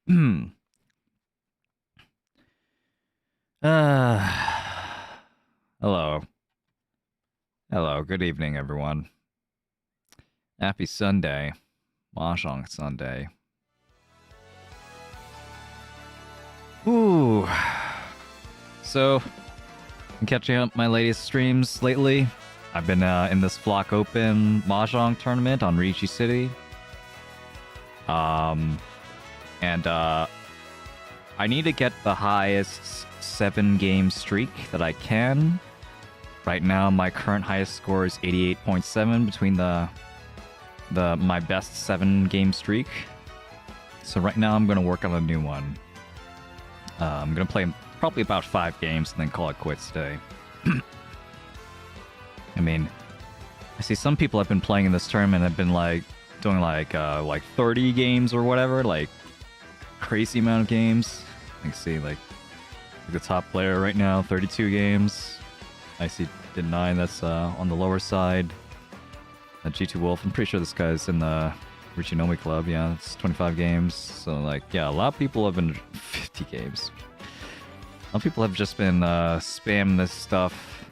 Hello. Hello, good evening, everyone. Happy Sunday. Mahjong Sunday. Ooh. So, I'm catching up my latest streams lately. I've been in this Flock Open Mahjong tournament on Riichi City. And I need to get the highest 7-game streak that I can. Right now, my current highest score is 88.7 between my best 7-game streak. So right now, I'm gonna work on a new one. I'm gonna play probably about 5 games and then call it quits today. I mean, I see some people have been playing in this tournament have been like doing like 30 games or whatever, like crazy amount of games. You can see like the top player right now, 32 games. I see did 9. That's on the lower side. G2 Wolf. I'm pretty sure this guy's in the Riichi Club. Yeah, it's 25 games. So like, yeah, a lot of people have been 50 games. A lot of people have just been spamming this stuff.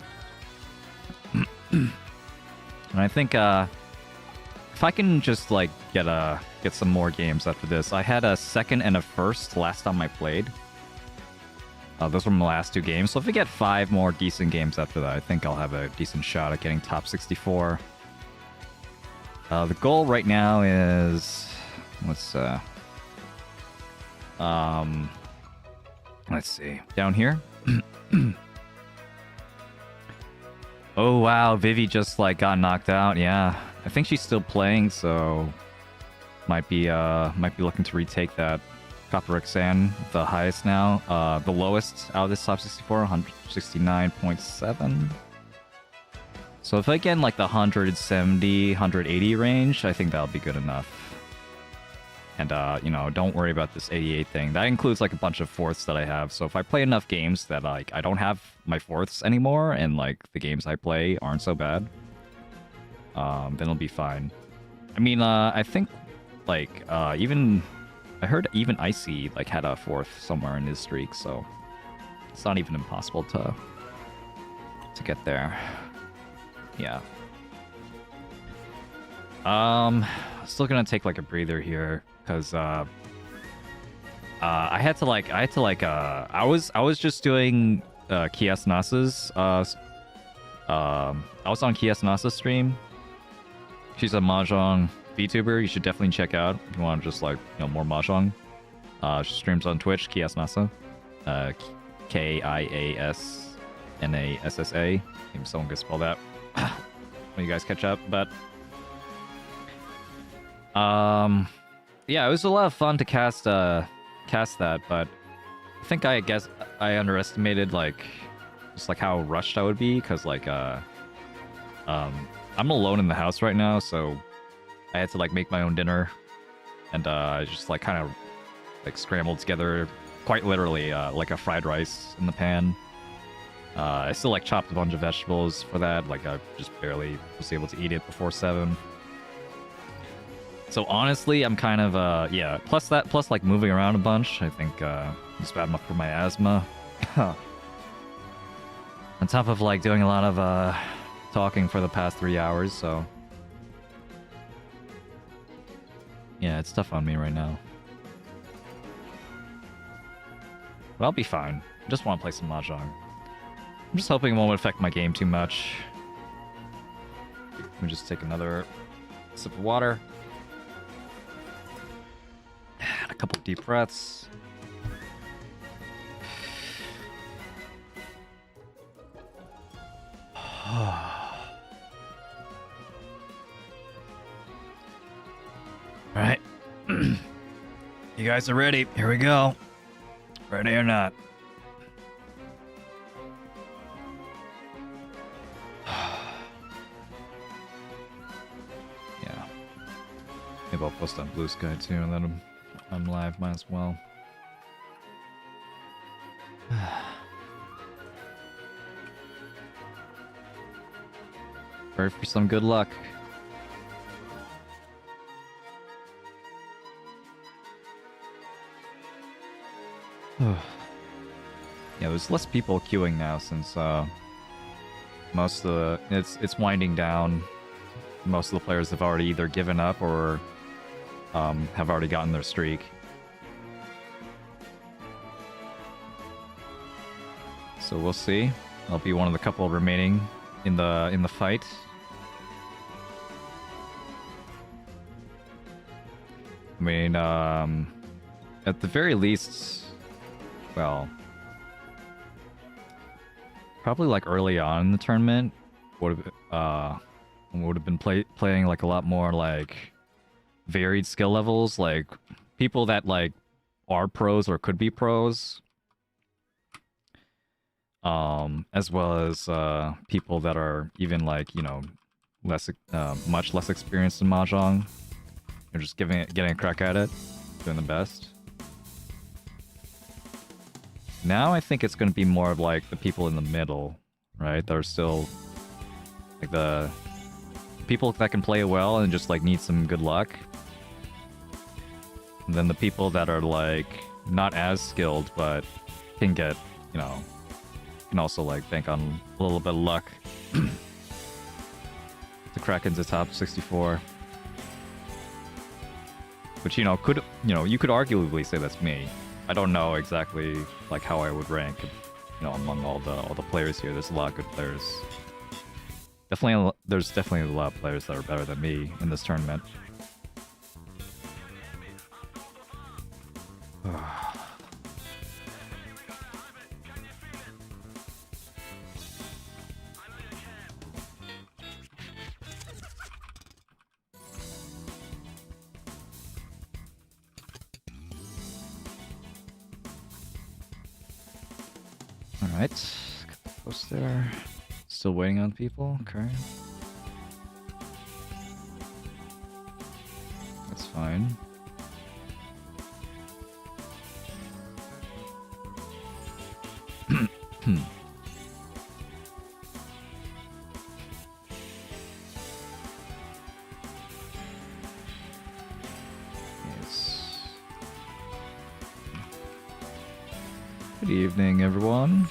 And I think if I can just like get some more games after this. I had a second and a first last time I played. Those were my last 2 games. So if I get 5 more decent games after that, I think I'll have a decent shot at getting top 64. The goal right now is let's see, down here. Oh wow, Vivi just like got knocked out. Yeah, I think she's still playing, so might be looking to retake that. Copper Xan, the highest now. The lowest out of this top 64, 169.7. So if I get in like the 170, 180 range, I think that'll be good enough. And you know, don't worry about this 88 thing. That includes like a bunch of fourths that I have. So if I play enough games that like I don't have my fourths anymore, and like the games I play aren't so bad, then it'll be fine. I mean, I think like even I heard even Icy like had a 4th somewhere in his streak, so it's not even impossible to get there. Yeah. Still gonna take like a breather here because I was just doing Kies Nasa's I was on Kies Nasa's stream. She's a mahjong VTuber. You should definitely check out if you want just like, you know, more mahjong. She streams on Twitch, Kies Nasa. Kiasnassa. Maybe someone could spell that when you guys catch up. But yeah, it was a lot of fun to cast that, but I think I guess I underestimated like just like how rushed I would be, because like I'm alone in the house right now, so I had to like make my own dinner, and I just like kind of like scrambled together quite literally like a fried rice in the pan. I still like chopped a bunch of vegetables for that. Like I just barely was able to eat it before 7. So honestly, I'm kind of yeah. Plus like moving around a bunch. I think it's bad enough for my asthma. On top of like doing a lot of talking for the past 3 hours, so yeah, it's tough on me right now. But I'll be fine. I just want to play some mahjong. I'm just hoping it won't affect my game too much. Let me just take another sip of water. A couple deep breaths. Alright. You guys are ready. Here we go. Ready or not. Yeah. Maybe I'll post on Blue Sky too, and then I'm live, might as well. Pray for some good luck. Yeah, there's less people queuing now since most of the it's winding down. Most of the players have already either given up or have already gotten their streak. So we'll see. I'll be one of the couple remaining in the fight. I mean, at the very least, well, probably like early on in the tournament would have been playing like a lot more like varied skill levels, like people that like are pros or could be pros, as well as people that are even like, you know, less much less experienced in mahjong. You're just getting a crack at it, doing the best. Now I think it's going to be more of like the people in the middle, right? That are still like the people that can play well and just like need some good luck. And then the people that are like not as skilled but can get, you know, can also like bank on a little bit of luck to crack into top 64. Which, you know, you could arguably say that's me. I don't know exactly like how I would rank, you know, among all the players here. There's a lot of good players. There's definitely a lot of players that are better than me in this tournament. Alright, got the post there. Still waiting on people, okay. That's fine. Yes. Good evening, everyone.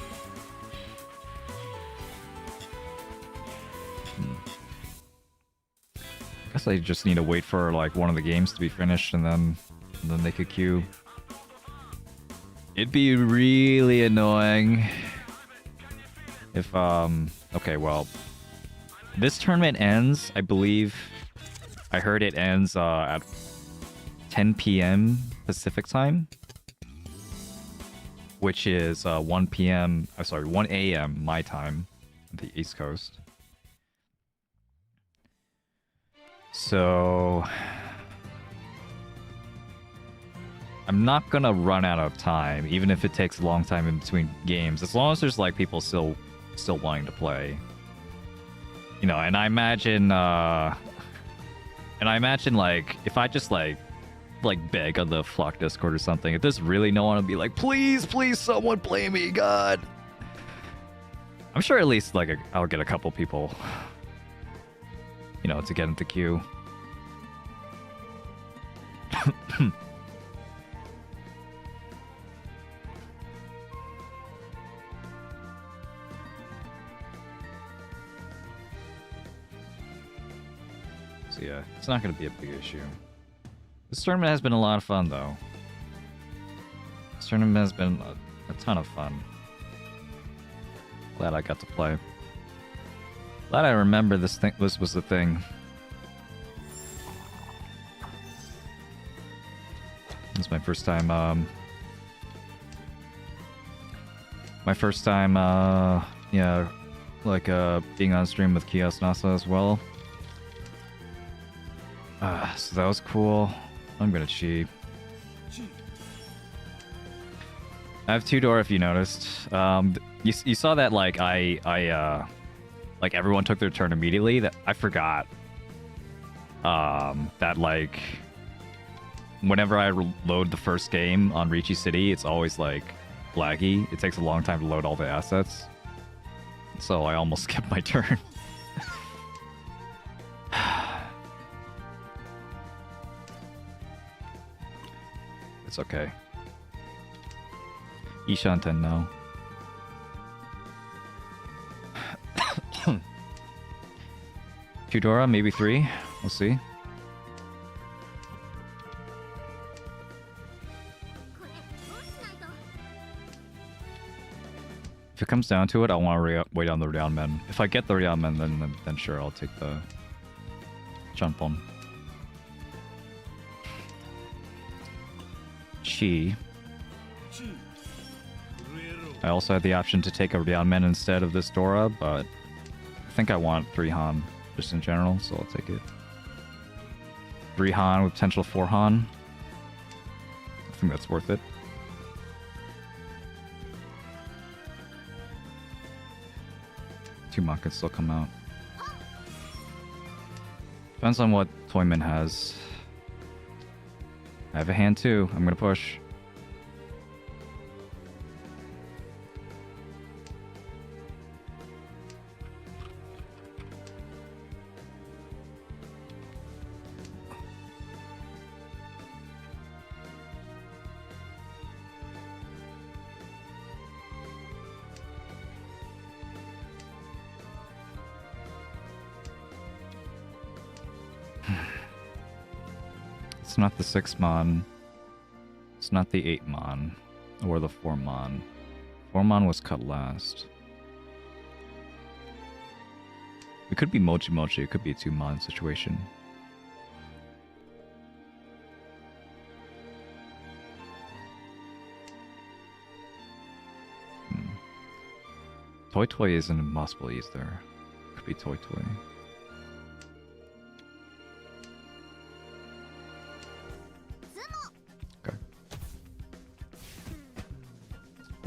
Guess I just need to wait for like one of the games to be finished and then they could queue. It'd be really annoying if okay, well, this tournament ends, I believe. I heard it ends at 10 p.m. Pacific time, which is 1 p.m. Sorry, 1 a.m. my time, the East Coast. So I'm not gonna run out of time, even if it takes a long time in between games, as long as there's like people still wanting to play. You know, and I imagine like if I just like beg on the Flock Discord or something, if there's really no one to be like, please someone play me, God. I'm sure at least like I'll get a couple people, you know, to get into queue. So yeah, it's not going to be a big issue. This tournament has been a lot of fun, though. This tournament has been a ton of fun. Glad I got to play. Glad I remember this was the thing. This is my first time, yeah, like, being on stream with Kiosk NASA as well. So that was cool. I'm gonna cheat. I have two-door if you noticed. You saw that, like, like, everyone took their turn immediately. That I forgot. That, like, whenever I load the first game on Riichi City, it's always, like, laggy. It takes a long time to load all the assets. So I almost skipped my turn. It's okay. Ishanten, no. Tudora, maybe 3. We'll see. If it comes down to it, I want to wait on the Ryamen. If I get the Ryamen, then sure, I'll take the Chanpon. Chi. I also had the option to take a Ryamen instead of this Dora, but I think I want 3 Han just in general, so I'll take it. 3 Han with potential 4 Han. I think that's worth it. Two Mon can still come out. Depends on what Toyman has. I have a hand too. I'm gonna push. It's not the 6 Mon. It's not the 8 Mon. Or the 4 Mon. 4 Mon was cut last. It could be Mochi Mochi. It could be a 2 Mon situation. Toy Toy isn't impossible either. Could be Toy Toy.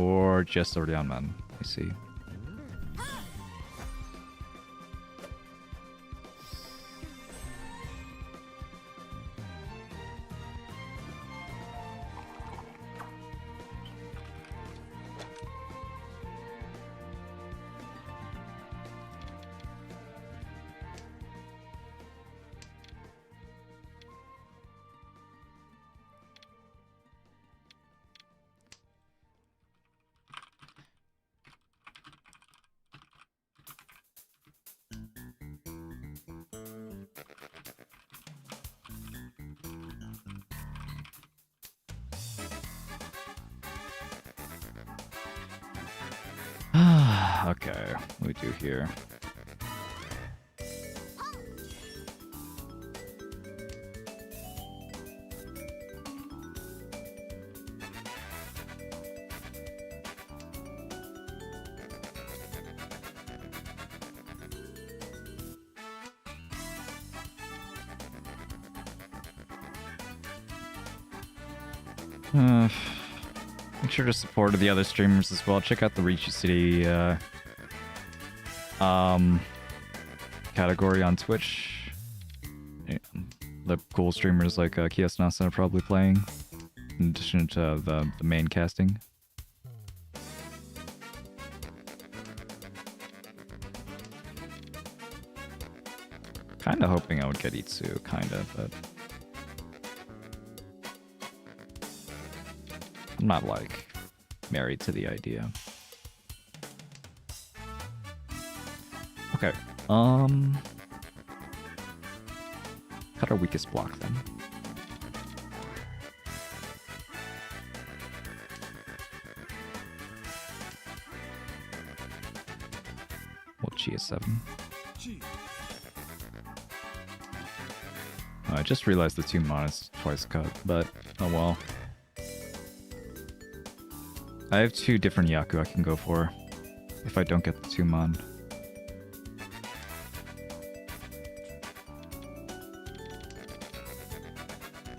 Or just a Ryamen, I see. Okay, what do we do here? Make sure to support the other streamers as well. Check out the Riichi City category on Twitch. Yeah, the cool streamers like Kiosnasa are probably playing, in addition to the main casting. Kinda hoping I would get Itsu, kinda, but I'm not, like, married to the idea. Okay, cut our weakest block, then. Well, Chi is 7. I just realized the 2 Mon is twice cut, but oh well. I have 2 different Yaku I can go for if I don't get the 2 Mon.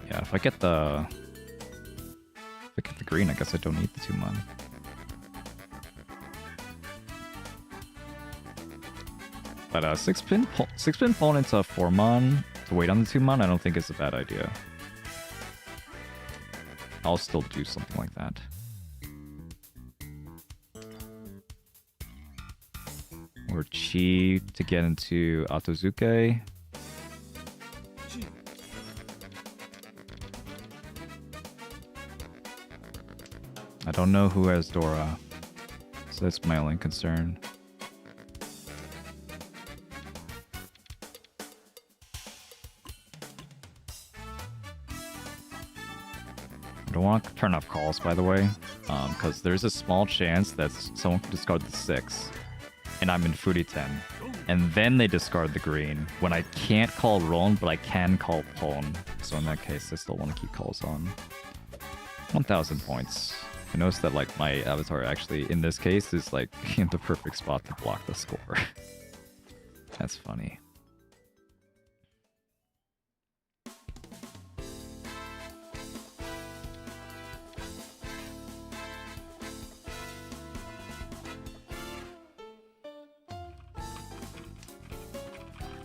Yeah, if I get the green, I guess I don't need the 2 Mon. But 6 pin pull into 4 Mon to wait on the 2 Mon, I don't think is a bad idea. I'll still do something like that. Or Chi to get into Atozuke. I don't know who has Dora. So that's my only concern. I don't want to turn off calls, by the way, because there's a small chance that someone could discard the 6, and I'm in Fruity 10, and then they discard the green, when I can't call Roan, but I can call Pwn. So in that case, I still want to keep calls on. 1,000 points. I noticed that like my avatar actually, in this case, is like in the perfect spot to block the score. That's funny.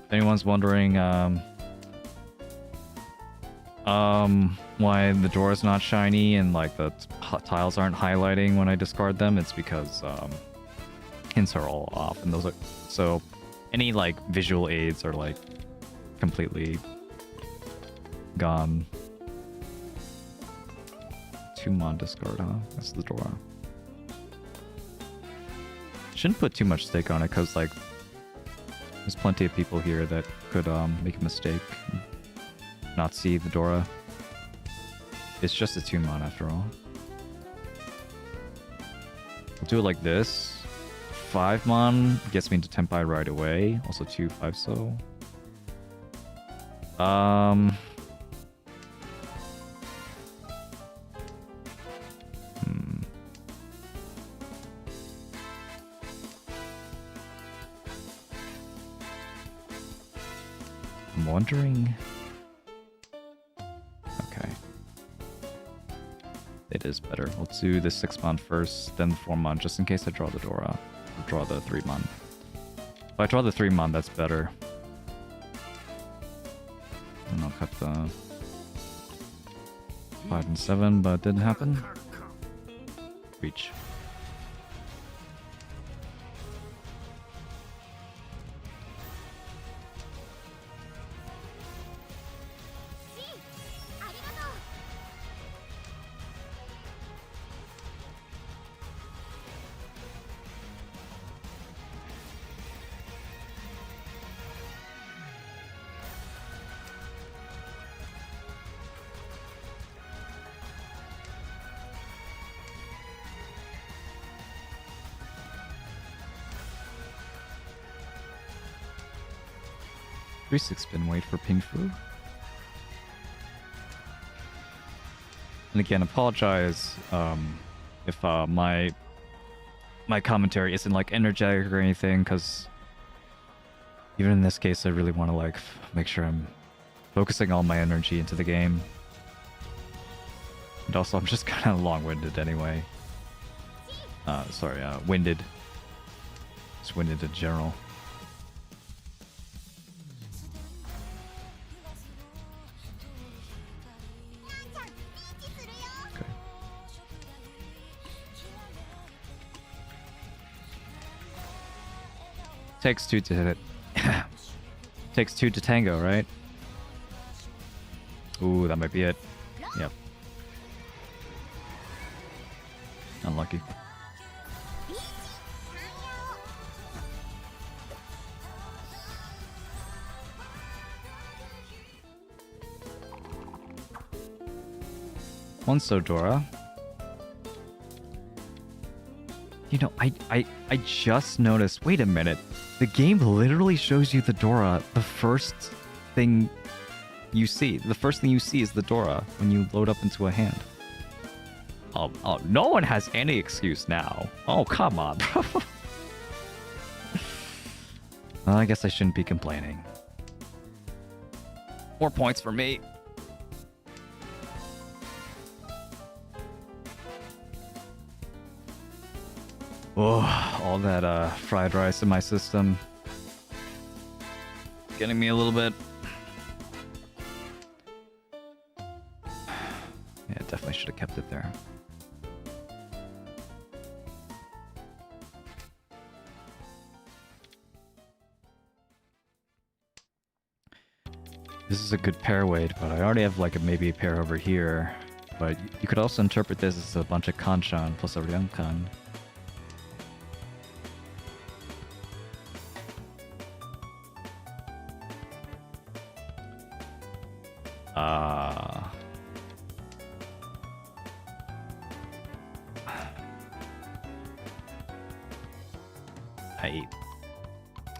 If anyone's wondering why the door is not shiny and like the tiles aren't highlighting when I discard them, it's because hints are all off, and those are so any like visual aids are like completely gone. 2 mon discard, huh? That's the door. Shouldn't put too much stake on it, because like there's plenty of people here that could make a mistake, not see the Dora. It's just a 2 mon after all. I'll do it like this. 5 mon gets me into Tenpai right away. Also 2 5 so. I'm wondering. Okay. It is better. Let's do the 6 mon first, then the 4 mon, just in case I draw the Dora. Or draw the 3 mon. If I draw the 3 mon, that's better. And I'll cut the 5 and 7, but it didn't happen. Reach. Spin, wait for Ping Fu. And again, apologize if my commentary isn't like energetic or anything, because even in this case, I really want to like make sure I'm focusing all my energy into the game. And also, I'm just kind of long-winded anyway. Sorry, winded. Just winded in general. Takes 2 to hit it. Takes 2 to tango, right? Ooh, that might be it. Yep. Unlucky. One Sodora. You know, I just noticed, wait a minute. The game literally shows you the Dora the first thing you see. The first thing you see is the Dora when you load up into a hand. Oh, no one has any excuse now. Oh, come on, bro. Well, I guess I shouldn't be complaining. 4 points for me. Oh, all that fried rice in my system. Getting me a little bit. Yeah, definitely should have kept it there. This is a good pair weight, but I already have like maybe a pair over here. But you could also interpret this as a bunch of Kanchan plus a Ryankan.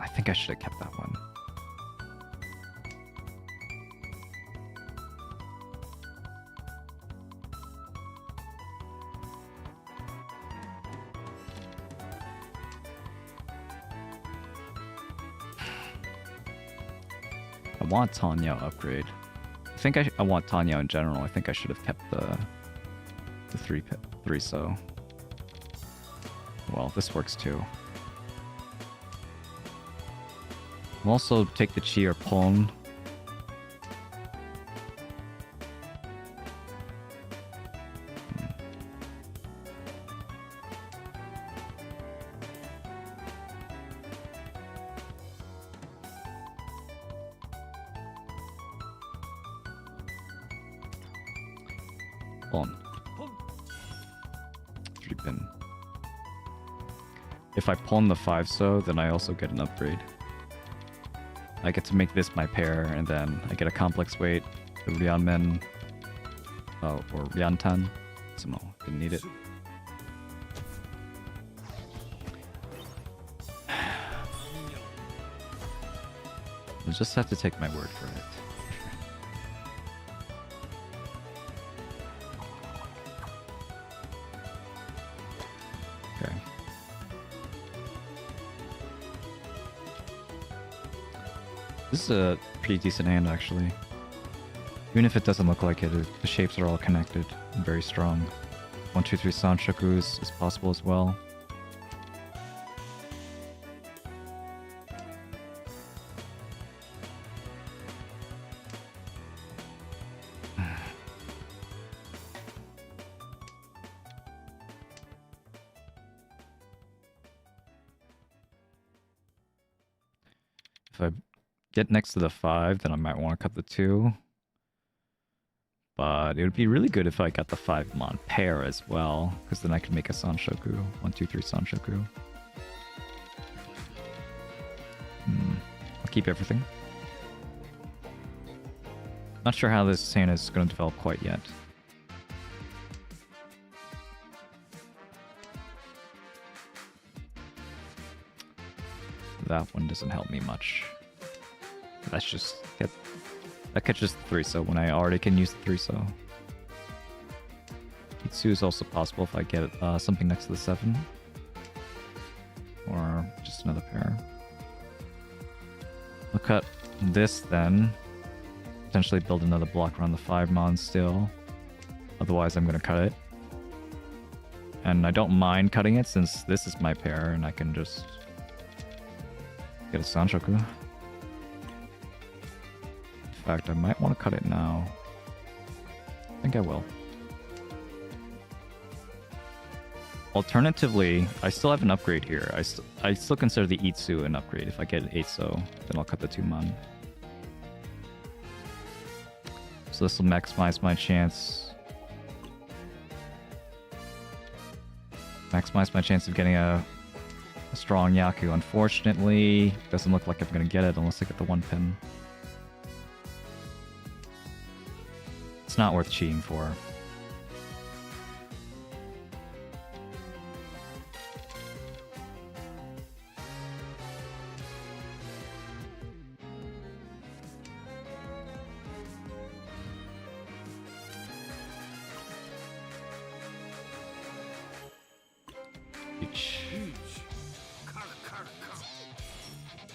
I think I should have kept that one. I want Tanya upgrade. I think I want Tanya in general. I think I should have kept the three so. Well, this works too. I'll also take the Chi or Pon. Pon. 3-pin. If I pawn the 5 so, then I also get an upgrade. I get to make this my pair, and then I get a complex weight, the Ryanmen, or Ryantan. Sumo, didn't need it. You'll just have to take my word for it. Okay. This is a pretty decent hand, actually. Even if it doesn't look like it, the shapes are all connected and very strong. 1, 2, 3 Sanshoku is possible as well. If I get next to the 5, then I might want to cut the 2. But it would be really good if I got the 5-mon pair as well, because then I could make a Sanshoku. 1, 2, 3 Sanshoku. I'll keep everything. Not sure how this hand is going to develop quite yet. That one doesn't help me much. That's just that catches the 3 so when I already can use the 3 so. Itsu is also possible if I get something next to the 7. Or just another pair. I'll cut this then. Potentially build another block around the 5-mon still. Otherwise I'm gonna cut it. And I don't mind cutting it since this is my pair and I can just get a Sanshoku. In fact, I might want to cut it now. I think I will. Alternatively, I still have an upgrade here. I still consider the Itsu an upgrade. If I get an 8 so, then I'll cut the 2-mon. So this will maximize my chance. Maximize my chance of getting a strong Yaku. Unfortunately, doesn't look like I'm gonna get it unless I get the 1-pin. It's not worth cheating for.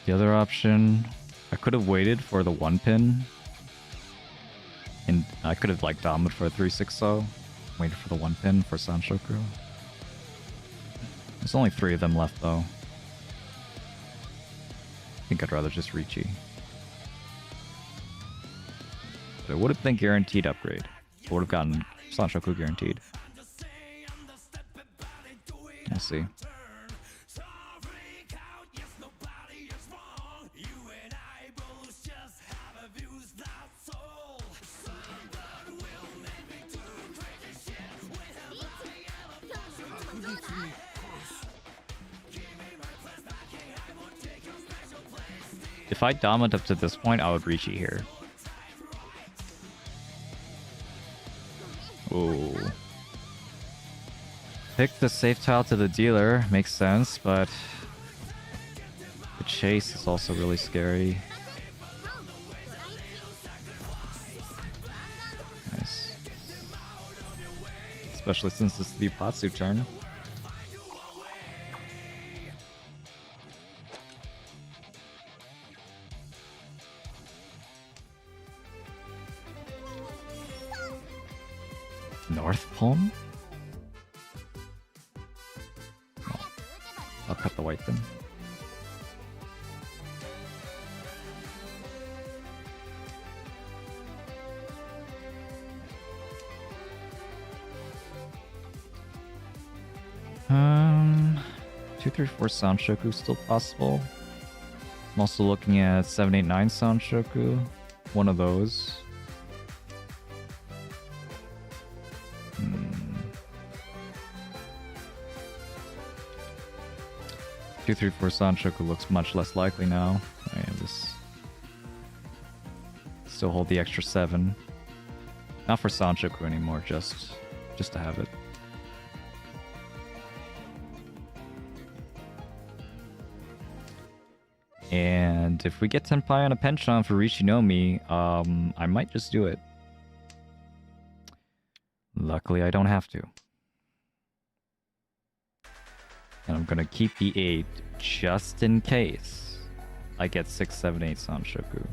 The other option, I could have waited for the 1-pin. And I could have like dominated for a 3-6 so. Waited for the 1-pin for Sanshoku. There's only 3 of them left though. I think I'd rather just Riichi. But it would have been guaranteed upgrade. I would have gotten Sanshoku guaranteed. We'll see. If I dominate up to this point, I would Riichi here. Ooh. Pick the safe tile to the dealer, makes sense, but the chase is also really scary. Nice. Especially since it's the Patsu turn. North Palm? Oh, I'll cut the white then. Um, 2, 3, 4 Sound Shoku still possible. I'm also looking at 7, 8, 9 Sound Shoku. One of those. 2, 3, 4 Sanshoku looks much less likely now. I have this. Still hold the extra 7. Not for Sanshoku anymore, just to have it. And if we get Tenpai on a penchant for Richinomi, I might just do it. Luckily, I don't have to. And I'm gonna keep the 8 just in case I get 6, 7, 8 Sanshoku.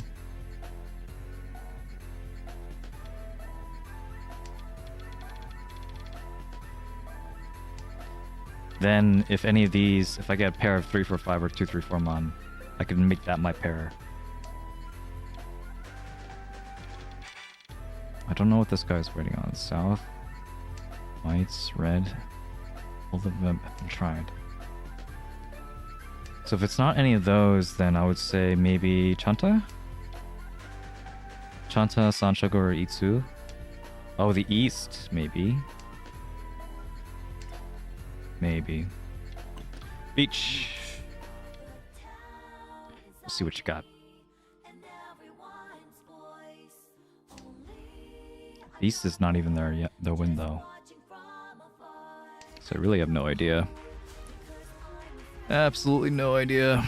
Then, if any of these, if I get a pair of 3, 4, 5 or 2, 3, 4 Mon, I can make that my pair. I don't know what this guy's waiting on. South, whites, red. All of them have been tried. So if it's not any of those, then I would say maybe Chanta? Chanta, Sanshoku, or Itsu? Oh, the East, maybe. Maybe. Beach! Let's see what you got. Beast is not even there yet, the win though. So I really have no idea. Absolutely no idea.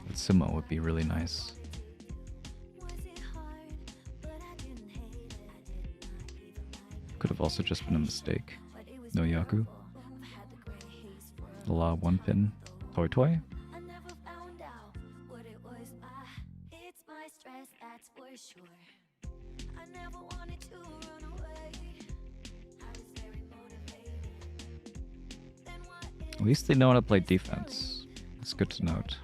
But Sumo would be really nice. Could have also just been a mistake. No Yaku. Allow 1 pin. Toy Toy. At least they know how to play defense. It's good to note.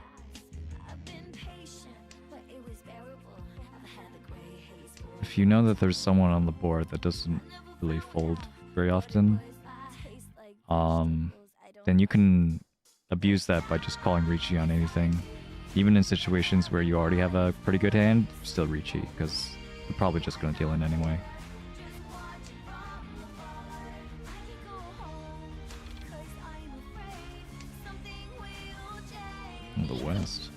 If you know that there's someone on the board that doesn't really fold very often, then you can abuse that by just calling Riichi on anything. Even in situations where you already have a pretty good hand, still Riichi, because you're probably just going to deal in anyway. In the West.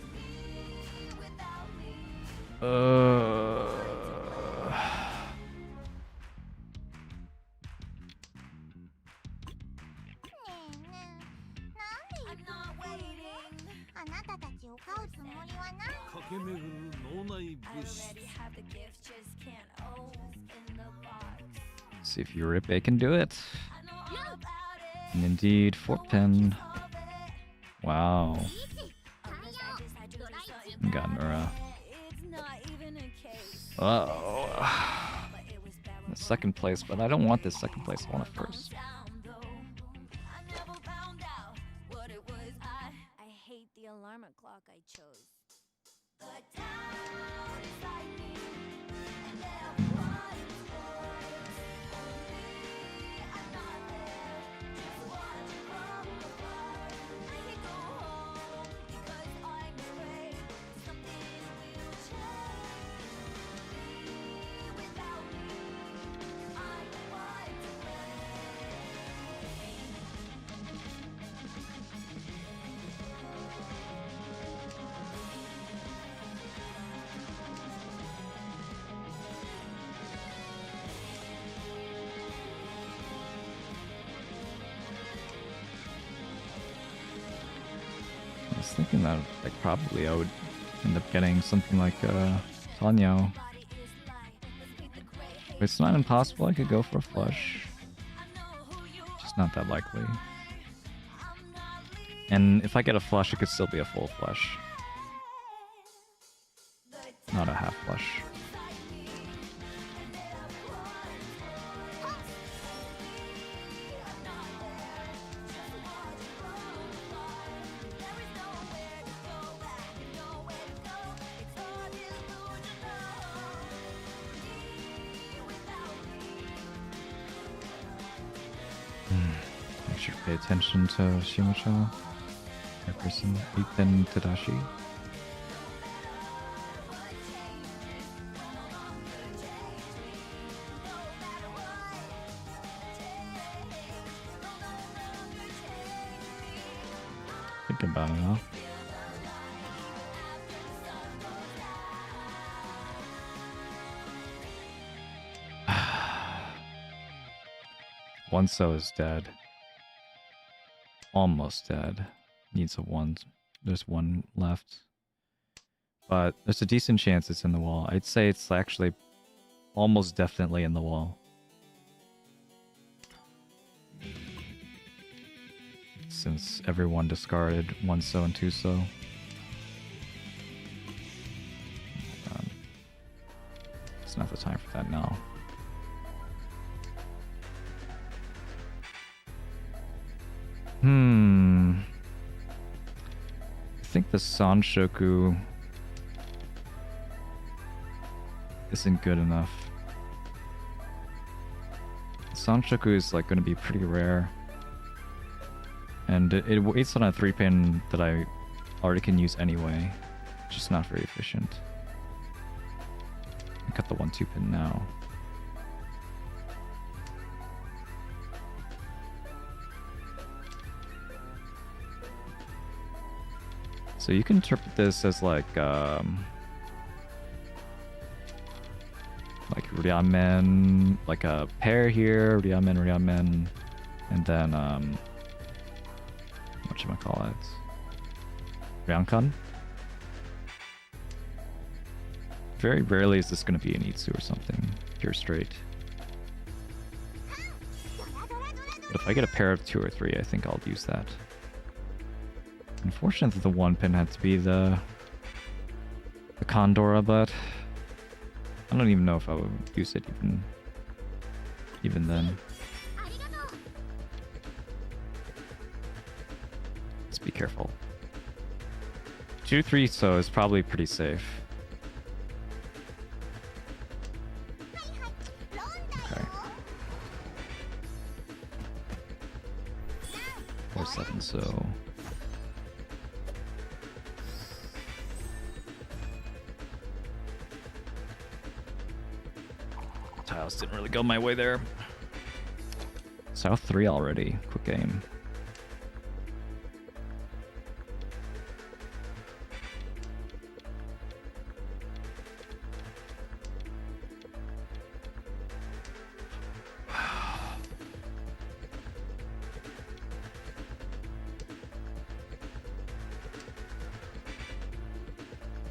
See if Yuripe can do it. And indeed, 4-pin. Wow. Got Nura. Uh-oh. Second place, but I don't want this second place. I want it first. I hate the alarm clock I chose. was thinking that like probably I would end up getting something like Tanyao. But it's not impossible, I could go for a flush. Just not that likely. And if I get a flush, it could still be a full flush. Not a half flush. I should pay attention to Shimacha. Person Iten Tadashi. Think about it now. One so is dead. Almost dead. Needs a one. There's one left. But there's a decent chance it's in the wall. I'd say it's actually almost definitely in the wall. Since everyone discarded one so and two so. It's not the time for that now. I think the Sanshoku isn't good enough. Sanshoku is like going to be pretty rare. And it waits on a 3-pin that I already can use anyway. It's just not very efficient. I cut the 1-2 pin now. So you can interpret this as like Ryamen, like a pair here, Ryamen, and then whatchamacallit, Ryankan. Very rarely is this going to be an Itsu or something, pure straight. But if I get a pair of 2 or 3, I think I'll use that. Unfortunate that the 1 pin had to be the Condora, but I don't even know if I would use it even then. Let's be careful. 2-3 so is probably pretty safe. Okay. 4-7 so. Tiles didn't really go my way there. South 3 already. Quick game.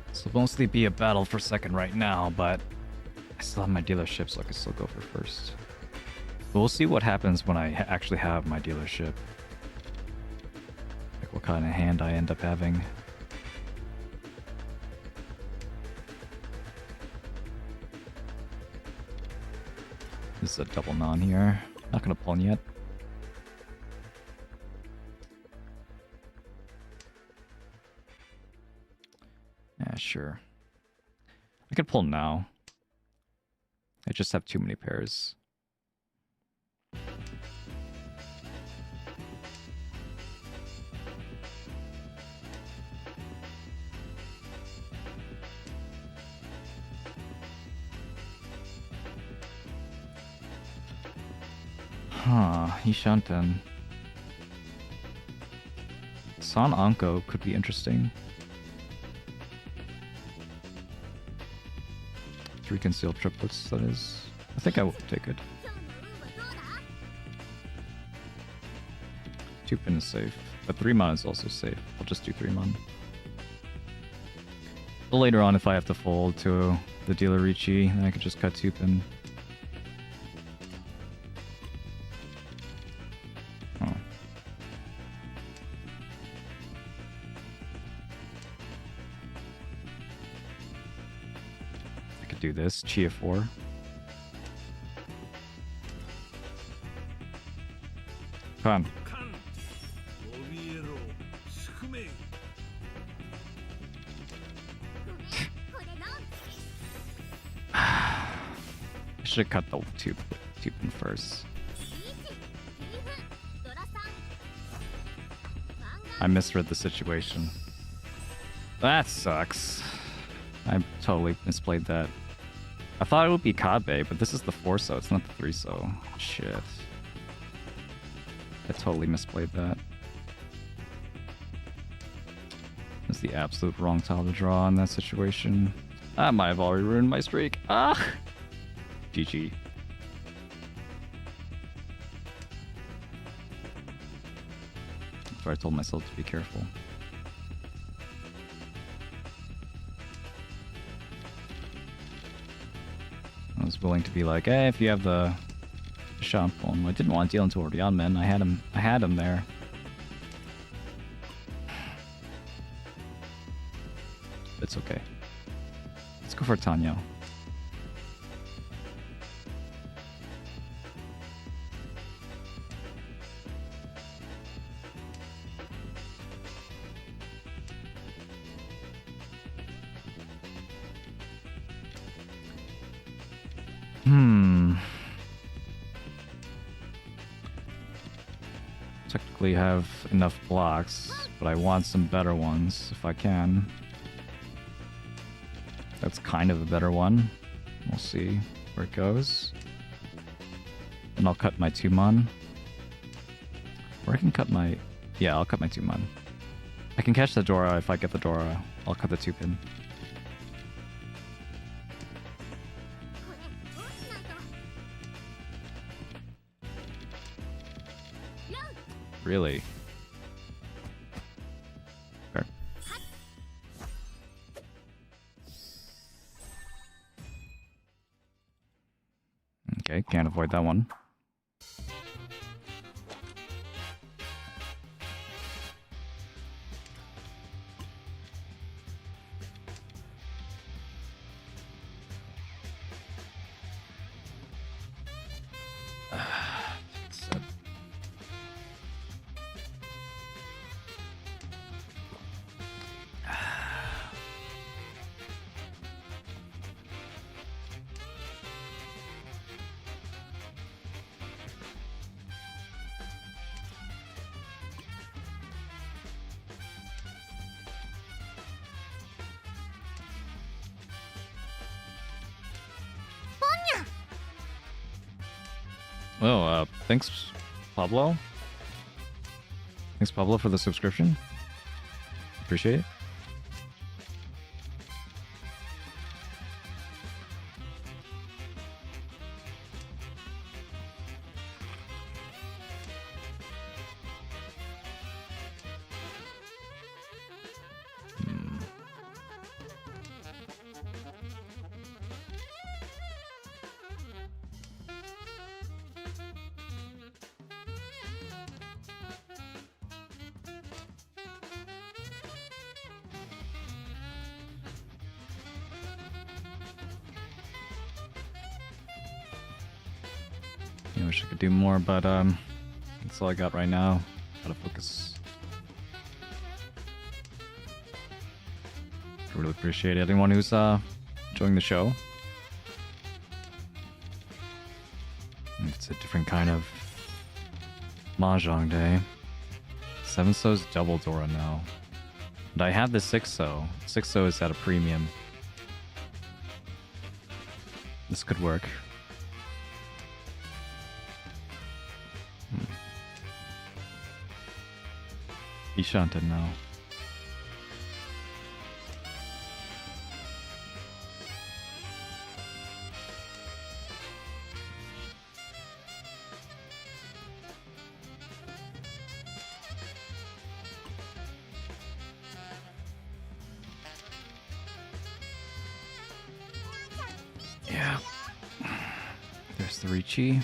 This will mostly be a battle for second right now, but I still have my dealership, so I can still go for first. But we'll see what happens when I actually have my dealership. Like what kind of hand I end up having. This is a double non here. Not gonna pull yet. Yeah, sure. I could pull now. I just have too many pairs. Huh, Hishanten. San Anko could be interesting. 3 concealed triplets, that is. I think I will take it. 2 pin is safe. But 3 mana is also safe. I'll just do 3 mana. But later on, if I have to fold to the dealer Riichi, then I could just cut 2 pin. Oh. I could do this. Chia 4. Come on. I should have cut the two pin first. I misread the situation. That sucks. I totally misplayed that. I thought it would be Kabe, but this is the 4-so, it's not the 3-so. Shit. I totally misplayed that. That's the absolute wrong tile to draw in that situation. I might have already ruined my streak. Ah! GG. That's why I told myself to be careful. I was willing to be like, hey, if you have the shot poem. I didn't want to deal into Orion, I had him there. It's okay. Let's go for Tanyo. Technically have enough blocks, but I want some better ones if I can. That's kind of a better one. We'll see where it goes. And I'll cut my 2-mon. Or I can cut my... Yeah, I'll cut my 2-mon. I can catch the Dora if I get the Dora. I'll cut the 2-pin. Really? Fair. Okay, can't avoid that one. Oh, thanks, Pablo. Thanks, Pablo, for the subscription. Appreciate it. I wish I could do more, but that's all I got right now. Gotta focus. I really appreciate anyone who's enjoying the show. It's a different kind of mahjong day. 7-so's double Dora now. But I have the 6-so. 6-so is at a premium. This could work. He's shunted now. There's the Riichi.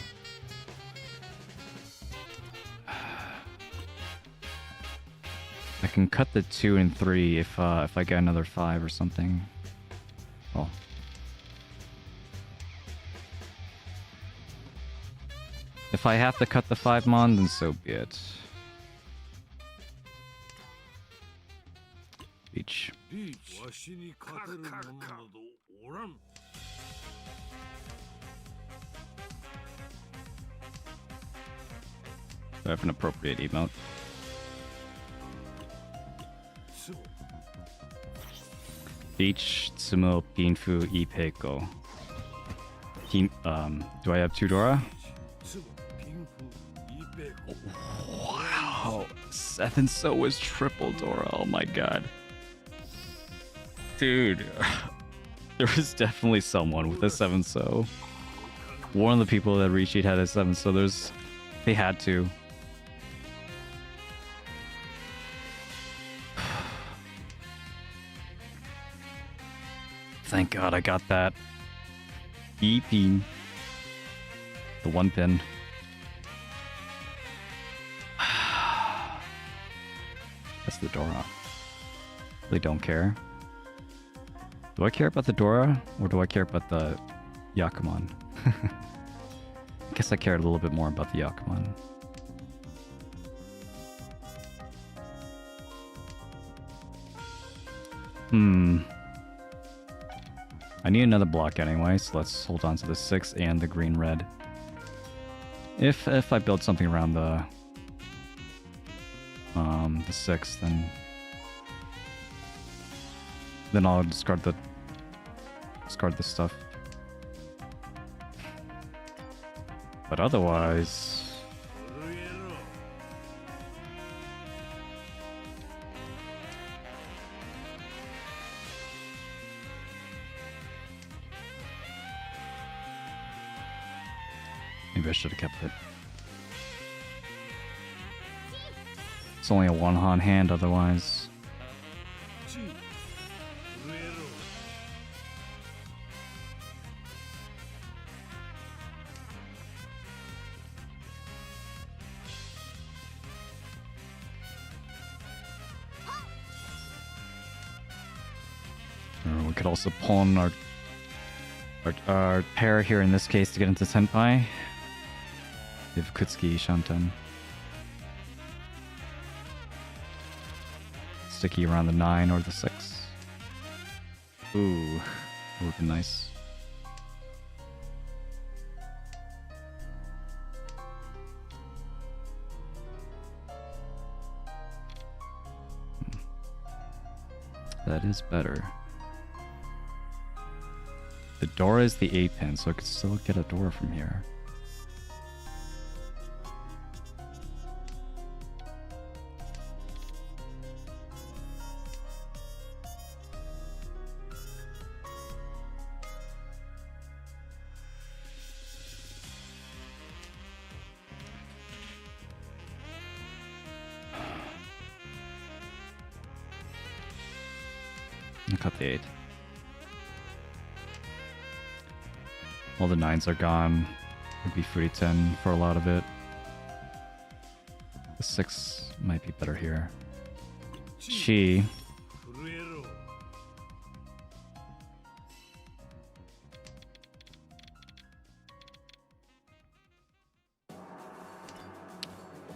I can cut the 2 and 3 if I get another 5 or something. Well. If I have to cut the 5 mon, then so be it. Beach. I have an appropriate emote. Beach, Tsumo, Pinfu, Ipeko. Do I have 2 Dora? Wow, 7 so was triple Dora. Oh my god. Dude, there was definitely someone with a 7 so. One of the people that Riichi had a 7 so. They had to. Thank God I got that. E-pin. The 1 pin. That's the Dora. Really don't care. Do I care about the Dora, or do I care about the Yakuman? I guess I cared a little bit more about the Yakuman. I need another block anyway, so let's hold on to the 6 and the green-red. If I build something around the 6, then I'll discard this stuff. But otherwise, maybe I should have kept it. It's only a 1-han hand otherwise. Or we could also pawn our pair here in this case to get into Senpai. We have Kutsuki, Shanten. Sticky around the 9 or the 6. Ooh, that would be nice. That is better. The Dora is the 8 pin, so I could still get a Dora from here. I cut the 8. All the 9s are gone. Would be Furiten for a lot of it. The 6 might be better here. She.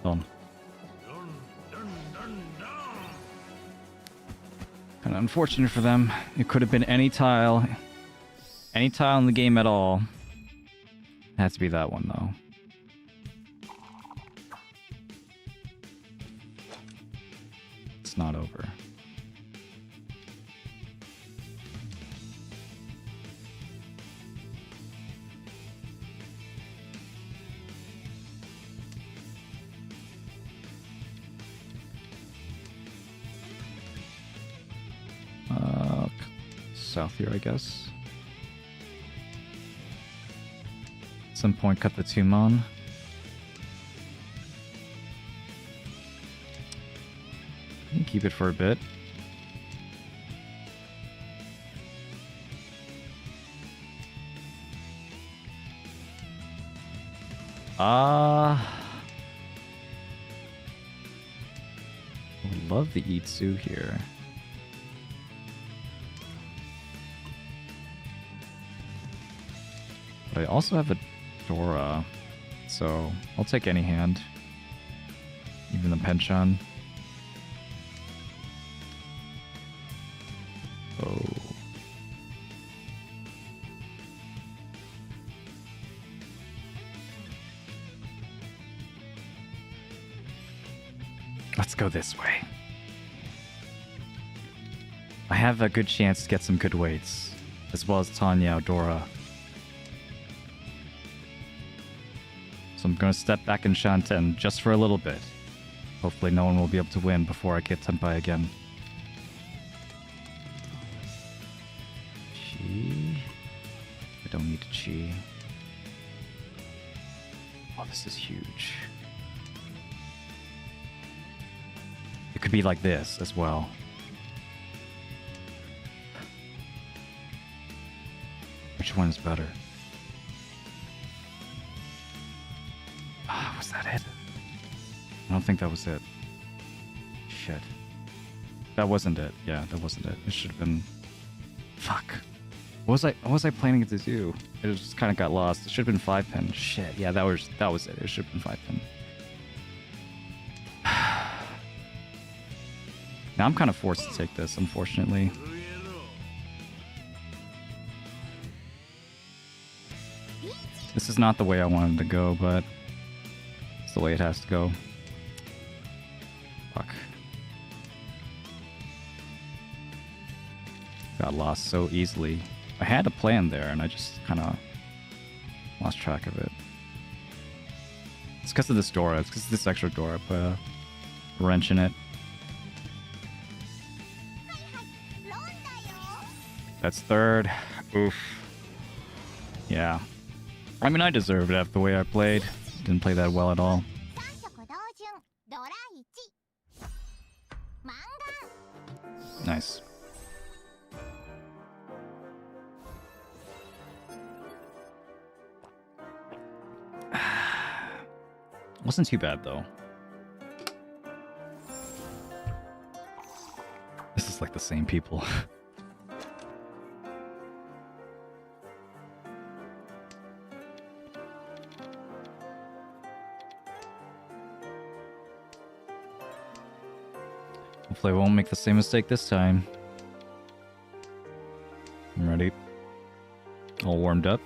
Done. Kind of unfortunate for them. It could have been any tile in the game at all. It has to be that one though. It's not over. South here, I guess. At some point, cut the 2 mon. You can keep it for a bit. I love the Itsu here. But I also have a Dora, so I'll take any hand. Even the Penchant. Oh. Let's go this way. I have a good chance to get some good weights, as well as Tanya Dora. So I'm going to step back in Shanten just for a little bit. Hopefully no one will be able to win before I get Tenpai again. Chi? I don't need a Chi. Oh, this is huge. It could be like this as well. Which one is better? Was that it? I don't think that was it. Shit. That wasn't it. Yeah, that wasn't it. It should have been... Fuck. What was I planning to do? It just kind of got lost. It should have been 5-pin. Shit. Yeah, that was it. It should have been 5-pin. Now I'm kind of forced to take this, unfortunately. This is not the way I wanted to go, but it's the way it has to go. Fuck. Got lost so easily. I had a plan there, and I just kind of lost track of it. It's because of this Dora. It's because of this extra Dora. I put a wrench in it. That's third. Oof. Yeah. I mean, I deserved it after the way I played. Didn't play that well at all. Nice. Wasn't too bad, though. This is like the same people. Hopefully I won't make the same mistake this time. I'm ready. All warmed up.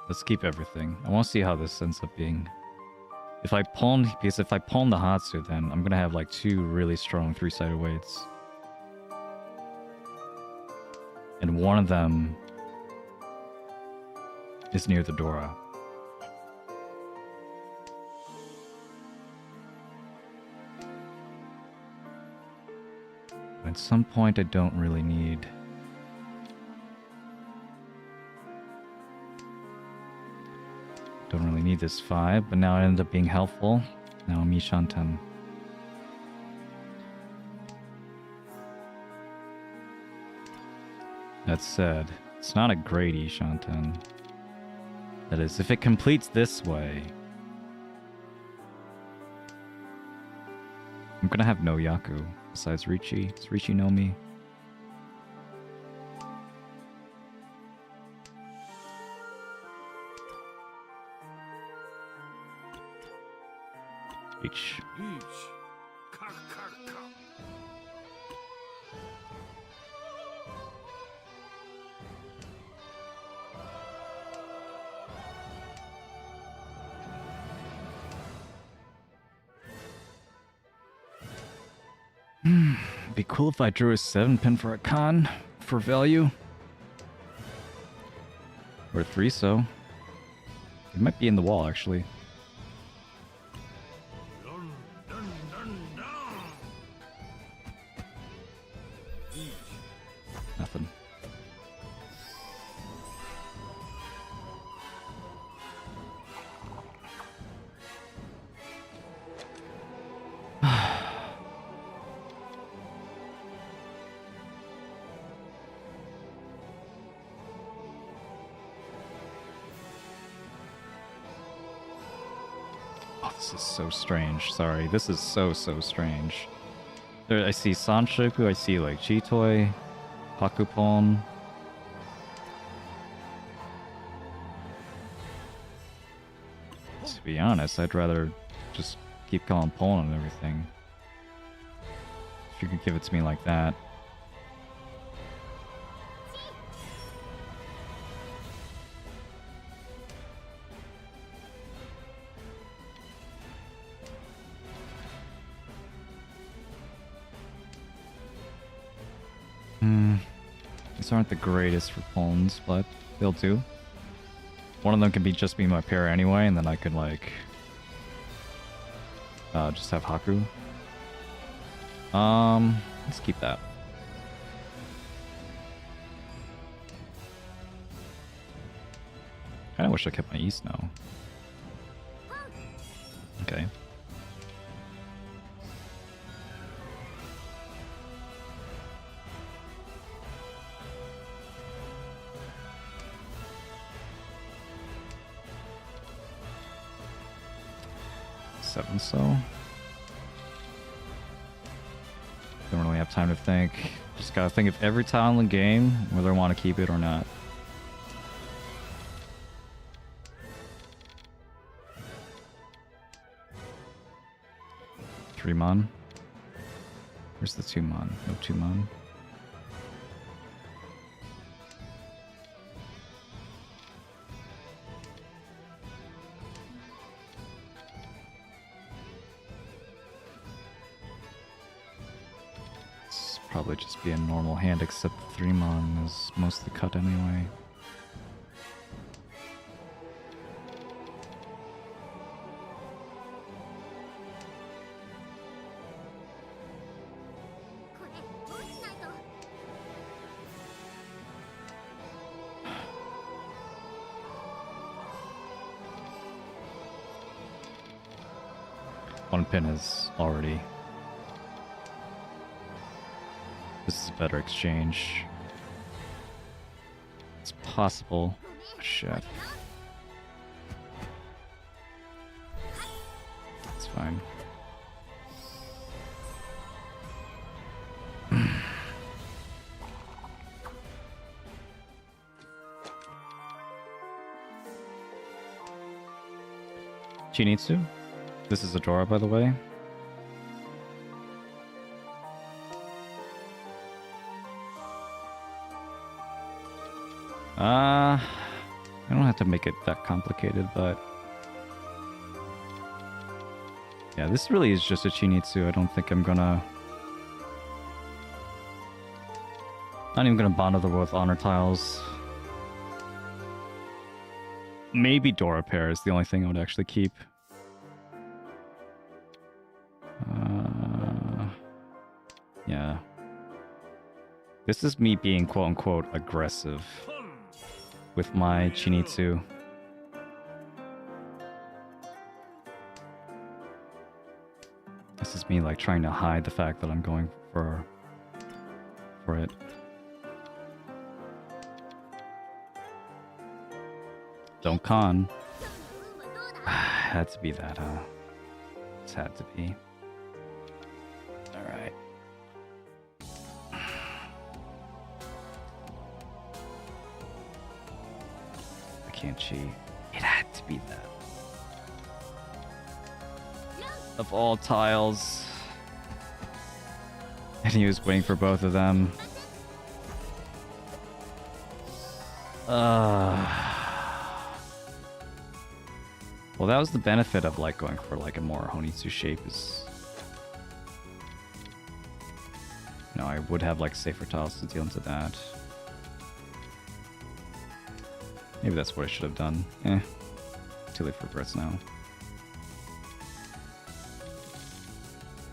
Let's keep everything. I want to see how this ends up being. If I pawn the Hatsu, then I'm gonna have like 2 really strong 3-sided weights. And one of them is near the Dora. At some point I don't really need... Don't really need this 5, but now it ended up being helpful. Now I'm Ishanten. That said, it's not a great Ishanten. That is, if it completes this way, I'm gonna have no Yaku besides Riichi. Does Riichi know me? Reach. Be cool if I drew a 7-pin for a con for value. Or 3, so. It might be in the wall, actually. Nothing. Oh, this is so strange. Sorry, this is so strange. There, I see Sanshoku, I see like Chitoi, Hakupon. To be honest, I'd rather just keep calling Pon and everything. If you could give it to me like that. These aren't the greatest for pawns, but they'll do. One of them can just be my pair anyway, and then I could like just have Haku. Let's keep that. Kinda wish I kept my East now. Okay. Seven so. Don't really have time to think. Just gotta think of every tile in the game, whether I want to keep it or not. Three mon. Where's the 2 mon? No 2 mon. Probably just be a normal hand, except 3 mon is mostly cut anyway. One pin is already... This is a better exchange. It's possible. Shit. It's fine. Chinitsu? This is Adora, by the way. I don't have to make it that complicated, but... Yeah, this really is just a Chinitsu. I don't think I'm gonna... Not even gonna bond other with honor tiles. Maybe Dora pair is the only thing I would actually keep. Yeah. This is me being quote-unquote aggressive with my Chinitsu. This is me like trying to hide the fact that I'm going for it. Don't con. Had to be that, huh? It's had to be. Alright. I can't cheat. It had to be that. Of all tiles. And he was waiting for both of them. Well, that was the benefit of like going for like a more Honitsu shape is... You know, I would have like safer tiles to deal into that. Maybe that's what I should have done. Too late for regrets now.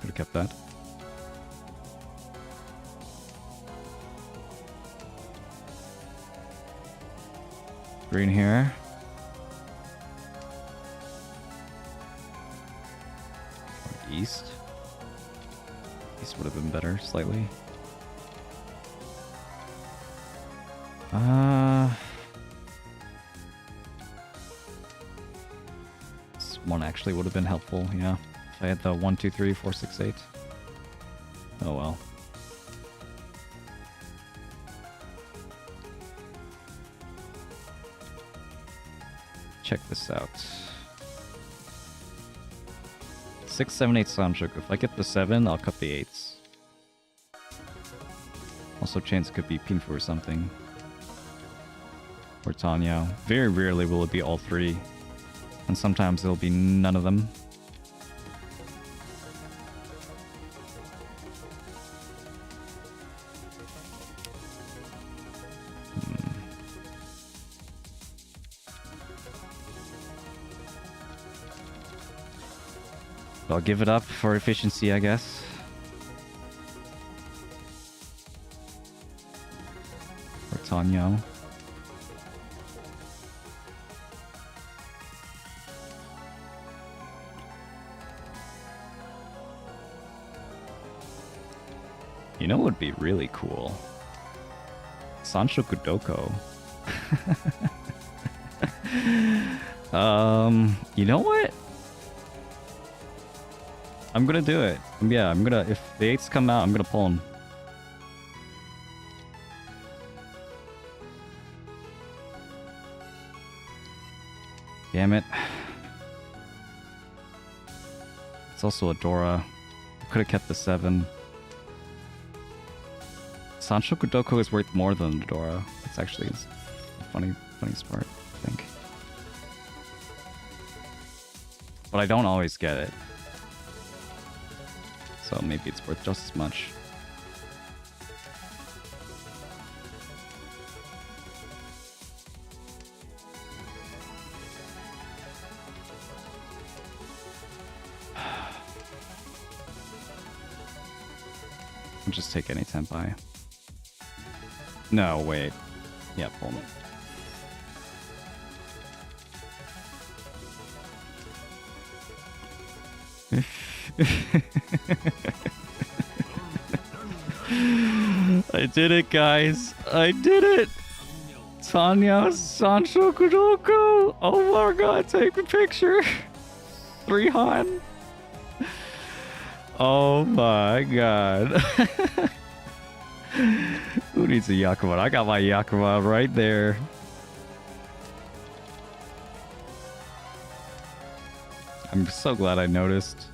Could have kept that. Green here. East. East would have been better, slightly. It's one actually would have been helpful, yeah. If I had the 1, 2, 3, 4, 6, 8. Oh well. Check this out. 6, 7, 8 Sanchoku. If I get the 7, I'll cut the 8s. Also, chance it could be Pinfu or something. Or Tanyo. Very rarely will it be all 3. And sometimes it'll be none of them. I'll give it up for efficiency, I guess. Or Tanyo. You know what would be really cool? Sanshoku Doko. You know what? I'm gonna do it. Yeah, I'm gonna... If the 8s come out, I'm gonna pull them. Damn it. It's also a Dora. Could have kept the 7. Sanshoku Doko is worth more than the Dora. It's actually a funny part, I think. But I don't always get it. So maybe it's worth just as much. I'll just take any Tenpai. No, wait. Yeah, pull me. I did it, guys. I did it. Tanya Sanshoku Doko. Oh my god, take a picture. 3 Han. Oh my god. Who needs a Yakuza? I got my Yakuza right there. I'm so glad I noticed.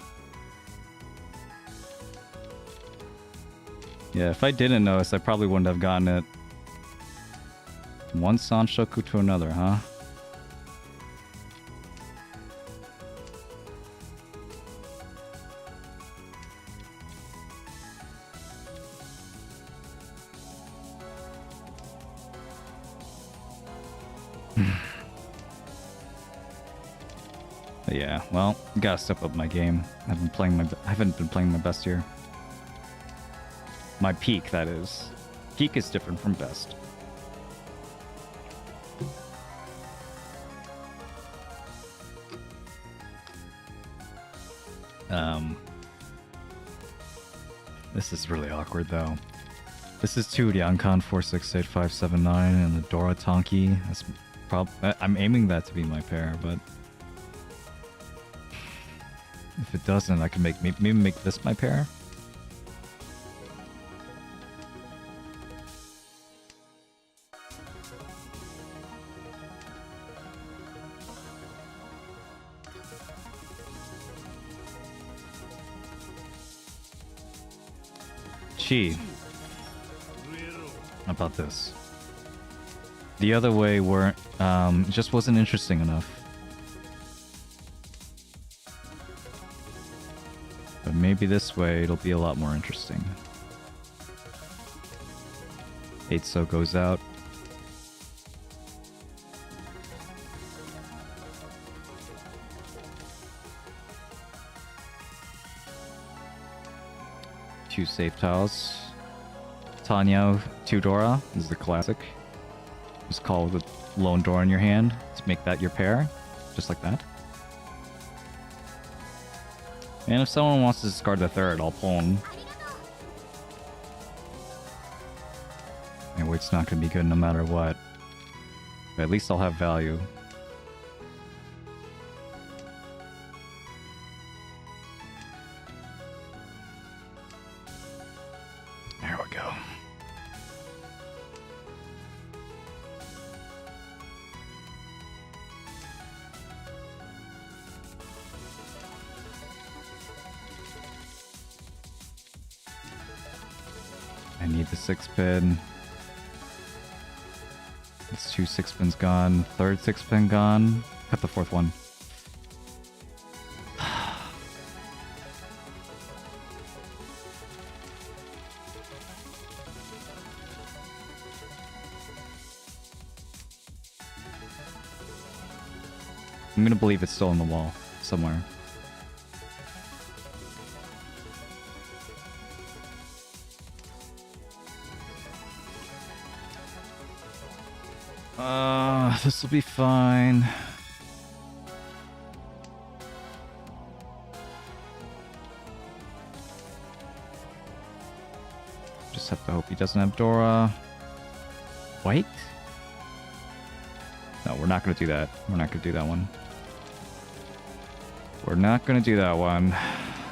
Yeah, if I didn't notice, I probably wouldn't have gotten it. One Sanshoku to another, huh? But yeah, well, gotta step up my game. I haven't been playing my best here. My peak, that is. Peak is different from best. This is really awkward, though. This is 2 Ryankan 468579 and the Dora Tonki. That's I'm aiming that to be my pair, but if it doesn't, I can maybe make this my pair. Chi. How about this? The other way just wasn't interesting enough. But maybe this way it'll be a lot more interesting. 8 so goes out. Two safe tiles. Tanyo, 2 Dora. This is the classic. Just call the lone Dora in your hand to make that your pair. Just like that. And if someone wants to discard the 3rd, I'll pull him. My weight's not going to be good no matter what. But at least I'll have value. I need the 6-pin. It's 2 6-pins gone. Third 6-pin gone. Cut the fourth one. I'm gonna believe it's still on the wall somewhere. This will be fine. Just have to hope he doesn't have Dora. White? No, we're not gonna do that. We're not gonna do that one. We're not gonna do that one.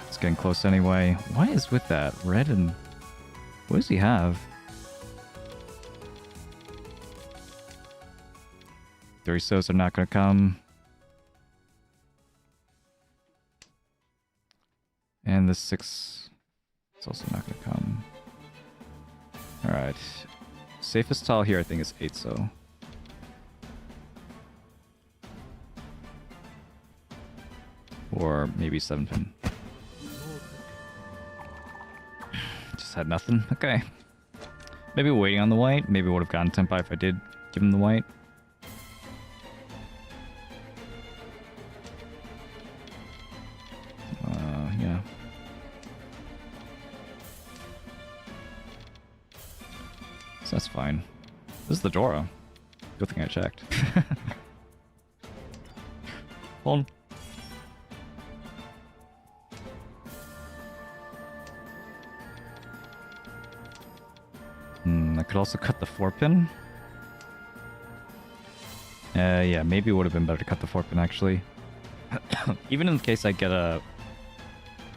It's getting close anyway. Why is with that? Red and... What does he have? 3 so's are not gonna come. And the 6 is also not gonna come. Alright. Safest tile here I think is 8 so. Or maybe 7-pin. Just had nothing. Okay. Maybe waiting on the white. Maybe would have gotten Tempai if I did give him the white. Yeah. So that's fine. This is the Dora. Good thing I checked. Hold on. I could also cut the 4-pin. Yeah, maybe it would have been better to cut the 4-pin actually. Even in case I get a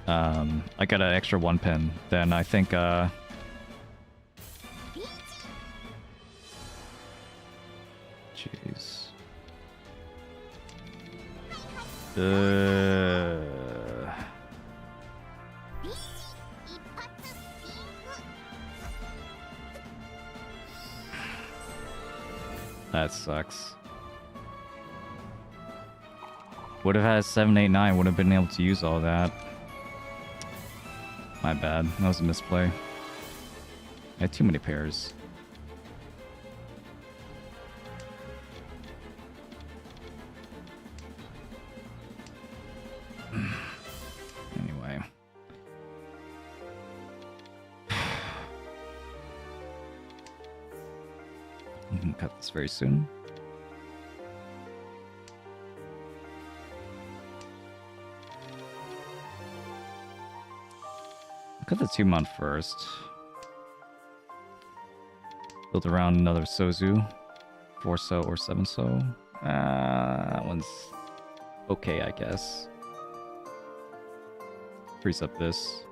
I get an extra 1-pin, then I think jeez. That sucks. Would have had 7, 8, 9. Would have been able to use all that. My bad. That was a misplay. I had too many pairs. Anyway. I'm gonna cut this very soon. Cut the 2-mon first. Build around another Sozu. 4-so or 7-so. That one's okay, I guess. Freeze up this.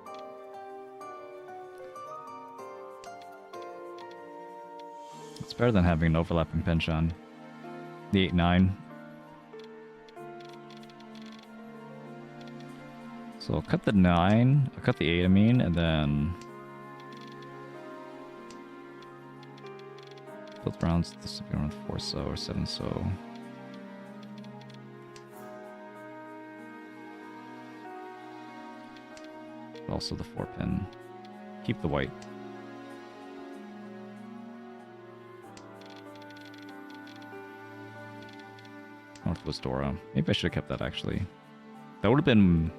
It's better than having an overlapping penchant. The 8-9. So I'll cut the 9, I'll cut the 8 I mean, and then build rounds, this will be around 4-so or 7-so. Also the 4-pin. Keep the white. Northwest Dora. Maybe I should have kept that actually. That would have been...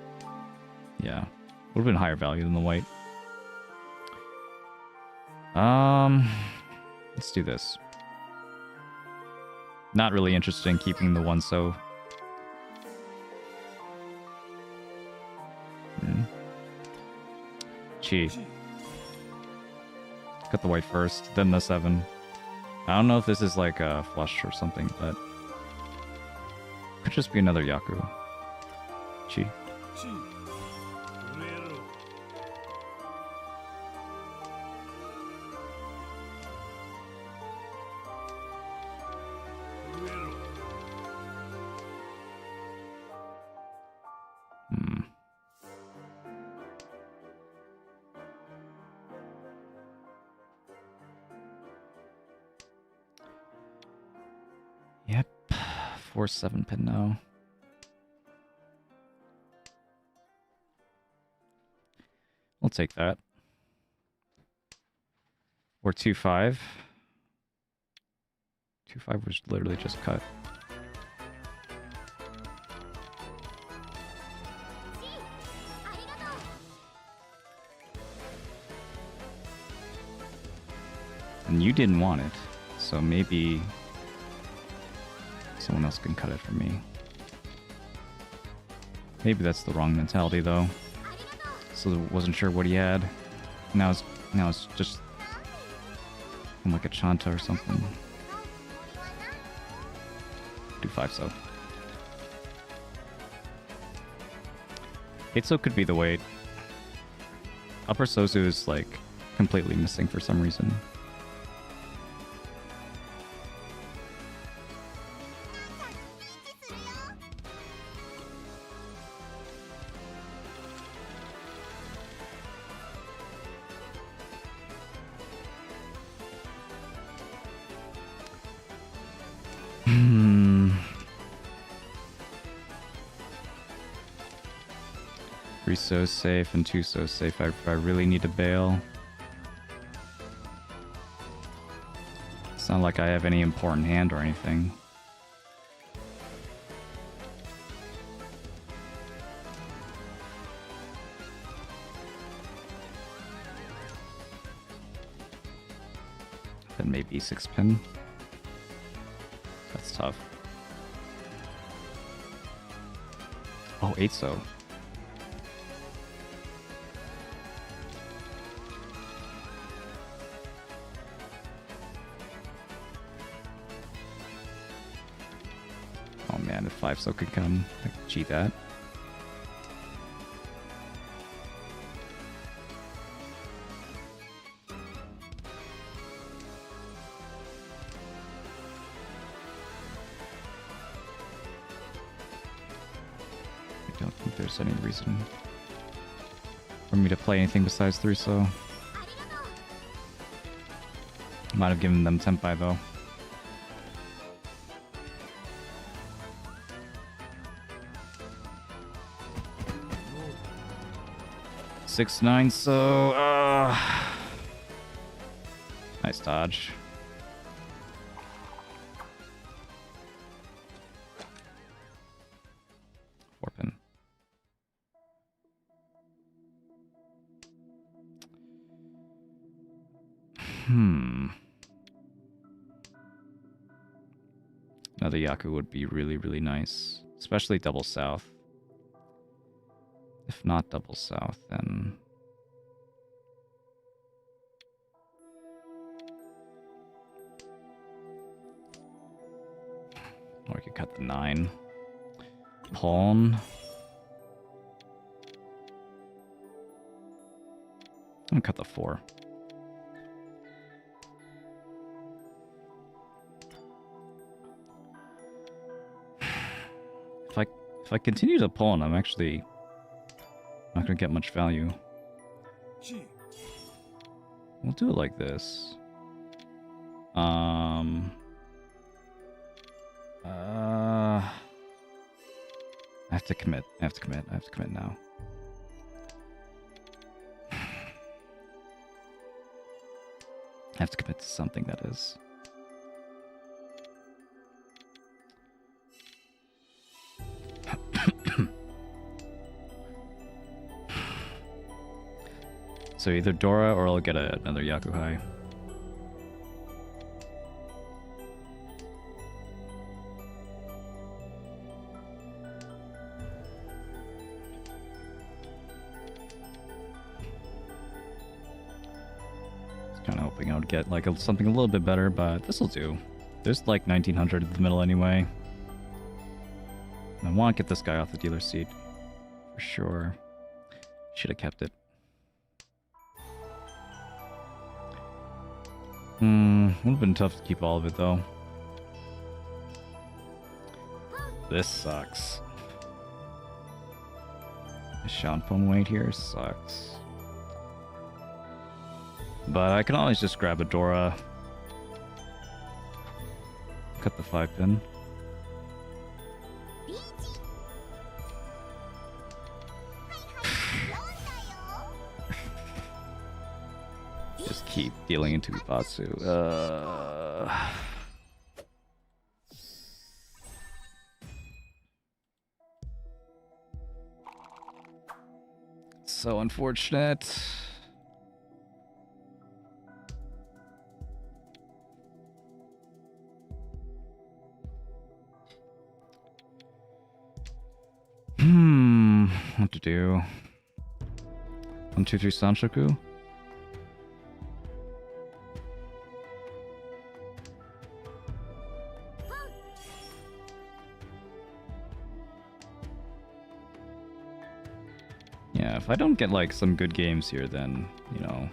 Yeah. Would have been higher value than the white. Let's do this. Not really interested in keeping the 1-so. Chi. Cut the white first, then the 7. I don't know if this is like a flush or something, but... Could just be another Yaku. Chi. 4 7-pin now. We'll take that. Or 2-5. 2-5 was literally just cut. And you didn't want it, so maybe someone else can cut it for me. Maybe that's the wrong mentality though. So wasn't sure what he had. Now it's just like a Chanta or something. 2-5 so. 8-so could be the weight. Upper Sozu is like completely missing for some reason. So safe and 2 so safe. I really need to bail. It's not like I have any important hand or anything. Then maybe 6-pin. That's tough. Oh, 8-so. Man, if 5-so could come, I could cheat that. I don't think there's any reason for me to play anything besides 3-so. Might have given them Tenpai though. 6-9, so nice dodge. Four-pin. Another Yaku would be really, really nice, especially double south. If not double south, then or I could cut the 9. Pawn. I'm gonna cut the 4. If I continue to pawn, I'm actually not gonna get much value. We'll do it like this. I have to commit. I have to commit now. I have to commit to something that is. So either Dora or I'll get another Yakuhai. Kind of hoping I would get like something a little bit better, but this will do. There's like 1900 in the middle anyway. And I want to get this guy off the dealer seat for sure. Should have kept it. Would have been tough to keep all of it though. This sucks. The Shanpon weight here sucks. But I can always just grab a Dora. Cut the 5-pin. keep dealing into Ibatsu. So unfortunate. What to do? 1, 2, 3 Sanshoku? Yeah, if I don't get like some good games here, then, you know,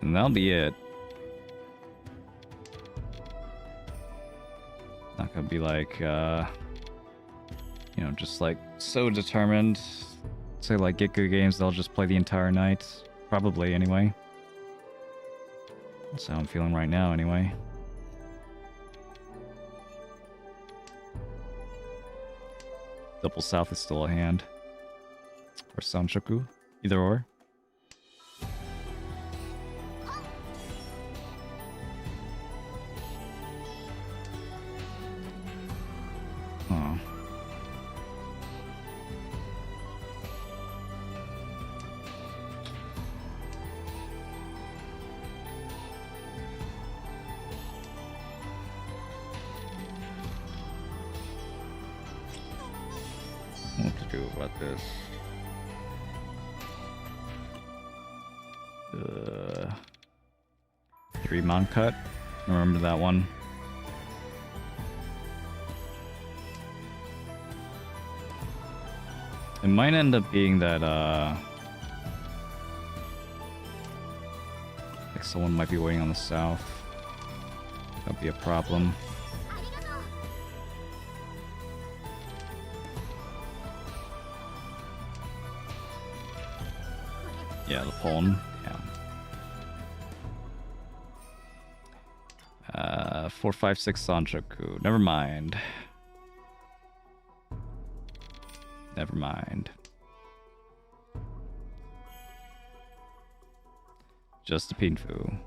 and that'll be it. Not gonna be like, you know, just like so determined. Say like get good games, they'll just play the entire night. Probably, anyway. That's how I'm feeling right now, anyway. Double South is still a hand. Or Sanshoku. Either or. Oh. What to do about this? 3-mon cut. Remember that one. It might end up being that like someone might be waiting on the south. That'd be a problem. Yeah, the pawn. Yeah. 4, 5, 6 Sanshoku. Never mind. Never mind. Just a Pinfu.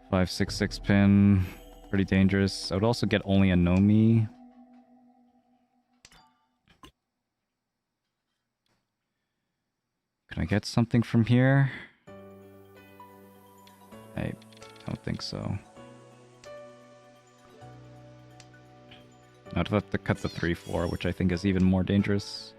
Five, 6, 6 pin. Pretty dangerous. I would also get only a Nomi. Can I get something from here? I don't think so. I'd have to cut the 3-4, which I think is even more dangerous.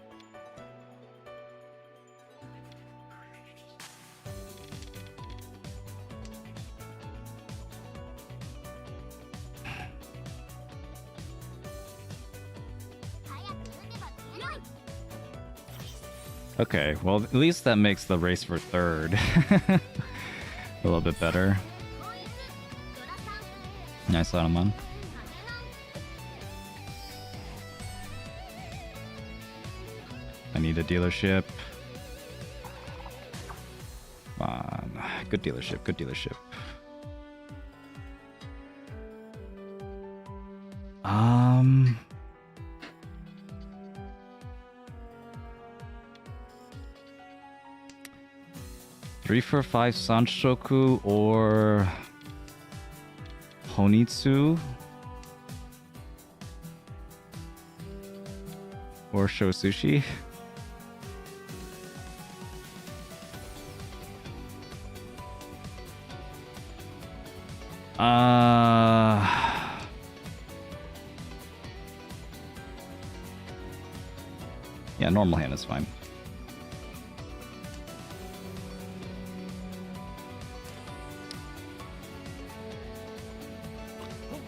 Okay, well, at least that makes the race for third a little bit better. Nice Saruman. I need a dealership. Come on. Good dealership, good dealership. 3, 4, 5 Sanshoku or Honitsu or Shosushi. Yeah, normal hand is fine.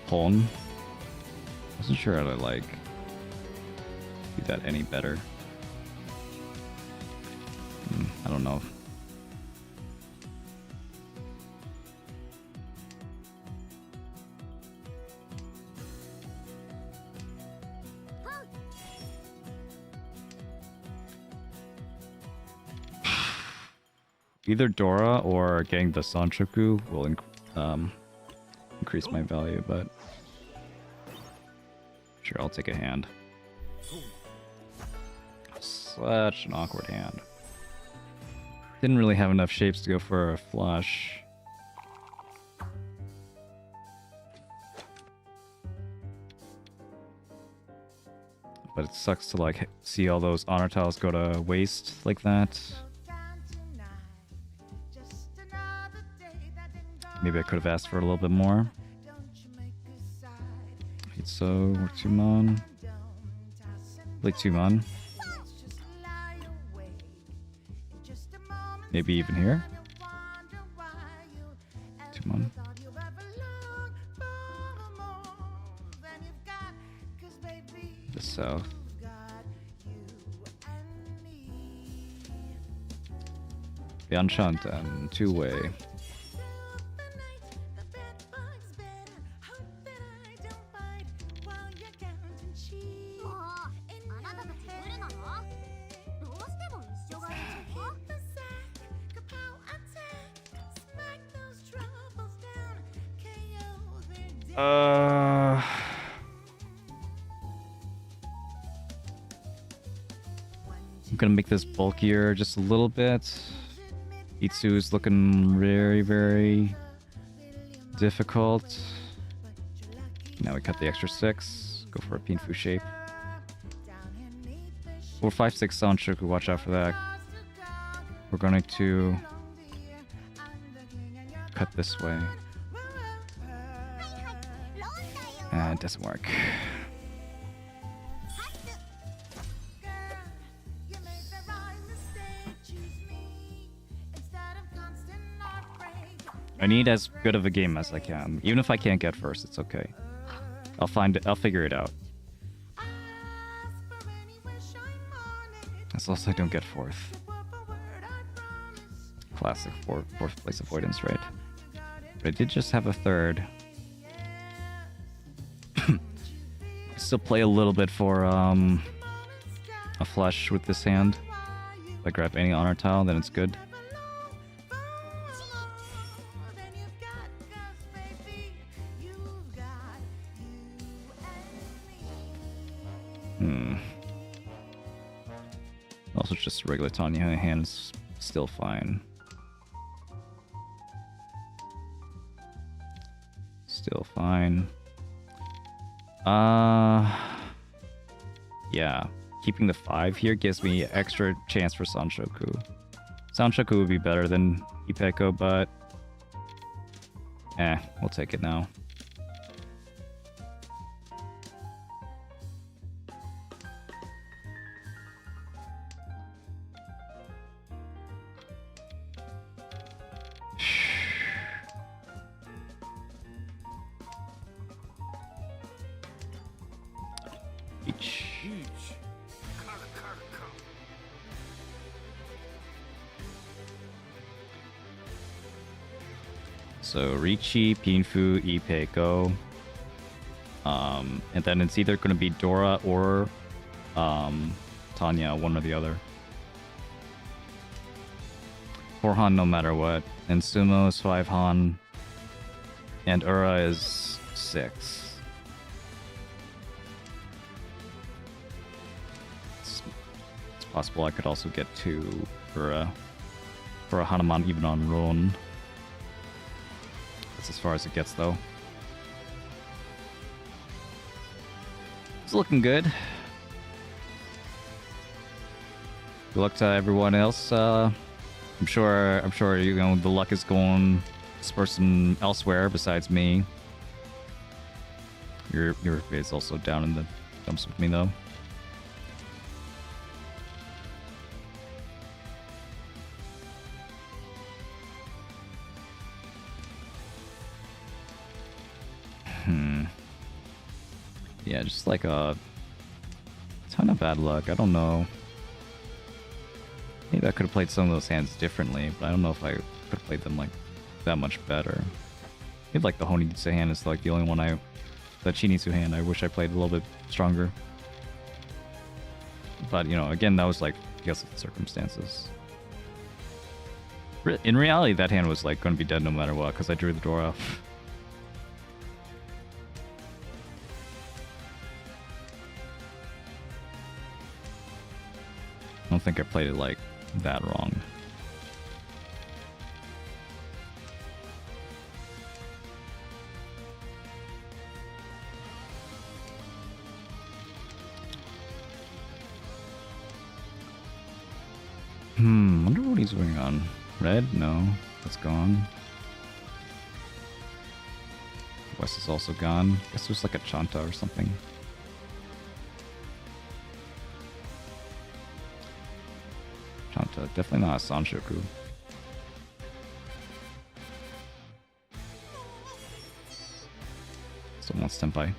Pawn. Wasn't sure how to like do that any better. I don't know. Either Dora or getting the Sanshoku will increase my value, but Sure, I'll take a hand. Such an awkward hand. Didn't really have enough shapes to go for a flush. But it sucks to like see all those honor tiles go to waste like that. Maybe I could have asked for a little bit more. So, or 2-mon. Play 2-mon. Maybe even here. 2-mon. The south. The enchant and 2-way. I'm gonna make this bulkier just a little bit. Itsu is looking very, very difficult. Now we cut the extra 6. Go for a Pinfu shape. 4, 5, 6 Sanchoku, watch out for that. We're going to cut this way. And it doesn't work. I need as good of a game as I can. Even if I can't get first, it's okay. I'll figure it out. As long as I don't get fourth. Classic fourth place avoidance, right? But I did just have a third. Still play a little bit for a flush with this hand. If I grab any honor tile, then it's good. Also, just a regular Tanya hand is still fine. Still fine. Yeah. Keeping the 5 here gives me extra chance for Sanshoku. Sanshoku would be better than Ipeko, but we'll take it now. So Riichi, Pinfu, Ipeko. And then it's either going to be Dora or Tanya, one or the other. 4 Han no matter what. And Sumo is 5 Han. And Ura is 6. It's possible I could also get 2 for a Hanuman even on Ron. That's as far as it gets, though. It's looking good. Good luck to everyone else. I'm sure you know the luck is going this person elsewhere besides me. Your is also down in the dumps with me though. Yeah, just like a ton of bad luck. I don't know. Maybe I could have played some of those hands differently, but I don't know if I could have played them like that much better. Maybe like the Honitsu hand is like the only one the Chinitsu hand I wish I played a little bit stronger. But you know, again, that was like because of the circumstances. In reality, that hand was like going to be dead no matter what because I drew the door off. don't think I played it like that wrong. Wonder what he's doing on. Red? No, that's gone. West is also gone. Guess there's like a Chanta or something. Chanta, definitely not a Sanshoku. Someone Senpai.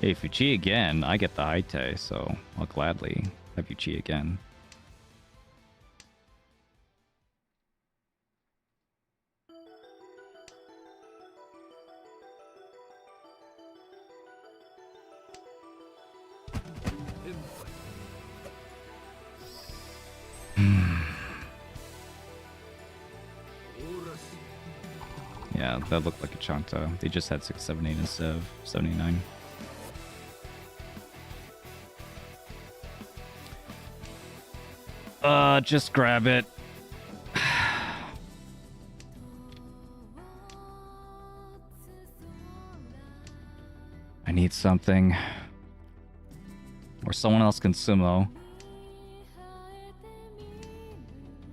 Hey, if you cheat again, I get the Haite, so I'll gladly have you cheat again. Yeah, that looked like a Chanta. They just had 678 instead of 79. Just grab it. I need something. Or someone else can sumo.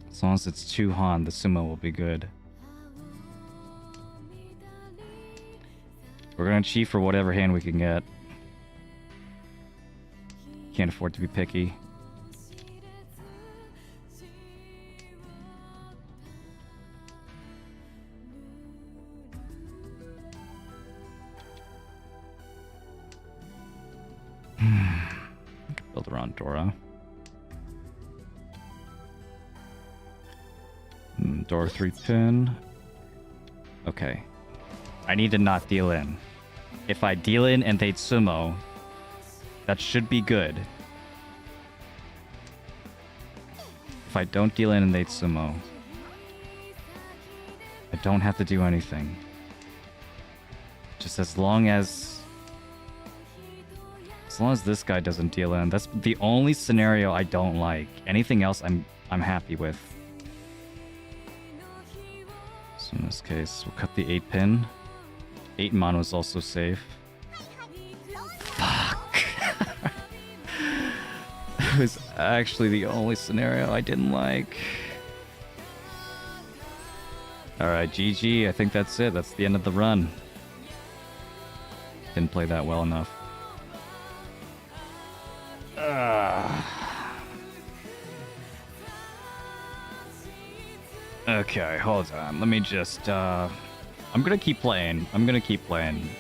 As long as it's Chuhan, the sumo will be good. We're gonna cheat for whatever hand we can get. Can't afford to be picky. Build around Dora. Dora 3-pin. Okay. I need to not deal in. If I deal in and they sumo, that should be good. If I don't deal in and they sumo, I don't have to do anything. Just as long as this guy doesn't deal in. That's the only scenario I don't like. Anything else I'm happy with. So in this case, we'll cut the 8-pin. 8 mono is also safe. Fuck. That was actually the only scenario I didn't like. Alright, GG. I think that's it. That's the end of the run. Didn't play that well enough. Okay, hold on. Let me just, I'm gonna keep playing.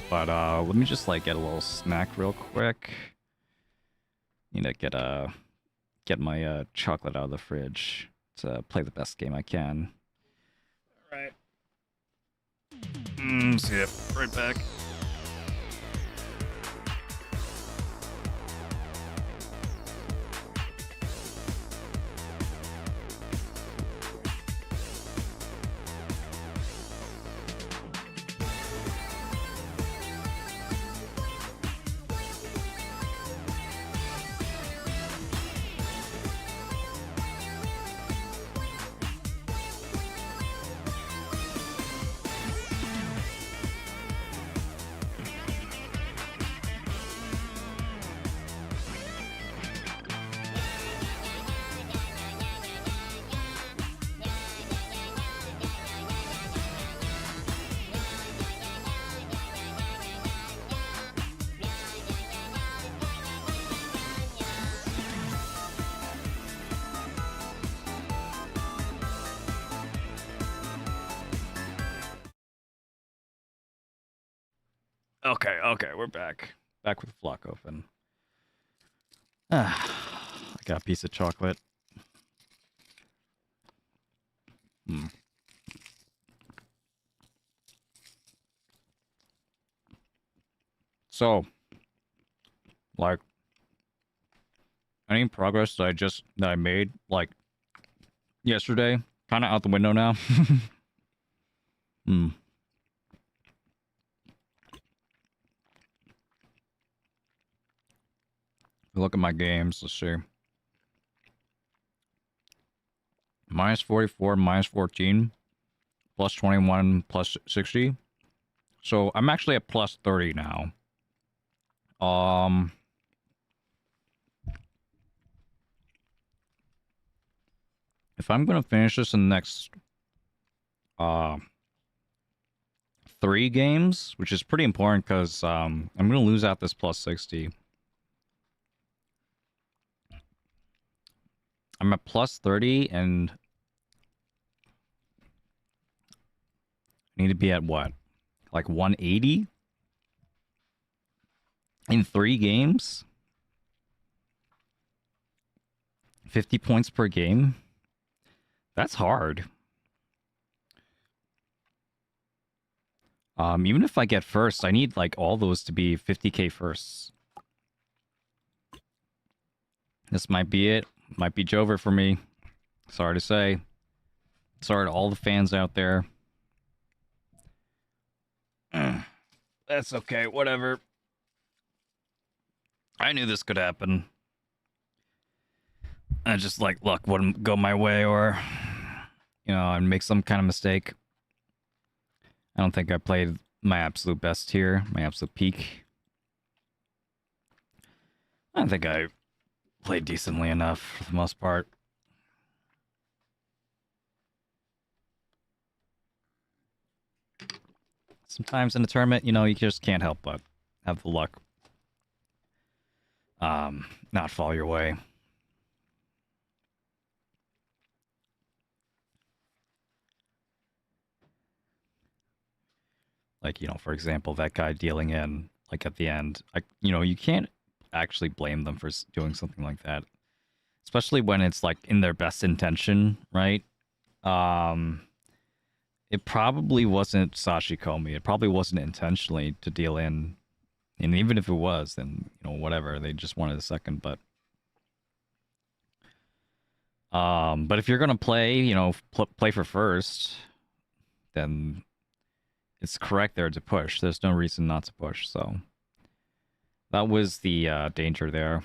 But, let me just, like, get a little snack real quick. Need to get my, chocolate out of the fridge to play the best game I can. Alright. See ya. Right back. Okay, we're back. Back with Flock Open. I got a piece of chocolate. So, like, any progress that I made, like, yesterday, kind of out the window now. Look at my games. Let's see. Minus 44, minus 14, plus 21, plus 60. So I'm actually at plus 30 now. If I'm gonna finish this in the next 3 games, which is pretty important because I'm gonna lose out this plus 60. I'm at plus 30 and I need to be at what? Like 180 in 3 games? 50 points per game? That's hard. Even if I get first, I need like all those to be 50k firsts. This might be it. Might be Jover for me. Sorry to say. Sorry to all the fans out there. That's okay, whatever. I knew this could happen. I just like luck wouldn't go my way or I'd make some kind of mistake. I don't think I played my absolute best here, my absolute peak. I don't think I played decently enough for the most part. Sometimes in a tournament, you just can't help but have the luck not fall your way. Like, for example, that guy dealing in, like, at the end, you can't actually blame them for doing something like that. Especially when it's, like, in their best intention, right? It probably wasn't Sashikomi. It probably wasn't intentionally to deal in. And even if it was, then, whatever. They just wanted a second, but if you're going to play, play for first, then it's correct there to push. There's no reason not to push, so that was the danger there.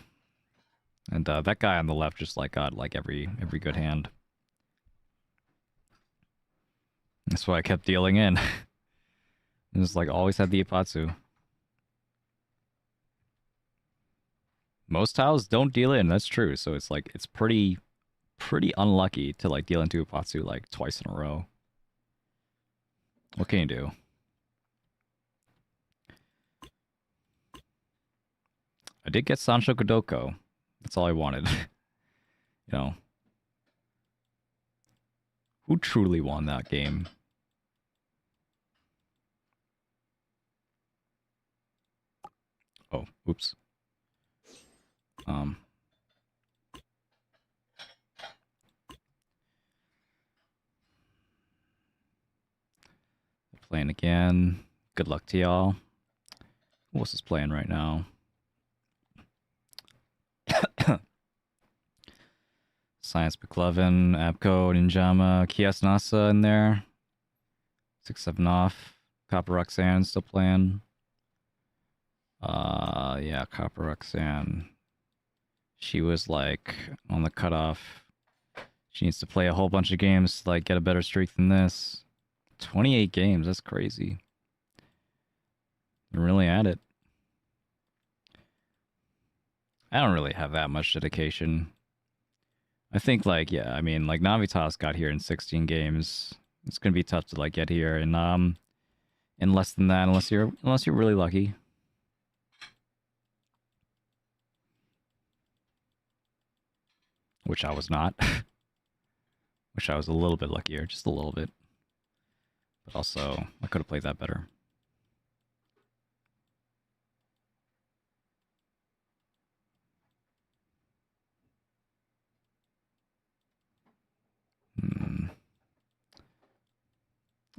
And that guy on the left just like got like every good hand. That's why I kept dealing in. It was like always had the Ipatsu. Most tiles don't deal in, that's true. So it's like it's pretty unlucky to like deal into Ipatsu like twice in a row. What can you do? I did get Sancho Kodoko. That's all I wanted. Who truly won that game? Oh, oops. Playing again. Good luck to y'all. Who else is playing right now? Science McLovin, Abco, Ninjama, Kias Nasa in there. 6-7 off. Copper Roxanne still playing. Yeah, Copper Roxanne. She was like on the cutoff. She needs to play a whole bunch of games to like get a better streak than this. 28 games, that's crazy. They're really at it. I don't really have that much dedication. I think like, yeah, I mean like Navitas got here in 16 games. It's gonna be tough to like get here in less than that unless you're really lucky. Which I was not. Wish I was a little bit luckier, just a little bit. But also, I could have played that better.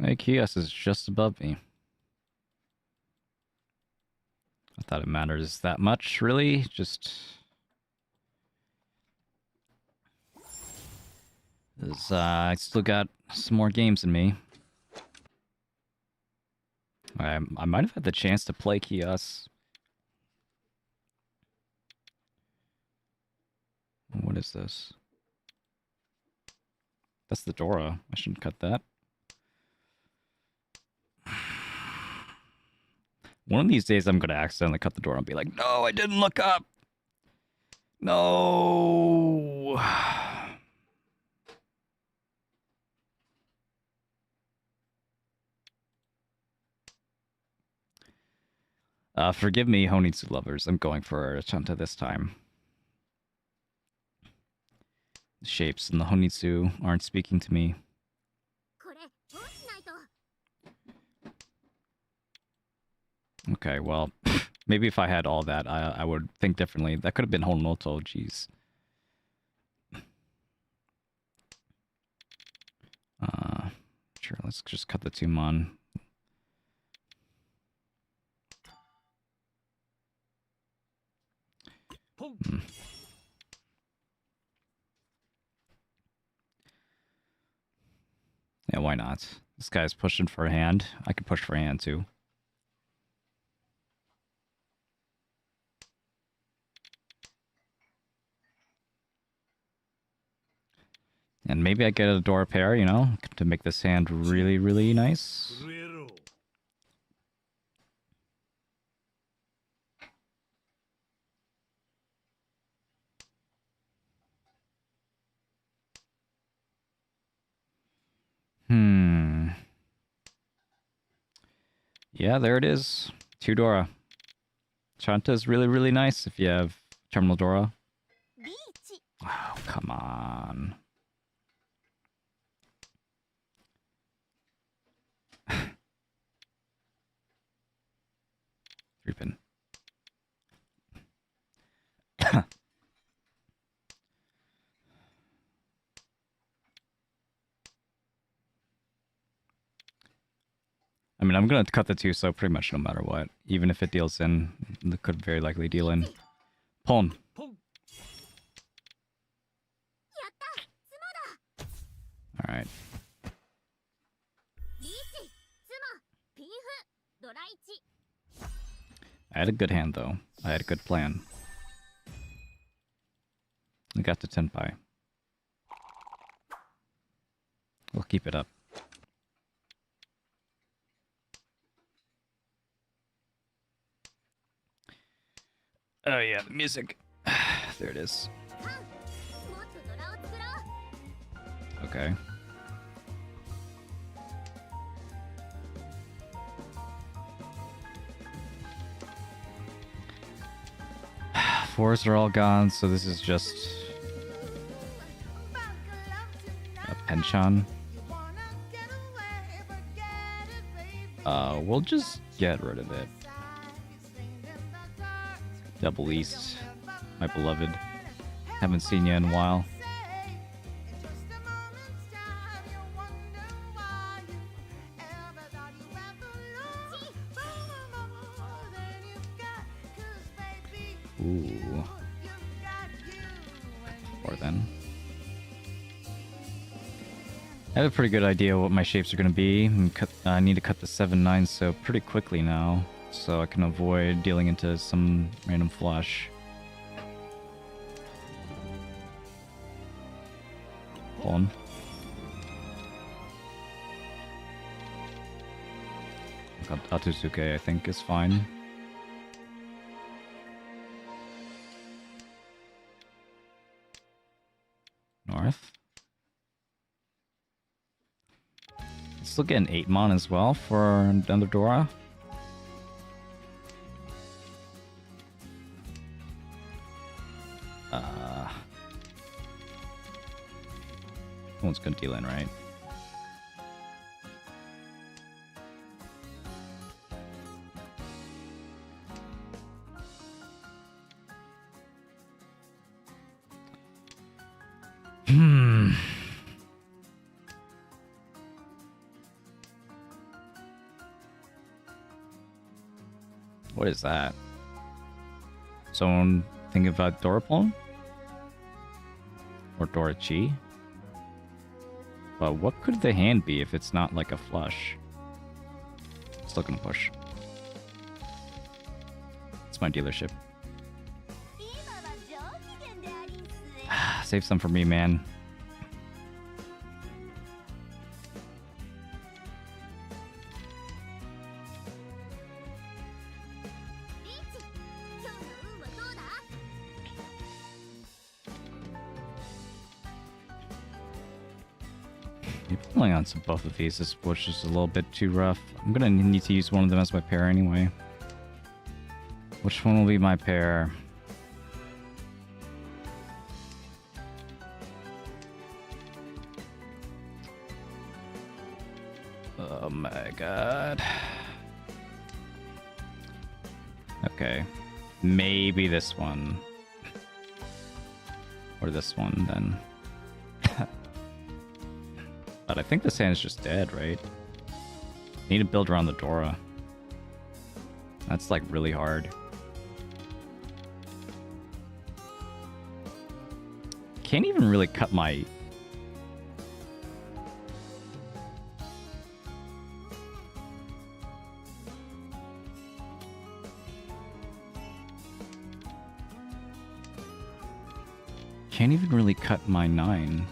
Hey, Kios is just above me. I thought it matters that much, really. Just... I still got some more games in me. I might have had the chance to play Kios. What is this? That's the Dora. I shouldn't cut that. One of these days I'm going to accidentally cut the Dora and be like, no, I didn't look up. No. Forgive me, Honitsu lovers. I'm going for Chanta this time. The shapes and the Honitsu aren't speaking to me. Okay, well, maybe if I had all that, I would think differently. That could have been Honoto, jeez. Sure, let's just cut the Tumon. Yeah, why not? This guy's pushing for a hand. I could push for a hand, too. And maybe I get a Dora pair, you know, to make this hand really, really nice. Yeah, there it is. 2 Dora. Chanta is really, really nice if you have Terminal Dora. Oh, come on. 3-pin. I mean, I'm going to cut the 2, so pretty much no matter what. Even if it deals in, it could very likely deal in. Pawn. Alright. I had a good hand, though. I had a good plan. I got the Tenpai. We'll keep it up. Oh yeah, the music. There it is. Okay. Fours are all gone, so this is just a Penchant. We'll just get rid of it. Double East, my beloved. Haven't seen you in a while. Ooh. Or then. I have a pretty good idea what my shapes are going to be. I need to cut the 7-9 so pretty quickly now, so I can avoid dealing into some random flush. Pawn. Atsusuke, I think, is fine. North. Still get an 8-mon as well for another Dora. One's gonna deal in, right? What is that? Someone thinking about Dorapon? Or Dorachi? But what could the hand be if it's not like a flush? Still gonna push. It's my dealership. Save some for me, man. You're pulling on some both of these, which is a little bit too rough. I'm gonna need to use one of them as my pair anyway. Which one will be my pair? Oh my god. Okay. Maybe this one. Or this one, then. But I think this hand is just dead, right? Need to build around the Dora. That's like really hard. Can't even really cut my... Can't even really cut my 9.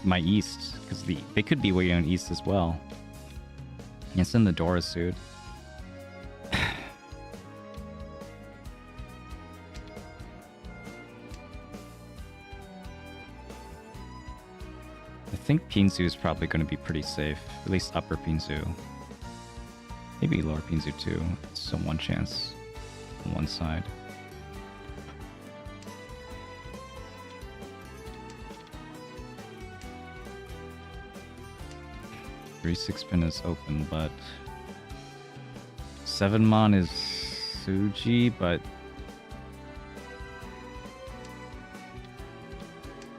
My East, because they could be waiting on East as well. It's in the Dora suit. I think Pinzu is probably going to be pretty safe. At least upper Pinzu. Maybe lower Pinzu too. So one chance on one side. 3-6 spin is open, but 7 mon is Suji, but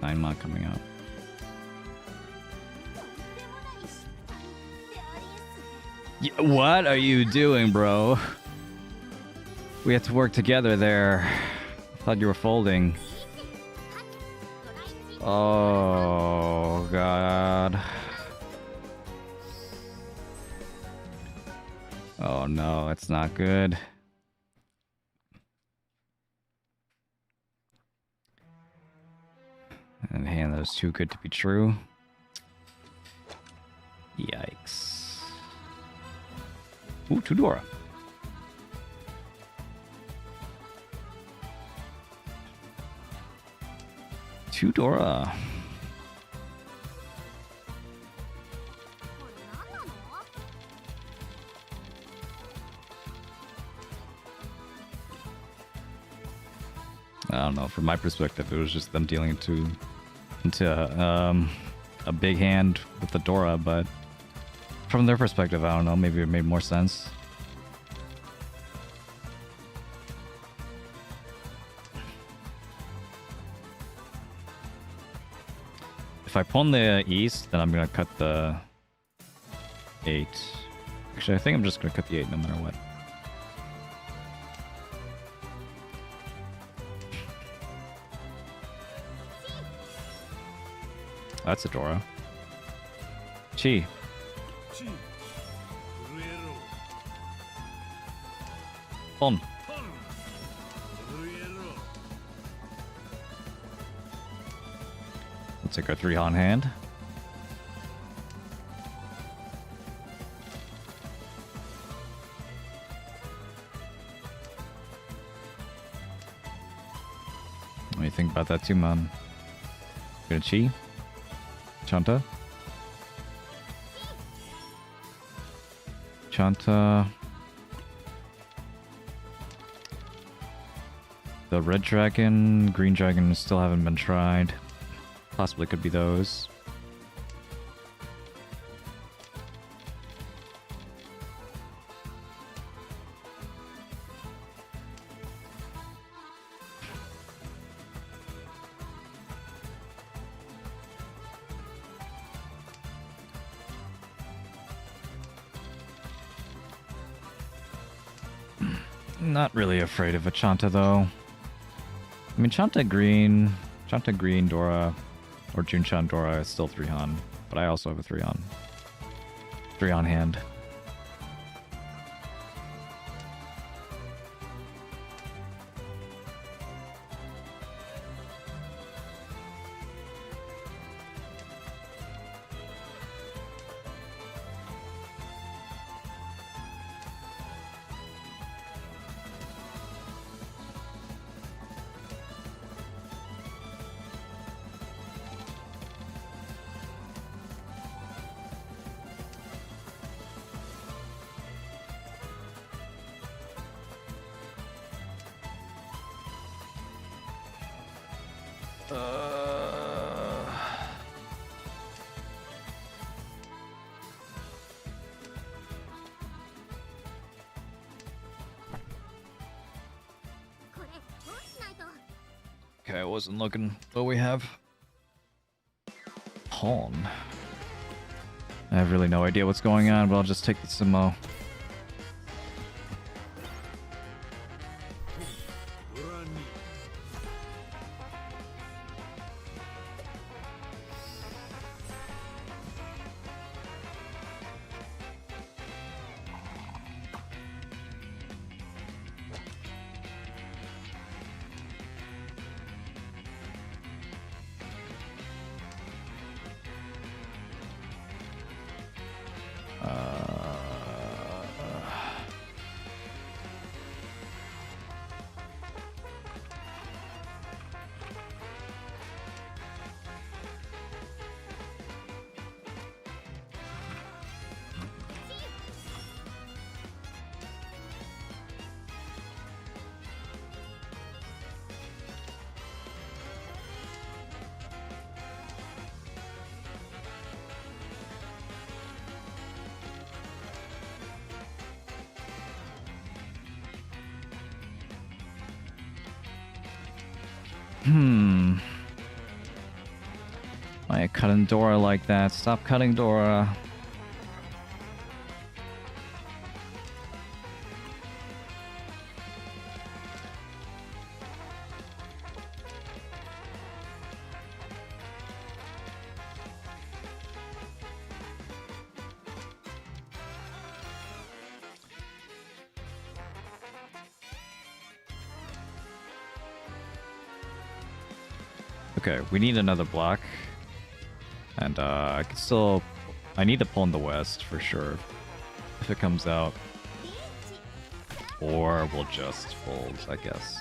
9 mon coming up. What are you doing, bro? We have to work together there. I thought you were folding. Oh, God. Oh no, it's not good. And hand, that was too good to be true. Yikes. Ooh, Tudora. Tudora. I don't know. From my perspective, it was just them dealing into a big hand with the Dora, but from their perspective, I don't know. Maybe it made more sense. If I pawn the East, then I'm gonna cut the 8. Actually, I think I'm just gonna cut the 8 no matter what. That's a Dora. Chi. On. We'll take our 3 on hand. What do you think about that too, man? Gonna Chi? Chanta. Chanta. The red dragon, green dragon still haven't been tried. Possibly could be those. Not really afraid of a Chanta though. I mean, Chanta green, Dora, or Junchan Dora is still 3-on, but I also have a 3-on. 3-on hand. Okay, I wasn't looking. What we have? Pawn. I have really no idea what's going on, but I'll just take the sumo. Why are you cutting Dora like that? Stop cutting Dora. Okay, we need another block. And I can still... I need to pull in the west for sure. If it comes out. Or we'll just fold, I guess.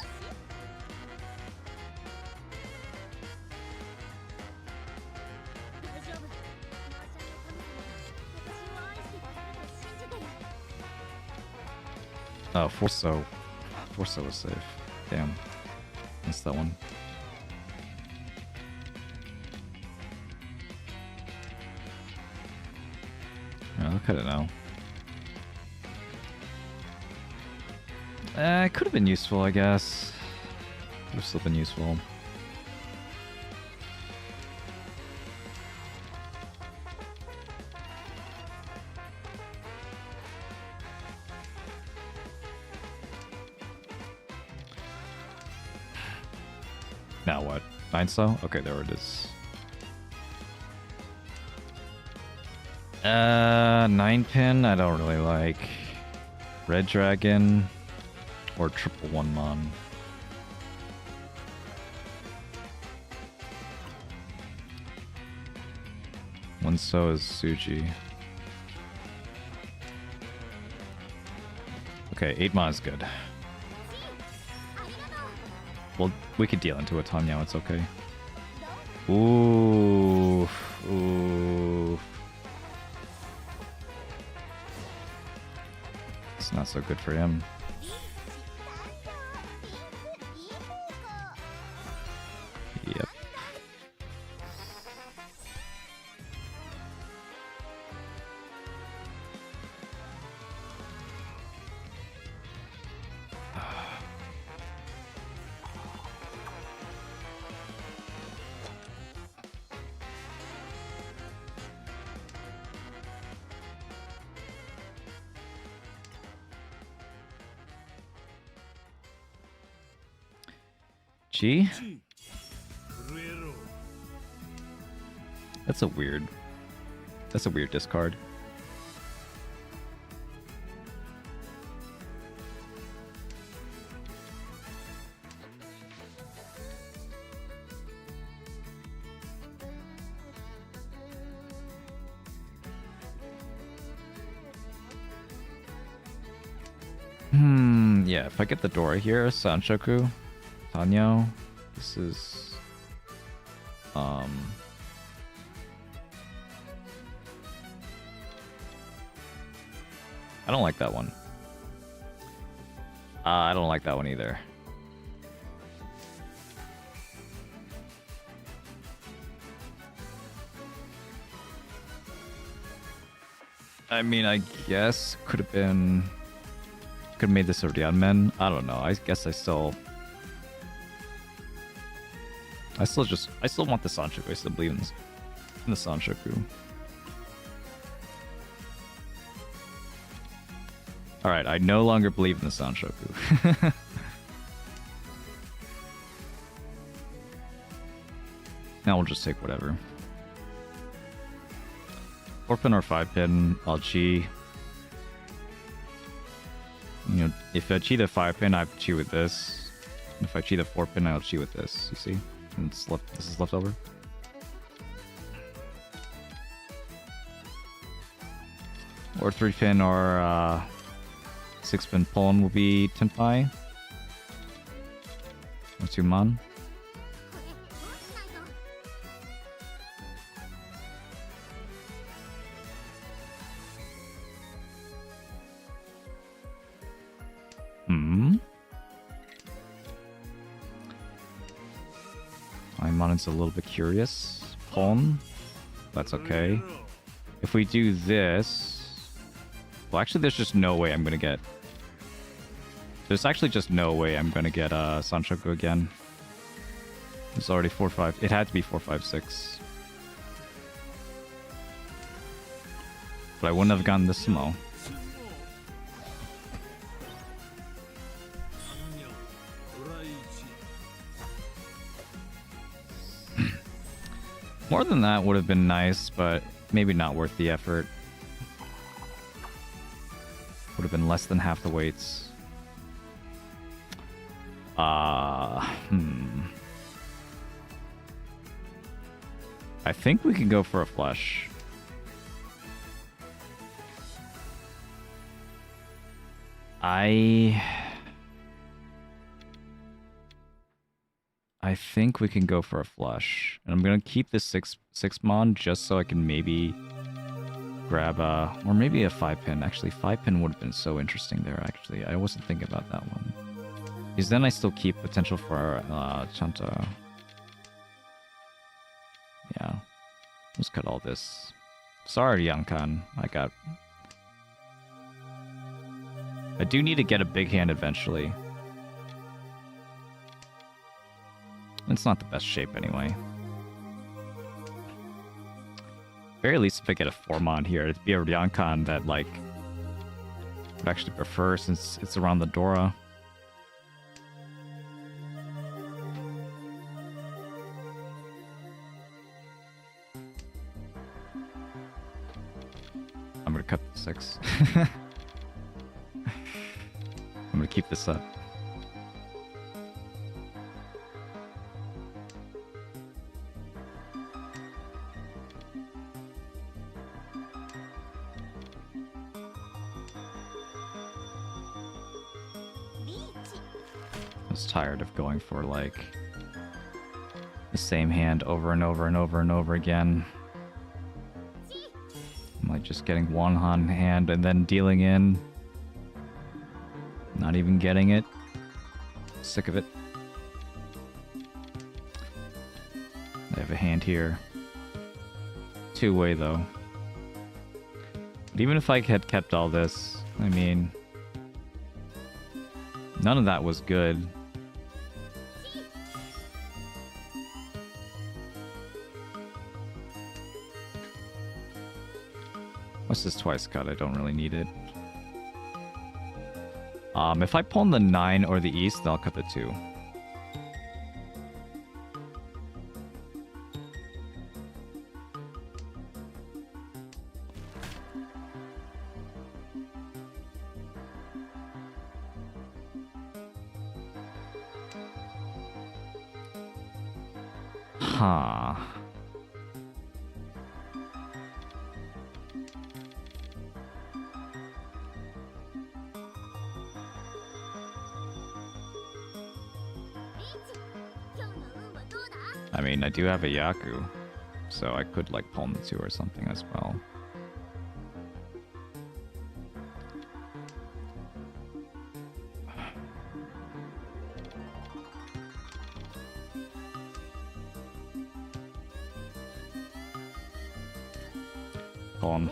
Oh, Forso. Forso was safe. Damn. Missed that one. Look at it now. It could have been useful, I guess. Could have still been useful. Now what? 9 so? Okay, there it is. 9 pin, I don't really like. Red Dragon or triple 1 mon. One so is Suji. Okay, 8 mon is good. Well, we could deal into a Tanya, it's okay. Ooh. Ooh. It's not so good for him. Yep. G? That's a weird discard. Yeah, if I get the Dora here, Sanshoku, Tanyo, this is I don't like that one. I don't like that one either. I mean, I guess could have made this a Ryanmen. I don't know. I guess I still I still want the Sanchoku. I still believe in the Sanchoku. Alright, I no longer believe in the Sanchoku. Now we'll just take whatever. 4-pin or 5-pin, I'll chi. You know, if I chi the 5-pin, I have to chi with this. If I chi the 4-pin, I'll chi with this. You see? And it's left, this is left over. Or 3-pin or 6-pin pawn will be Tenpai. Or 2 man. Imon's a little bit curious. Pawn. That's okay. If we do this... Well, actually, there's just no way I'm gonna get... There's actually just no way I'm gonna get Sanchoku again. It's already 4-5. It had to be 4-5-6. But I wouldn't have gotten this small. More than that would have been nice, but maybe not worth the effort. Would have been less than half the weights. I think we can go for a flush. I think we can go for a flush. And I'm gonna keep this 6 mon just so I can maybe grab or maybe a 5-pin. Actually, 5-pin would have been so interesting there, actually. I wasn't thinking about that one. Because then I still keep potential for Chanta. Yeah. Let's cut all this. Sorry, Yankan. I do need to get a big hand eventually. It's not the best shape anyway. Very least if I get a 4-mon here, it'd be a Ryankan that, like, would actually prefer since it's around the Dora. I'm gonna cut the 6. I'm gonna keep this up. Tired of going for like the same hand over and over and over and over again. I'm like just getting one hand and then dealing in. Not even getting it. Sick of it. I have a hand here. 2-way though. But even if I had kept all this, I mean, none of that was good. What's this twice cut? I don't really need it. If I pawn the 9 or the east, then I'll cut the 2. Huh. I mean, I do have a Yaku, so I could like pawn the 2 or something as well. Pawn.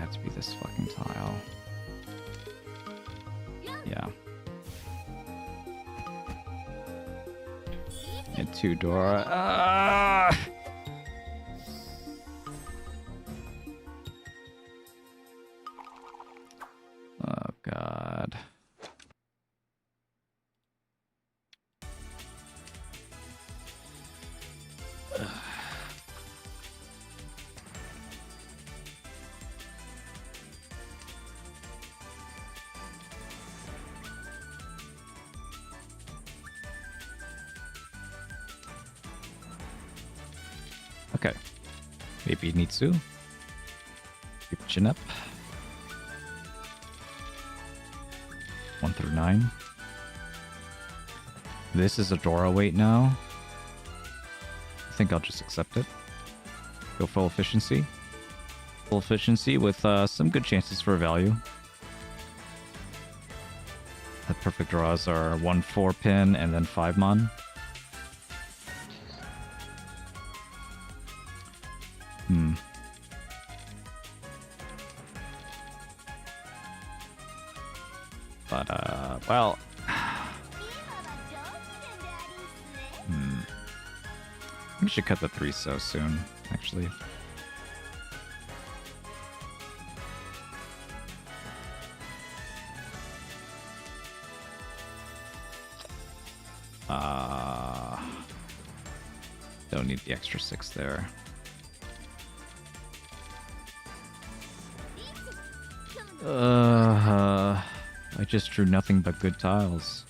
had to be this fucking tile. Yeah. And 2 Dora. Ah! Oh god. Okay. Maybe Nitsu. Keep your chin up. 1 through 9. This is a Dora weight now. I think I'll just accept it. Go full efficiency. Full efficiency with some good chances for value. The perfect draws are 1 4-pin and then 5 mon. But, well... We should cut the 3 so soon, actually. Don't need the extra 6 there. I just drew nothing but good tiles.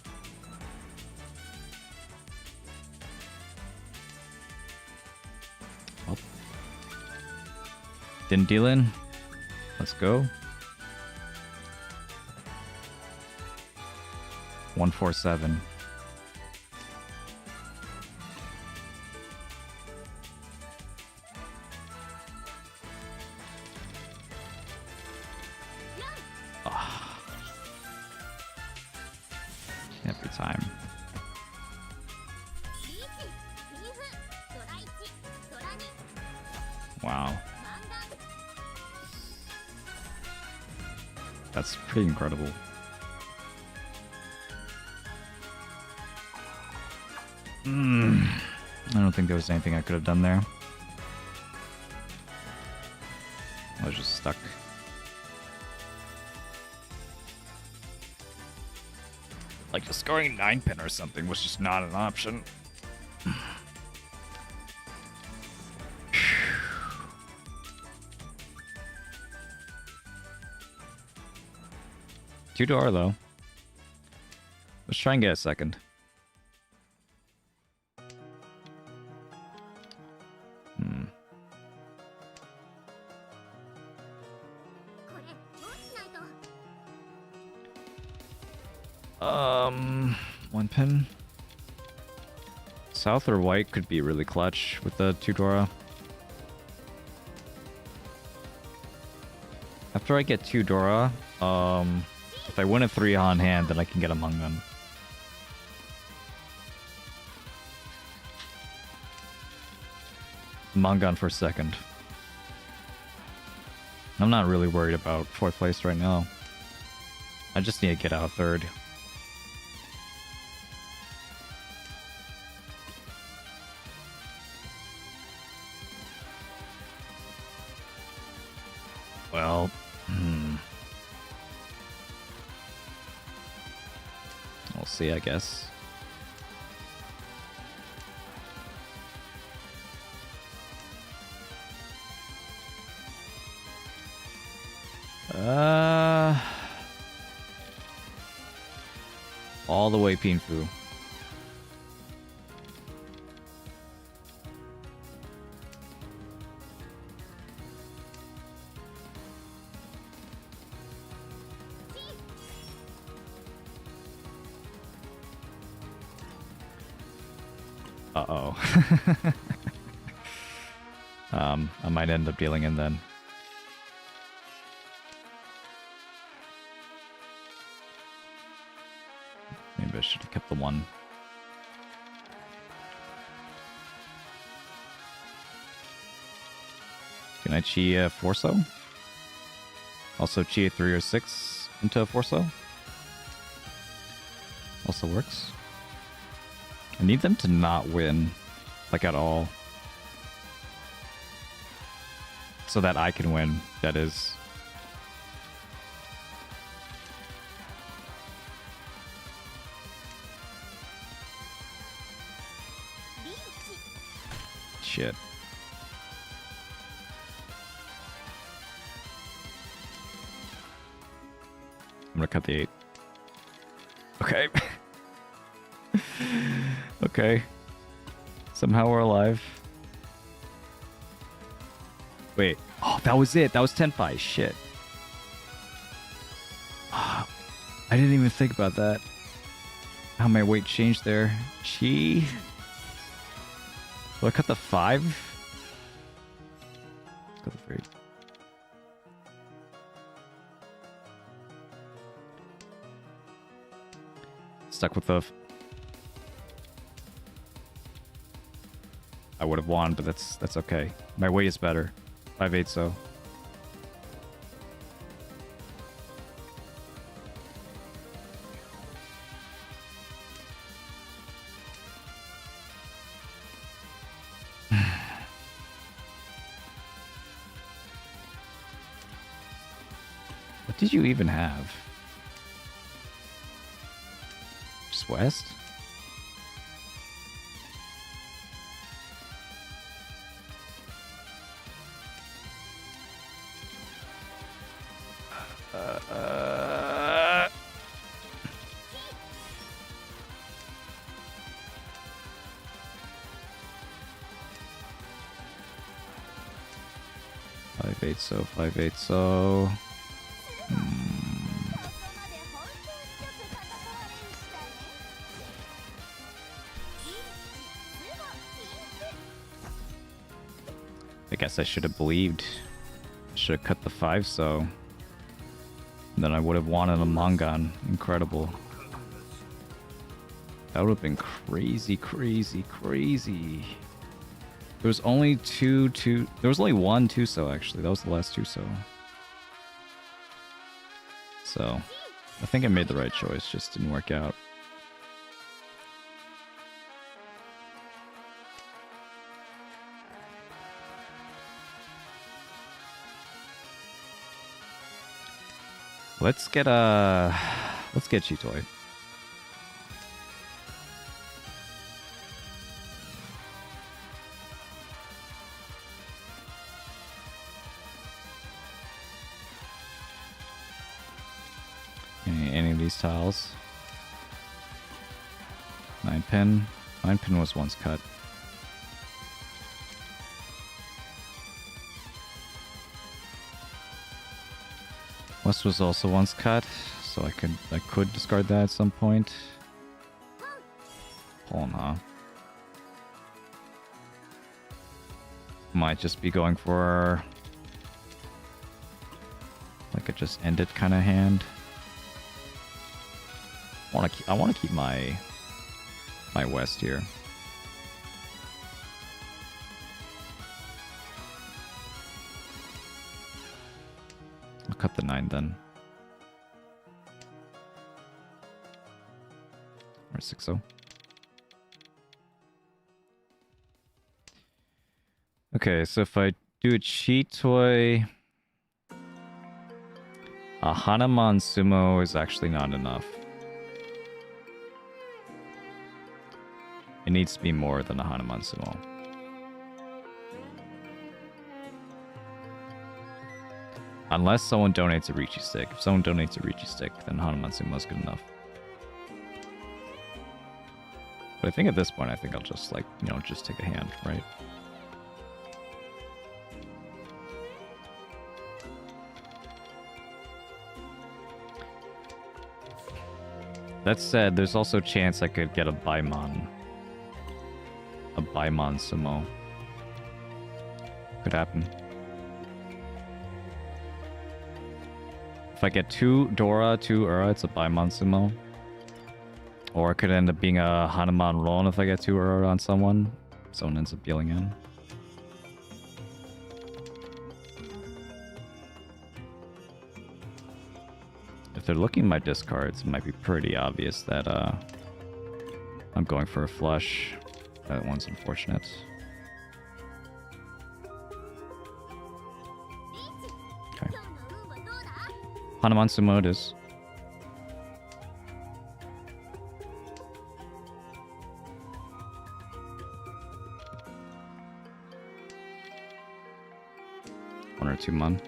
Well, didn't deal in. Let's go. 147. Every time. Wow. That's pretty incredible. I don't think there was anything I could have done there. I was just stuck. Like, just scoring 9-pin or something was just not an option. Two door though. Let's try and get a second. One pin. South or white could be really clutch with the 2 Dora. After I get 2 Dora, if I win a 3 on hand, then I can get a Mungan. Mungan for second. I'm not really worried about 4th place right now. I just need to get out 3rd. Well, we'll see, I guess. All the way Pinfu. Uh-oh. I might end up dealing in then. Maybe I should have kept the 1. Can I chi Forso? Also, Chi 3 or 6 into a Forso. Also works. I need them to not win, like at all. So that I can win, that is. Shit. I'm gonna cut the 8. Okay. Okay. Somehow we're alive. Wait. Oh, that was it. That was Tenpai. Shit. I didn't even think about that. How my weight changed there. Chi. Do I cut the 5? Let's cut the 3. Stuck with the... I would have won, but that's okay. My weight is better. 5/8 so. What did you even have? Just West? So 5/8 so. I guess I should have believed. Should have cut the 5 so. Then I would have wanted a Mangan. Incredible. That would have been crazy, crazy, crazy. There was only two. There was only one 2-so actually. That was the last 2-so. So, I think I made the right choice. Just didn't work out. Let's get Chitoy. Any of these tiles. 9 pin. 9 pin was once cut. West was also once cut, so I could discard that at some point. Pawn, huh? Might just be going for like a just end it kind of hand. I want to keep my West here. I'll cut the 9 then. Or 6-0. Okay, so if I do a cheat toy, a Hanuman Sumo is actually not enough. It needs to be more than a Hanuman Sumo. Unless someone donates a Riichi stick. If someone donates a Riichi stick, then Hanuman Sumo is good enough. But I think at this point, I think I'll just like, just take a hand, right? That said, there's also a chance I could get a Baimon. A Baimon Sumo. Could happen. If I get 2 Dora, 2 Ura, it's a Baimon Sumo. Or it could end up being a Hanuman Ron if I get 2 Ura on someone. Someone ends up dealing in. If they're looking at my discards, it might be pretty obvious that I'm going for a flush. That one's unfortunate. Okay. Hanuman Sumo it is. One or two mon.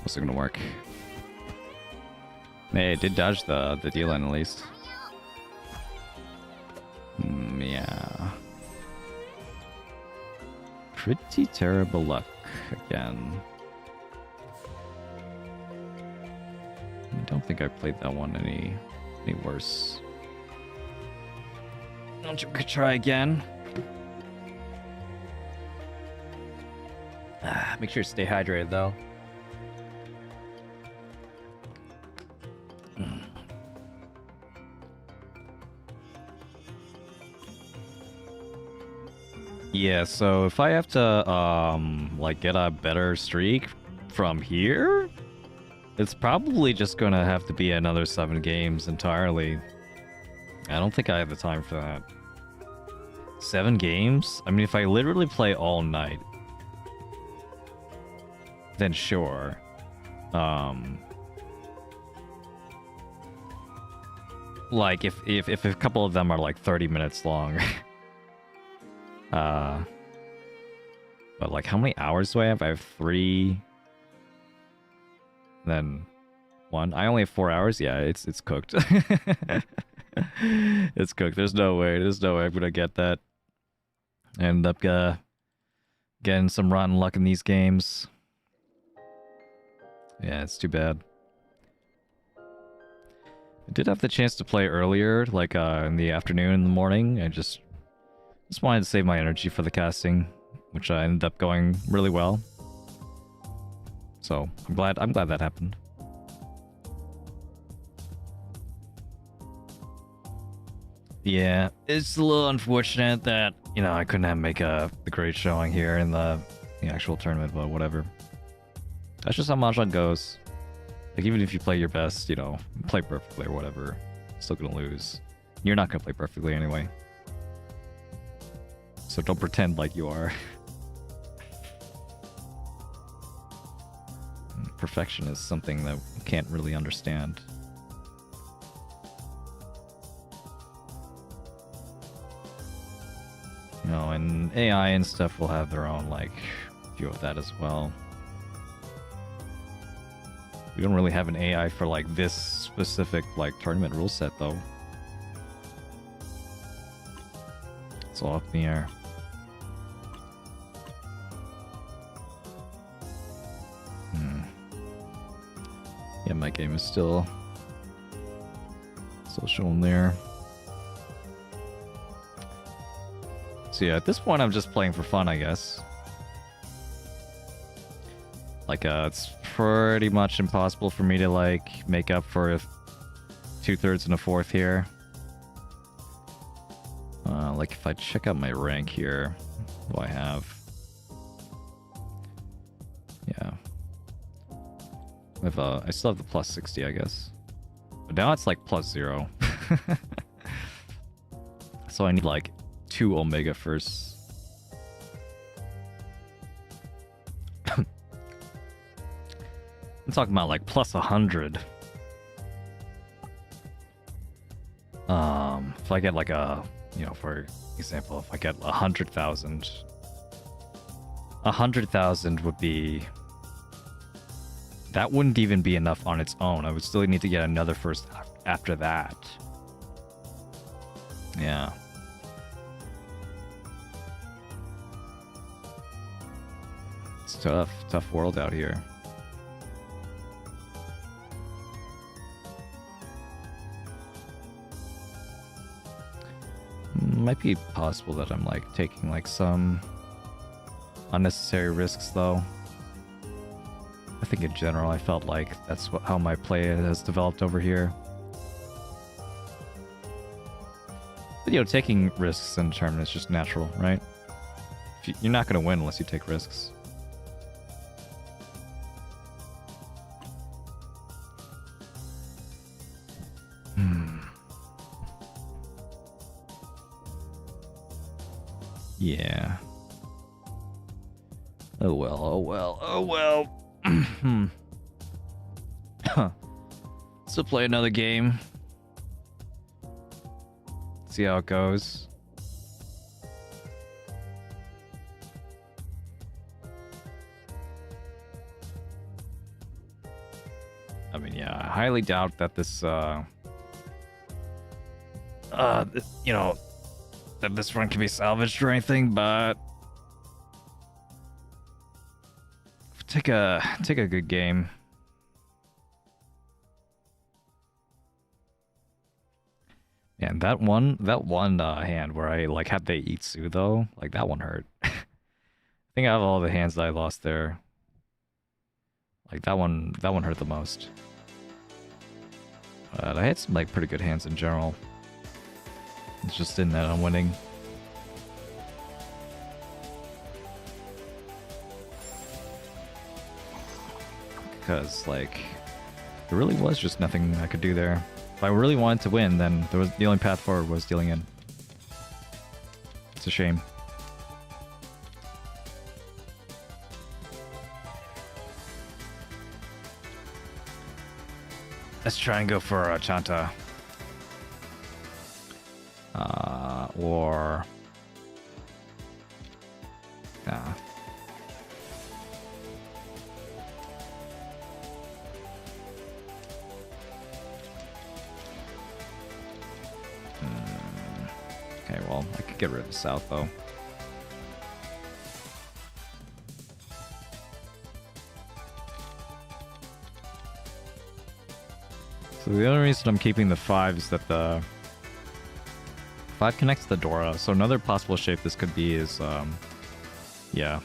What's it gonna work? Hey, it did dodge the deal line at least. Yeah. Pretty terrible luck again. I don't think I played that one any worse. Don't you could try again? Make sure to stay hydrated though. Yeah, so if I have to like get a better streak from here, it's probably just gonna have to be another 7 games entirely. I don't think I have the time for that. 7 games? I mean, if I literally play all night, then sure. Like if a couple of them are like 30 minutes long. But like how many hours do I have? I have 3. Then 1. I only have 4 hours. Yeah, it's cooked. It's cooked. There's no way I'm gonna get that. I end up getting some rotten luck in these games. Yeah, it's too bad. I did have the chance to play earlier, like in the afternoon and the morning. I just wanted to save my energy for the casting, which ended up going really well. So I'm glad that happened. Yeah, it's a little unfortunate that, you know, I couldn't make the great showing here in the actual tournament, but whatever. That's just how Mahjong goes. Like, even if you play your best, you know, play perfectly or whatever, still gonna lose. You're not gonna play perfectly anyway. So don't pretend like you are. Perfection is something that we can't really understand. You know, and AI and stuff will have their own, like, view of that as well. We don't really have an AI for, like, this specific, like, tournament rule set, though. It's all up in the air. Yeah, my game is still showing there. So yeah, at this point I'm just playing for fun, I guess. Like, it's pretty much impossible for me to, like, make up for 2/3 and a 4th here. Like, if I check out my rank here, what do I have? Yeah. I still have the plus 60, I guess. But now it's like plus 0. So I need like 2 Omega first. I'm talking about like plus 100. If I get like a, you know, for example, if I get 100,000, 100,000 would be... That wouldn't even be enough on its own. I would still need to get another first after that. Yeah. It's tough. Tough world out here. Might be possible that I'm like taking like some unnecessary risks though. I think in general I felt like that's how my play has developed over here. But, you know, taking risks in a tournament is just natural, right? You're not going to win unless you take risks. Yeah. Oh well, oh well, oh well. So play another game. See how it goes. I mean, yeah, I highly doubt that this, you know, that this run can be salvaged or anything, but take a good game. And that one hand where I like had the Itsu though, like that one hurt. I think out of all the hands that I lost there, like that one hurt the most. But I had some like pretty good hands in general. It's just in that I'm winning. Because like there really was just nothing I could do there. If I really wanted to win, then the only path forward was dealing in. It's a shame. Let's try and go for a Chanta. Or... Nah. Okay, well, I could get rid of the South, though. So the only reason I'm keeping the 5 is that the 5 connects to the Dora. So another possible shape this could be is, yeah.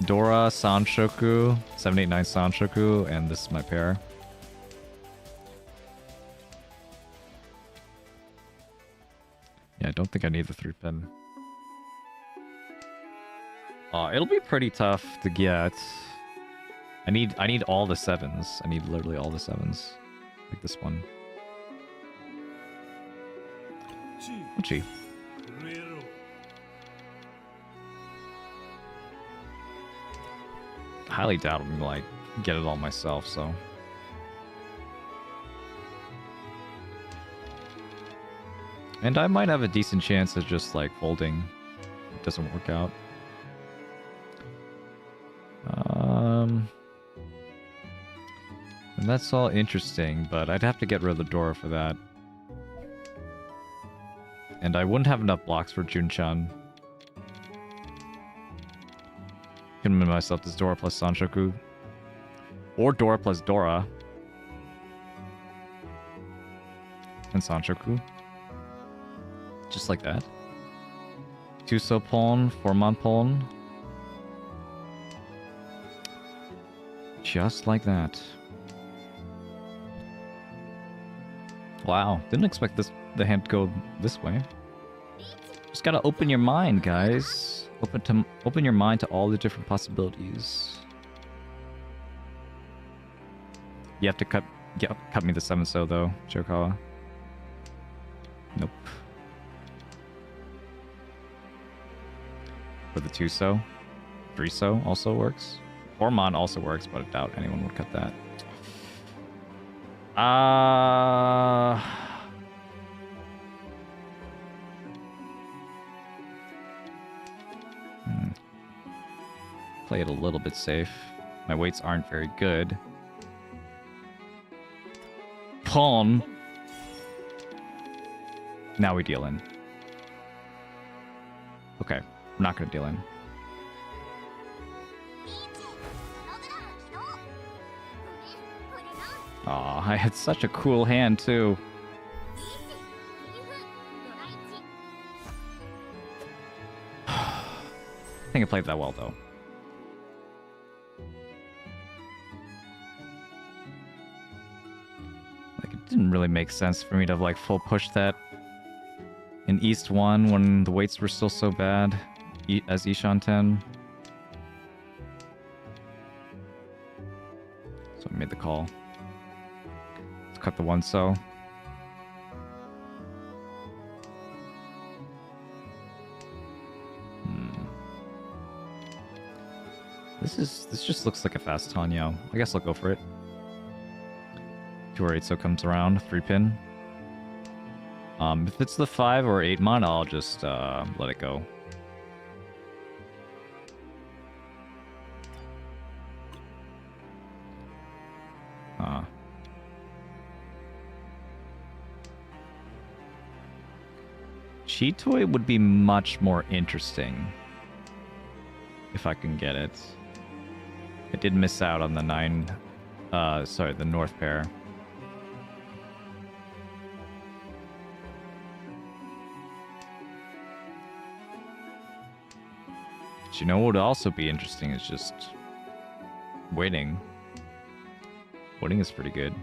Dora, Sanshoku, 789 Sanshoku, and this is my pair. Yeah, I don't think I need the 3-pin. It'll be pretty tough to get. I need all the 7s. I need literally all the 7s. Like this one. Uchi. Highly doubt I'm gonna like get it all myself, so. And I might have a decent chance of just like folding if it doesn't work out. And that's all interesting, but I'd have to get rid of the Dora for that. And I wouldn't have enough blocks for Junchan. Can minimize myself as Dora plus Sanshoku. Or Dora plus Dora. And Sanshoku. Just like that. Tuso pawn, Formon pawn. Just like that. Wow, didn't expect the hand to go this way. Just gotta open your mind, guys. Open your mind to all the different possibilities. You have to cut me the 7-so though, Chokawa. Nope. For the 2-so. 3-so also works. Formon also works, but I doubt anyone would cut that. Play it a little bit safe. My weights aren't very good. Pawn. Now we deal in. Okay, I'm not gonna deal in. Aw, I had such a cool hand, too. I think I played that well, though. Like, it didn't really make sense for me to like full push that in East 1 when the weights were still so bad as Ishan 10. So I made the call. Let's cut the 1 so. This just looks like a fast Tanyo. I guess I'll go for it. 2 or 8 so comes around, 3 pin. If it's the 5 or 8 mana, I'll just let it go. Cheat Toy would be much more interesting if I can get it. I did miss out on the 9, sorry, the North pair. But you know what would also be interesting is just waiting. Waiting is pretty good.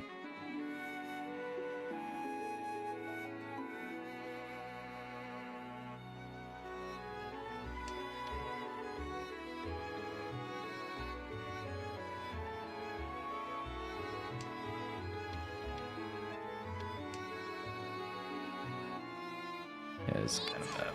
Yeah, it's kind of bad.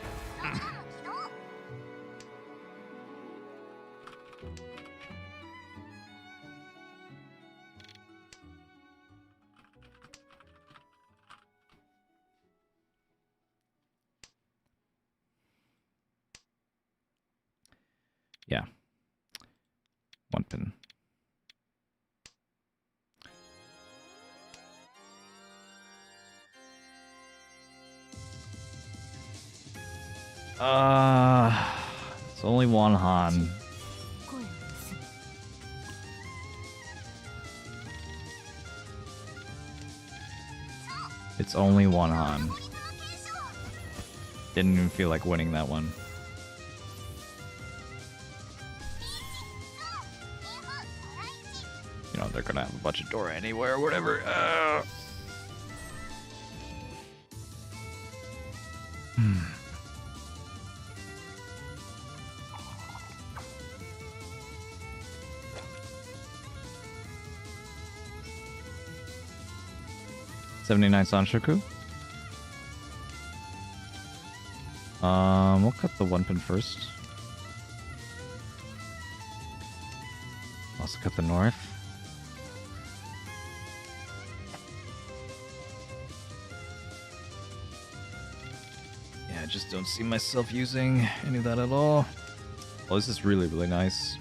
Yeah. 1 pin. It's only 1 Han. It's only 1 Han. Didn't even feel like winning that one. You know, they're gonna have a bunch of Dora anywhere or whatever. 79 Sanshoku. We'll cut the 1 pin first. Also cut the North. Yeah, I just don't see myself using any of that at all. Oh, this is really, really nice.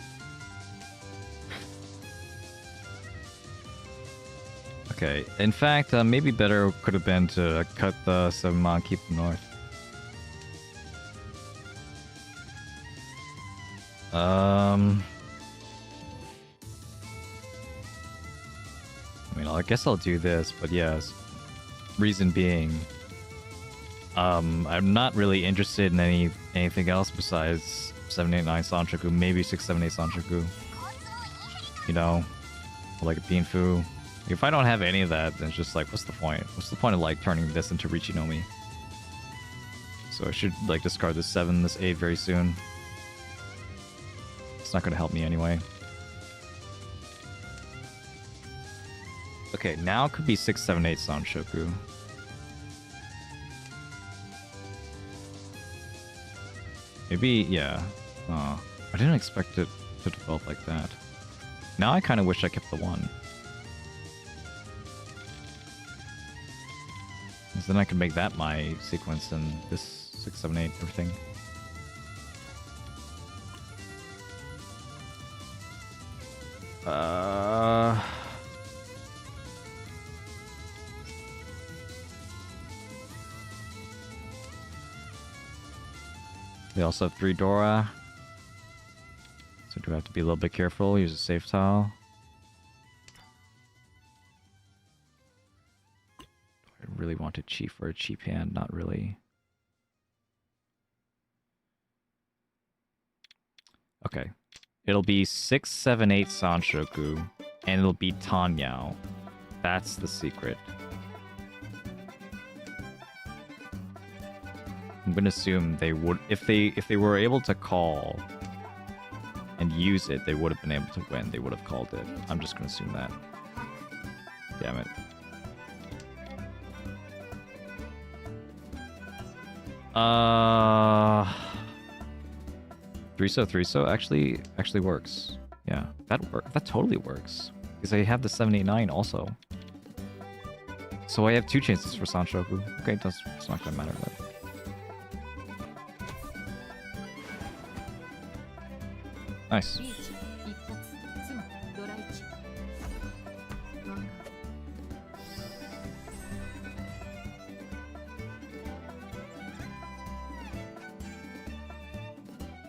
Okay, in fact, maybe better could have been to cut the 7 mon, keep the North. I mean, I guess I'll do this, but yes. Reason being, I'm not really interested in anything else besides 789 Sanchoku, maybe 678 Sanchoku. You know, like a Pinfu. If I don't have any of that, then it's just like, what's the point? What's the point of like turning this into Riichi no Mi? So I should like discard this 7, this 8 very soon. It's not gonna help me anyway. Okay, now it could be 678 Sanshoku. Maybe, yeah. I didn't expect it to develop like that. Now I kind of wish I kept the 1. Because then I can make that my sequence and this 6, 7, 8, everything. We also have 3 Dora. So do I have to be a little bit careful? Use a safe tile. Do I really want to cheat for a cheap hand? Not really. Okay. It'll be 6, 7, 8 Sanshoku, and it'll be Tanyao. That's the secret. I'm gonna assume they would, if they were able to call and use it, they would have been able to win. They would have called it. I'm just gonna assume that. Damn it. Threeso actually works. Yeah, that totally works. Because I have the 789 also. So I have 2 chances for Sanshoku. Okay, it's not gonna matter, but... Nice.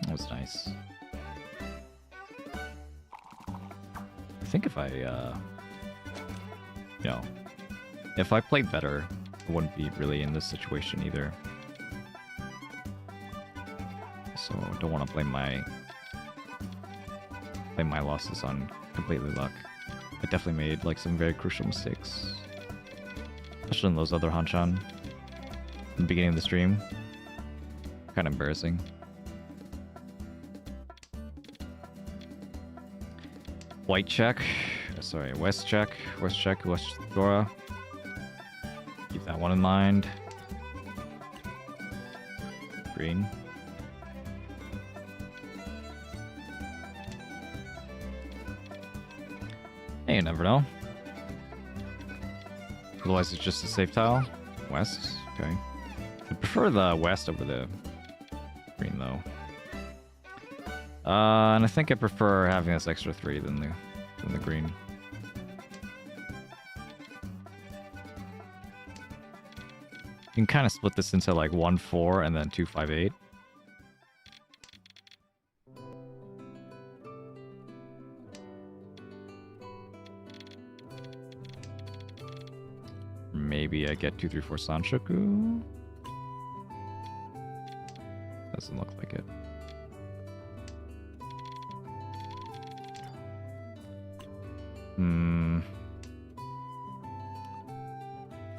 That was nice. I think if I, you know, if I played better, I wouldn't be really in this situation either. So I don't want to blame my losses on completely luck. I definitely made like some very crucial mistakes, especially in those other Hanchan in the beginning of the stream. Kind of embarrassing. White check. Sorry, West check. West check. West Dora. Keep that one in mind. Green. Hey, you never know. Otherwise, it's just a safe tile. West. Okay. I prefer the west over the green, though. And I think I prefer having this extra 3 than the green. You can kind of split this into like 1-4 and then 2-5-8. Maybe I get 2-3-4 Sanshoku. Doesn't look like it.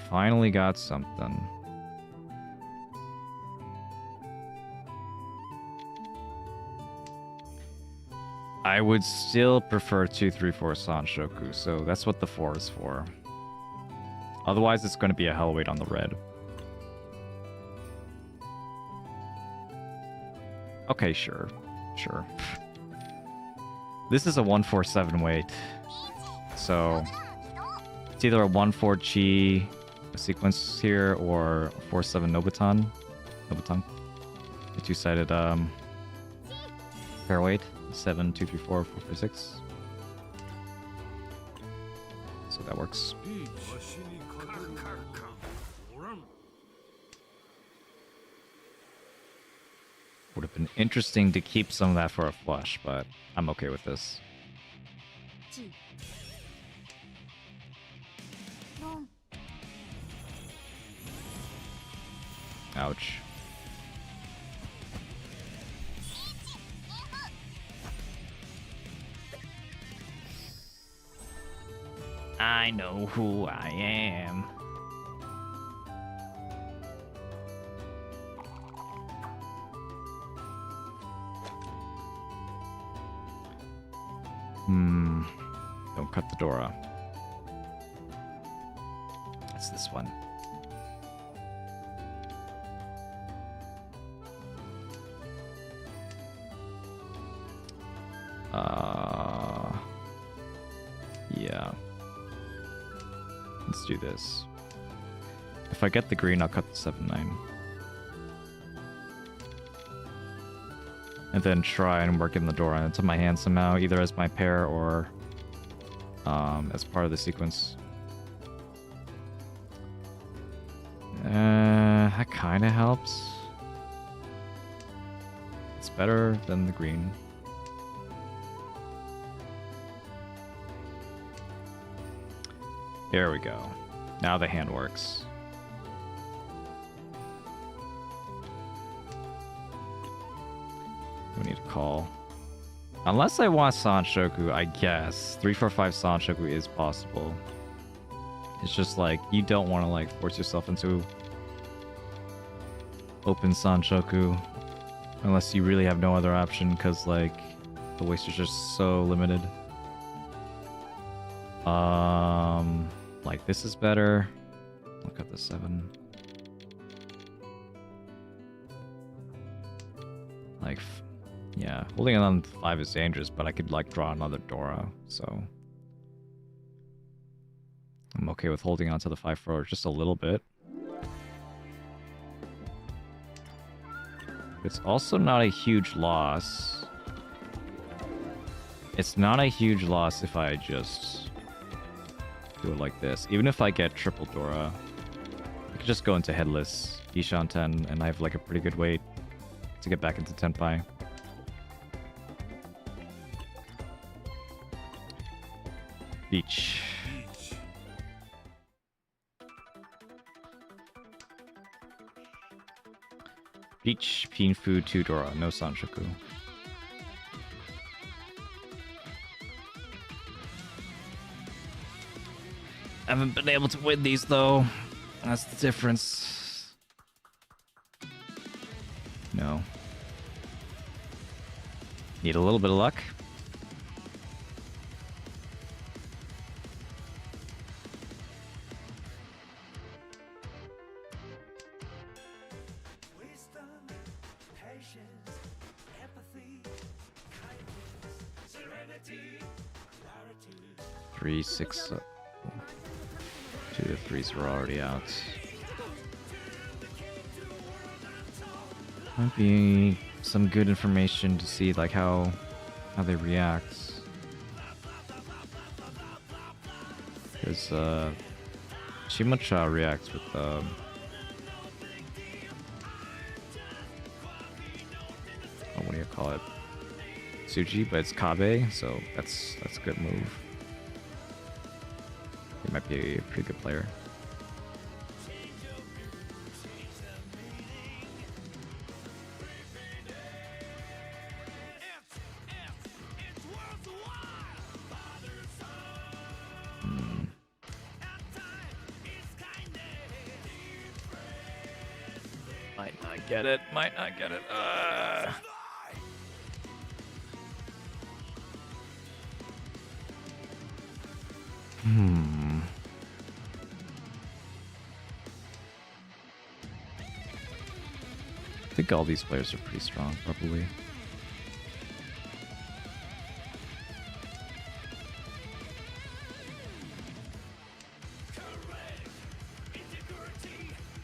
Finally got something. I would still prefer 2-3-4 Sanshoku, so that's what the 4 is for. Otherwise, it's going to be a hell weight on the red. Okay, sure. Sure. This is a 1-4-7 weight. So it's either a 1-4 Chi sequence here or a 4-7 Nobutan. The 2-sided pair weight. 7, 2, 3, 4, 4, 4, 6. So that works. Would have been interesting to keep some of that for a flush, but I'm okay with this. Ouch. I know who I am. Don't cut the Dora. That's this one. Yeah. Let's do this. If I get the green, I'll cut the 7-9. And then try and work in the Dora into my hand somehow, either as my pair or as part of the sequence. That kind of helps. It's better than the green. There we go. Now the hand works. We need to call. Unless I want Sanshoku, I guess 3-4-5 Sanshoku is possible. It's just like you don't want to like force yourself into open Sanchoku. Unless you really have no other option, because, like, the wasters are so limited. Like, this is better. Look at the 7. Like, yeah, holding it on 5 is dangerous, but I could, like, draw another Dora, so... I'm okay with holding on to the 5 for just a little bit. It's also not a huge loss. It's not a huge loss if I just do it like this. Even if I get triple Dora, I could just go into headless Ishan 10, and I have like a pretty good weight to get back into Tenpai. Beach. Beach, Pinfu, 2 Dora, no Sanshoku. I haven't been able to win these though. That's the difference. No. Need a little bit of luck. Wisdom, patience, empathy, kindness, serenity, clarity. 3, 6. 2 to 3s were already out. Might be some good information to see like how they react. Because Shimacha reacts with oh, what do you call it? Tsuji, but it's Kabe, so that's a good move. He might be a pretty good player. Might not get it. Might not get it. I think all these players are pretty strong, probably.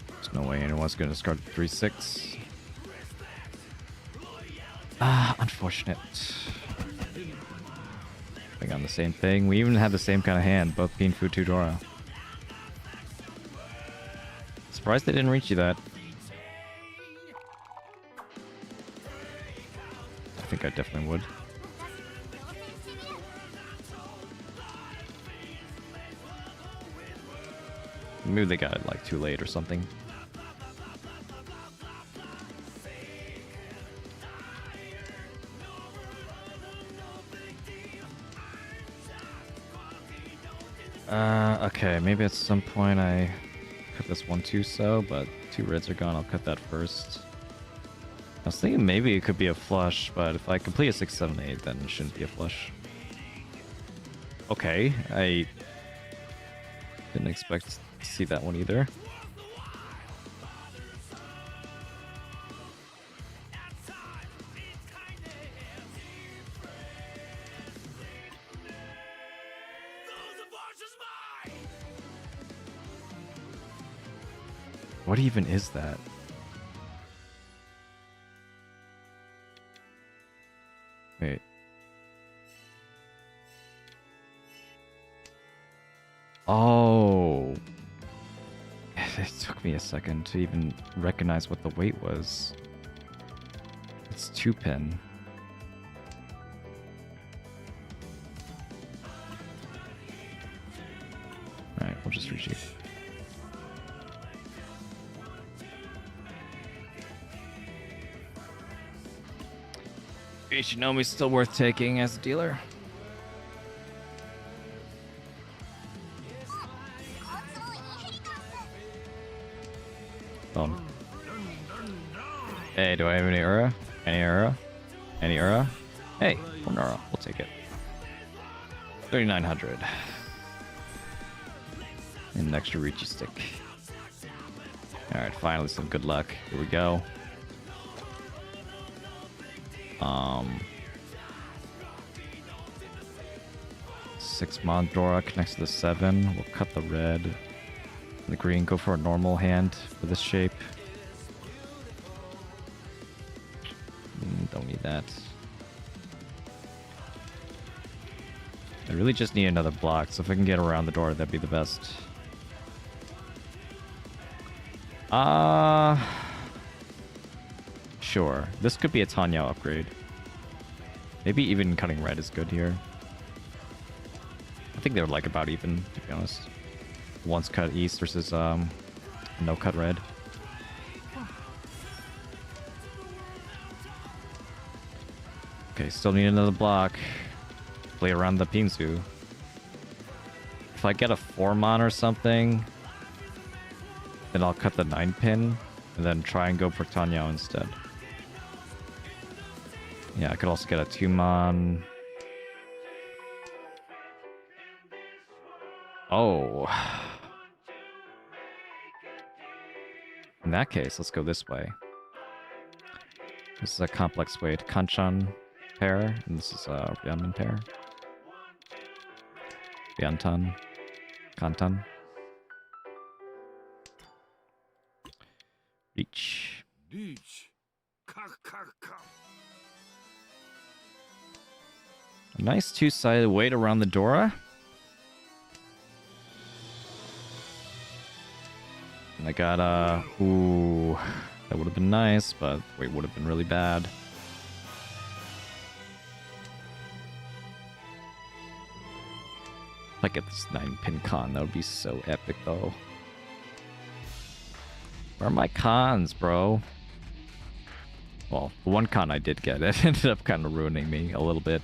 There's no way anyone's gonna discard 3-6. Unfortunate. I think on the same thing. We even had the same kind of hand, both Pinfu 2 Dora. Surprised they didn't reach you that. I think I definitely would. Maybe they got it like too late or something. Okay, maybe at some point I cut this 1-2 so, but 2 reds are gone, I'll cut that first. I was thinking maybe it could be a flush, but if I complete a 6, 7, 8, then it shouldn't be a flush. Okay, I didn't expect to see that one either. What even is that? Wait. Oh. It took me a second to even recognize what the weight was. It's 2 pin. Alright, we'll just reshoot. Ishinomi's still worth taking as a dealer. Oh. Hey, do I have any Ura? Any Ura? Any Ura? Hey, one Ura. We'll take it. 3,900. And an extra Riichi stick. Alright, finally some good luck. Here we go. 6 Mondora connects to the 7. We'll cut the red. The green, go for a normal hand for this shape. Don't need that. I really just need another block, so if I can get around the door, that'd be the best. Sure. This could be a Tanya upgrade. Maybe even cutting red is good here. I think they're like about even, to be honest. Once cut east versus no cut red. Okay, still need another block. Play around the Pinsu. If I get a 4-mon or something, then I'll cut the 9-pin and then try and go for Tanya instead. Yeah, I could also get a 2-mon. Oh. In that case, let's go this way. This is a complex way to Kanchan pair, and this is a Ryanman pair. Ryantan. Kantan. Reach. A nice two-sided weight around the Dora. And I got ooh, that would have been nice, but weight would have been really bad. If I get this 9-pin con, that would be so epic, though. Where are my cons, bro? Well, the one con I did get, it ended up kind of ruining me a little bit.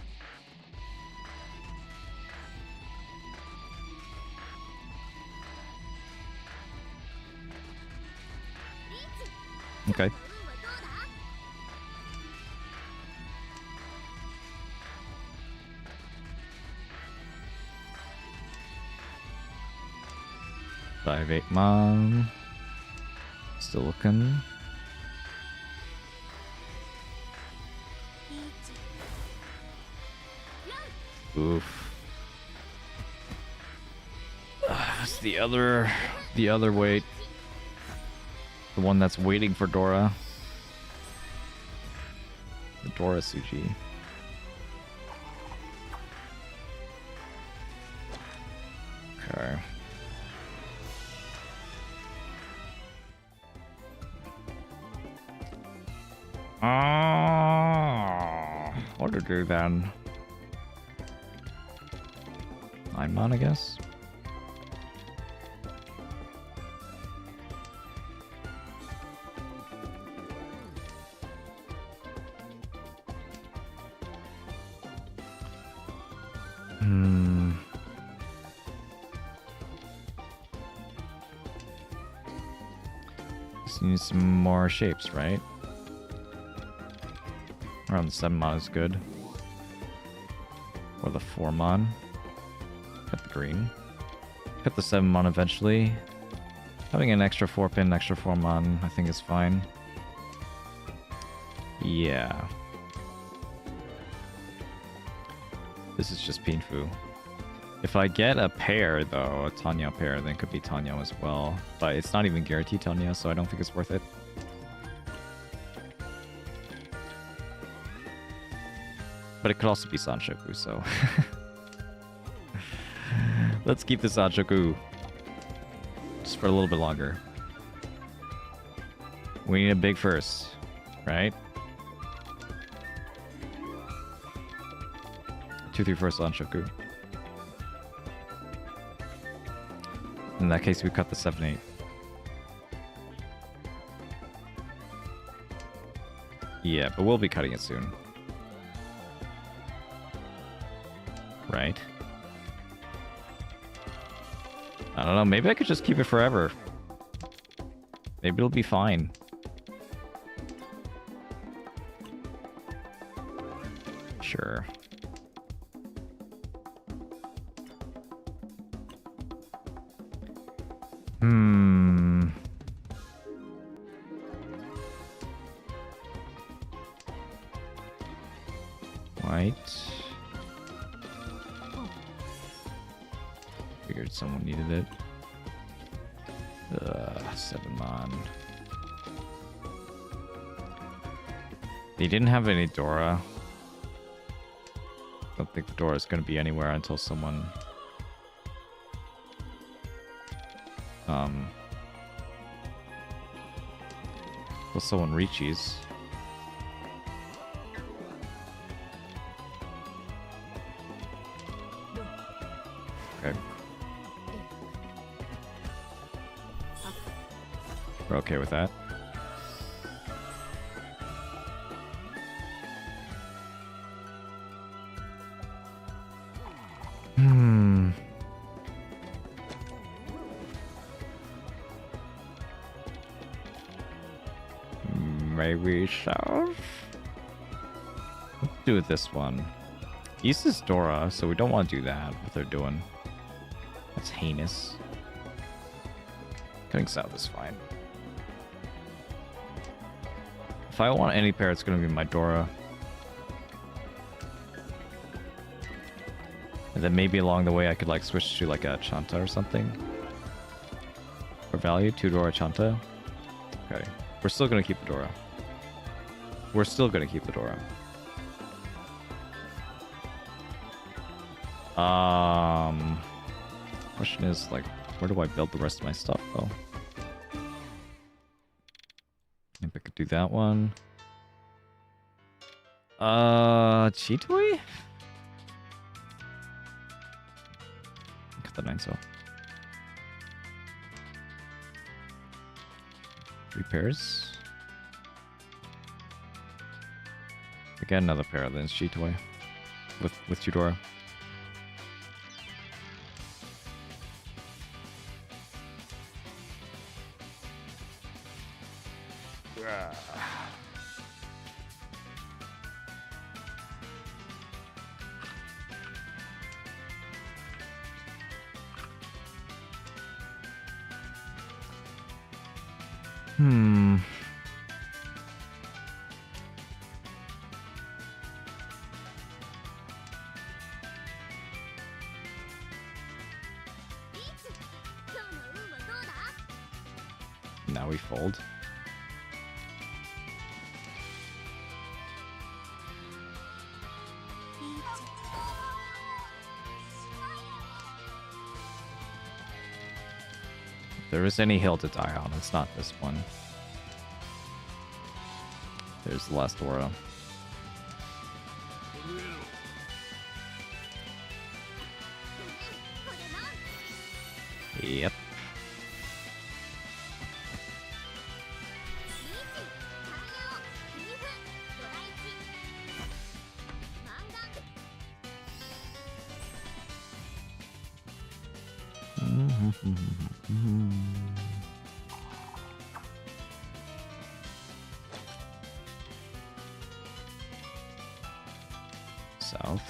Okay. Five, 8 mom. Still looking. Oof. It's the other weight. The one that's waiting for Dora. The Dora Suji. Okay. What to do then? 9-mon, I guess. Just need some more shapes, right? Around the 7-mon is good. Or the 4-mon. Cut the green. Cut the 7-mon eventually. Having an extra 4-pin, extra 4-mon, I think is fine. Yeah. This is just Pinfu. If I get a pair, though, a Tanya pair, then it could be Tanya as well. But it's not even guaranteed Tanya, so I don't think it's worth it. But it could also be Sanshoku, so... Let's keep the Sanshoku. Just for a little bit longer. We need a big first, right? 2-3 first Sanshoku. In that case, we cut the 7-8. Yeah, but we'll be cutting it soon. Right? I don't know, maybe I could just keep it forever. Maybe it'll be fine. Sure. Hmm. Right. Figured someone needed it. 7 mon. They didn't have any Dora. Don't think the Dora is going to be anywhere until someone... Until someone reaches. Okay. We're okay with that. Maybe south? Let's do this one. East is Dora, so we don't want to do that, what they're doing. That's heinous. Cutting south is fine. If I want any pair, it's going to be my Dora. And then maybe along the way I could like switch to like a Chanta or something. For value, 2 Dora Chanta. Okay. We're still going to keep the Dora. We're still going to keep the Dora. Question is, like, where do I build the rest of my stuff, though? Maybe I could do that one. Cheetoy? Cut the 9 so. 3 pairs. Again, another pair of this Cheetoy. With Tudora. Now we fold. If there is any hill to die on, it's not this one. There's the last aura. Yep. South.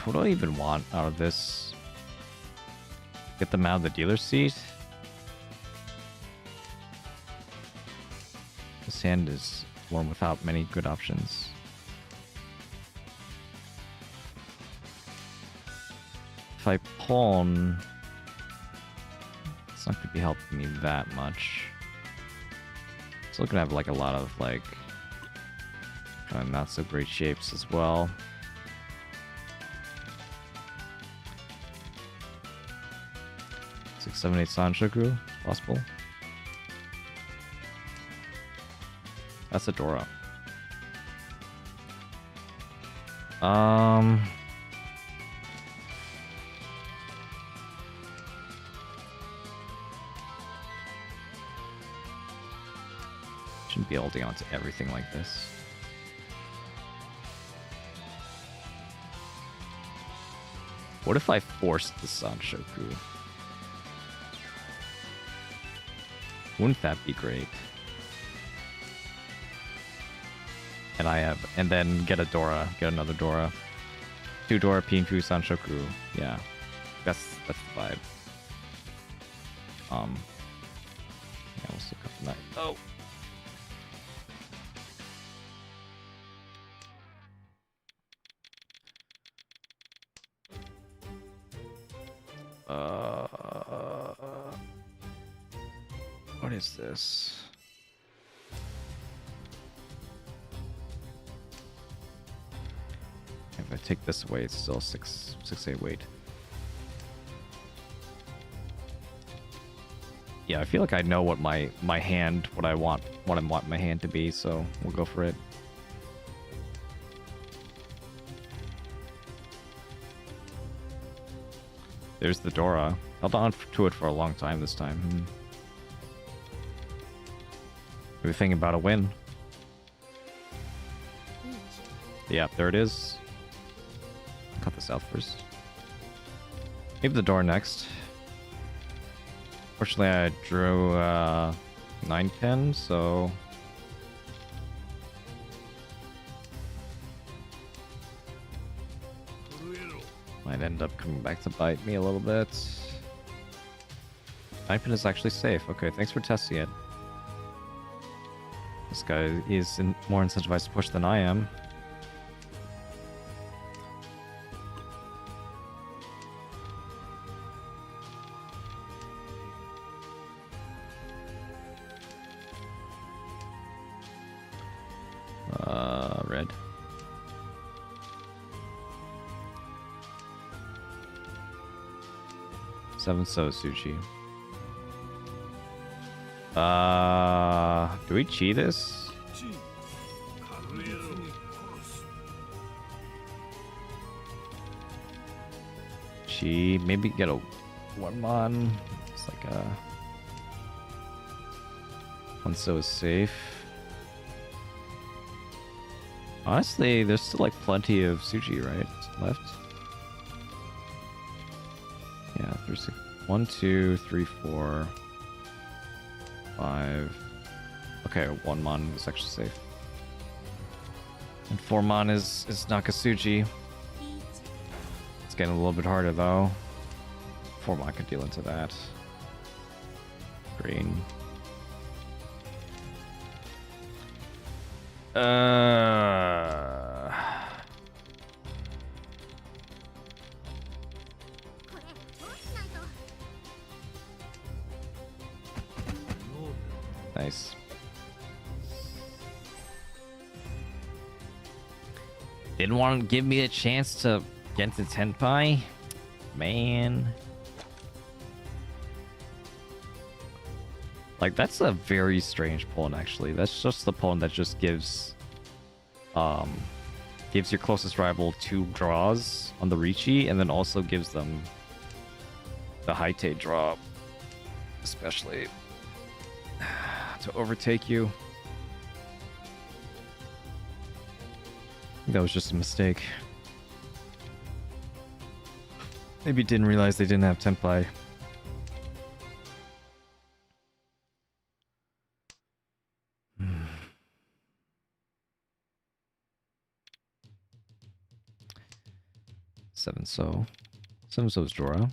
What do I even want out of this? Get them out of the dealer's seat? This hand is one without many good options. If I pawn, it's not going to be helping me that much. Still gonna have like a lot of like kind of not so great shapes as well. Six, 7, 8 Sanshoku, possible. That's a Dora. Shouldn't be holding on to everything like this. What if I forced the Sanshoku? Wouldn't that be great? And then get a Dora, get another Dora. 2 Dora, Pinfu, Sanshoku. Yeah. That's the vibe. Yeah, we'll still cut the night. Oh! What is this? If I take this away, it's still 6-8 weight. Yeah, I feel like I know what my hand, what I want my hand to be, so we'll go for it. There's the Dora. Held on to it for a long time this time. We were thinking about a win. Yeah, there it is. Cut this out first. Maybe the Dora next. Fortunately, I drew 9-10, so... Might end up coming back to bite me a little bit. 9-pin is actually safe. Okay, thanks for testing it. This guy is more incentivized to push than I am. Red. Seven so sushi. Do we cheat this? Chi, maybe get a 1-mon. It's like a one so is safe. Honestly, there's still like plenty of sushi, right? Left. Yeah, there's like 1, 2, 3, 4, 5. Okay, 1-mon is actually safe. And 4-mon is Nakasuchi. It's getting a little bit harder though. 4-mon could deal into that. Green. Nice. Didn't want to give me a chance to get to Tenpai? Man. Like, that's a very strange pawn, actually. That's just the pawn that just gives your closest rival 2 draws on the Riichi, and then also gives them the Haite draw, especially to overtake you. That was just a mistake. Maybe didn't realize they didn't have Tenpai. Seven so's Dora.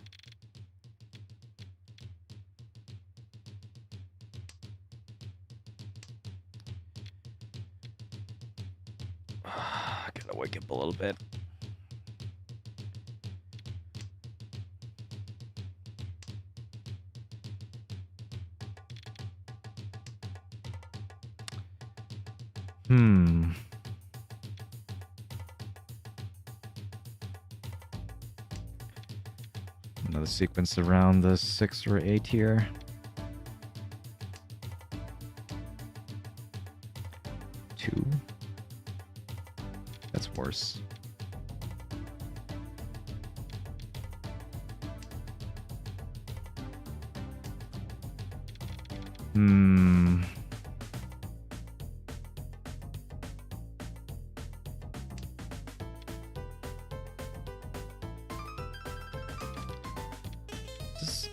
Gotta wake up a little bit. Another sequence around the 6 or 8 here. 2. That's worse.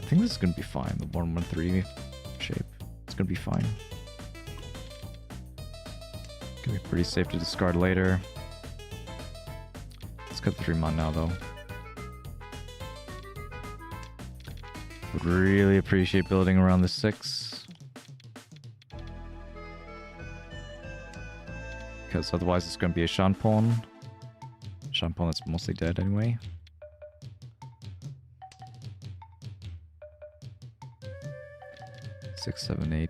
I think this is gonna be fine. The 1-1-3 shape. It's gonna be fine. Gonna be pretty safe to discard later. Let's cut the 3-mon now, though. Would really appreciate building around the 6. Because otherwise it's going to be a Shan pawn. Shan pawn that's mostly dead anyway. Six, 7, 8.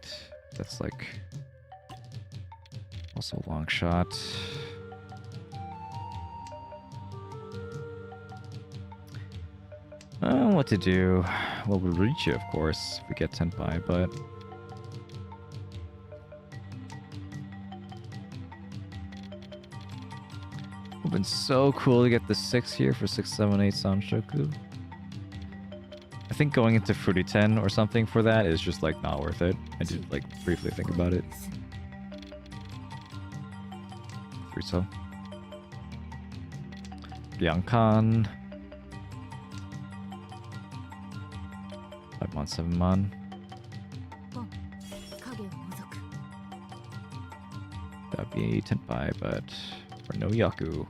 That's like also a long shot. What to do? Well, we'll reach it, of course, if we get 10 by, but it would have been so cool to get the 6 here for 6, 7, 8 Sanshoku. I think going into Fruity 10 or something for that is just like not worth it. I did like briefly think about it. 3 so. Biancan. 5-mon, 7-mon. That'd be 10 by, but for no Yaku.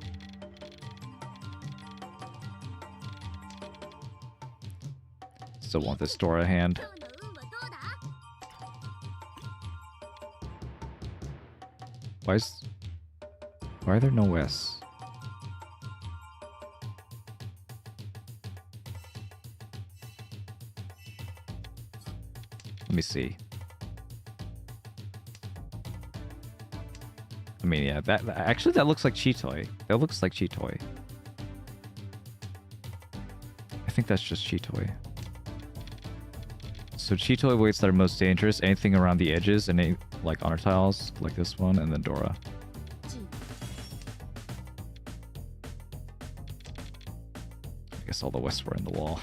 Still want this Dora hand. Why are there no S? Let me see. I mean, yeah, that actually that looks like Chitoy. That looks like Chitoy. I think that's just Chitoy. So Chitoy weights that are most dangerous, anything around the edges, and any like honor tiles, like this one, and then Dora. I guess all the West were in the wall.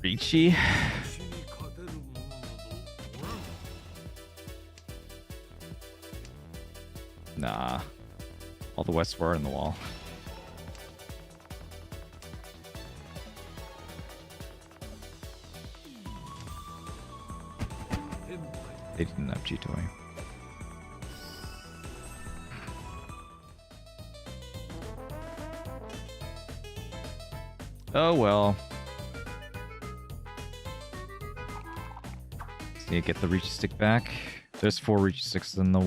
Riichi? Nah. All the West were in the wall. They didn't have G-Toy. Oh well. Just need to get the Riichi stick back. There's 4 Riichi sticks in the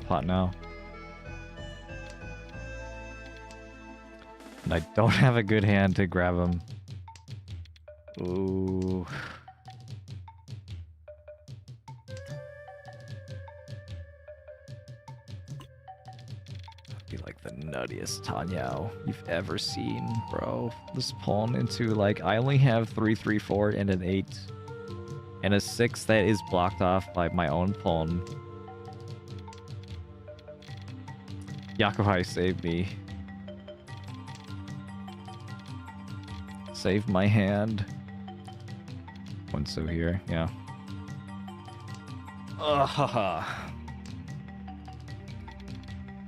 pot now. And I don't have a good hand to grab him. Ooh. Be like the nuttiest Tanyao you've ever seen, bro. This pawn into like I only have 3, 3, 4, and an 8. And a 6 that is blocked off by my own pawn. Yakuhai saved me. Save my hand. One so here, yeah.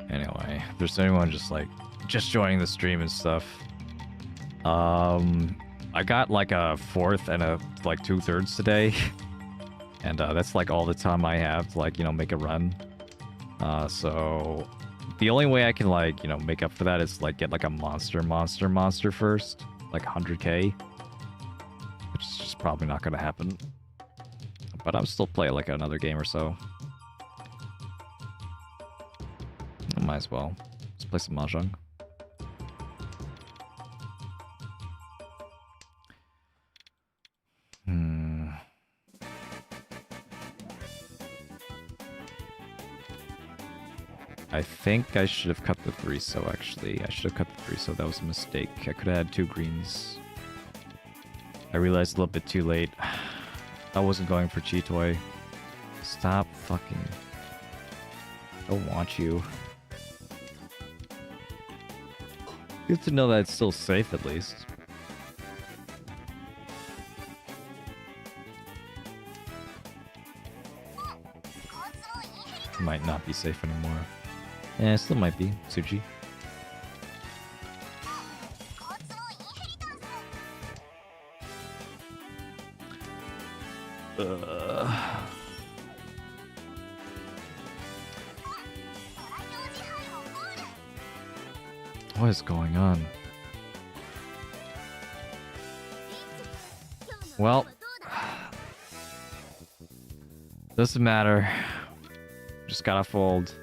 Anyway, if there's anyone just joining the stream and stuff. I got like a 4th and a like 2/3 today. And that's like all the time I have to like, make a run. So the only way I can like, make up for that is like get like a monster first. Like 100k, which is just probably not going to happen. But I'm still playing like another game or so. I might as well. Let's play some Mahjong. I think I should have cut the 3 so actually. I should have cut the 3 so that was a mistake. I could have had 2 greens. I realized a little bit too late. I wasn't going for Chitoy. Stop fucking... I don't want you. Good to know that it's still safe at least. Might not be safe anymore. Yeah, it still might be. Tsuji. What is going on? Well, doesn't matter. Just gotta fold.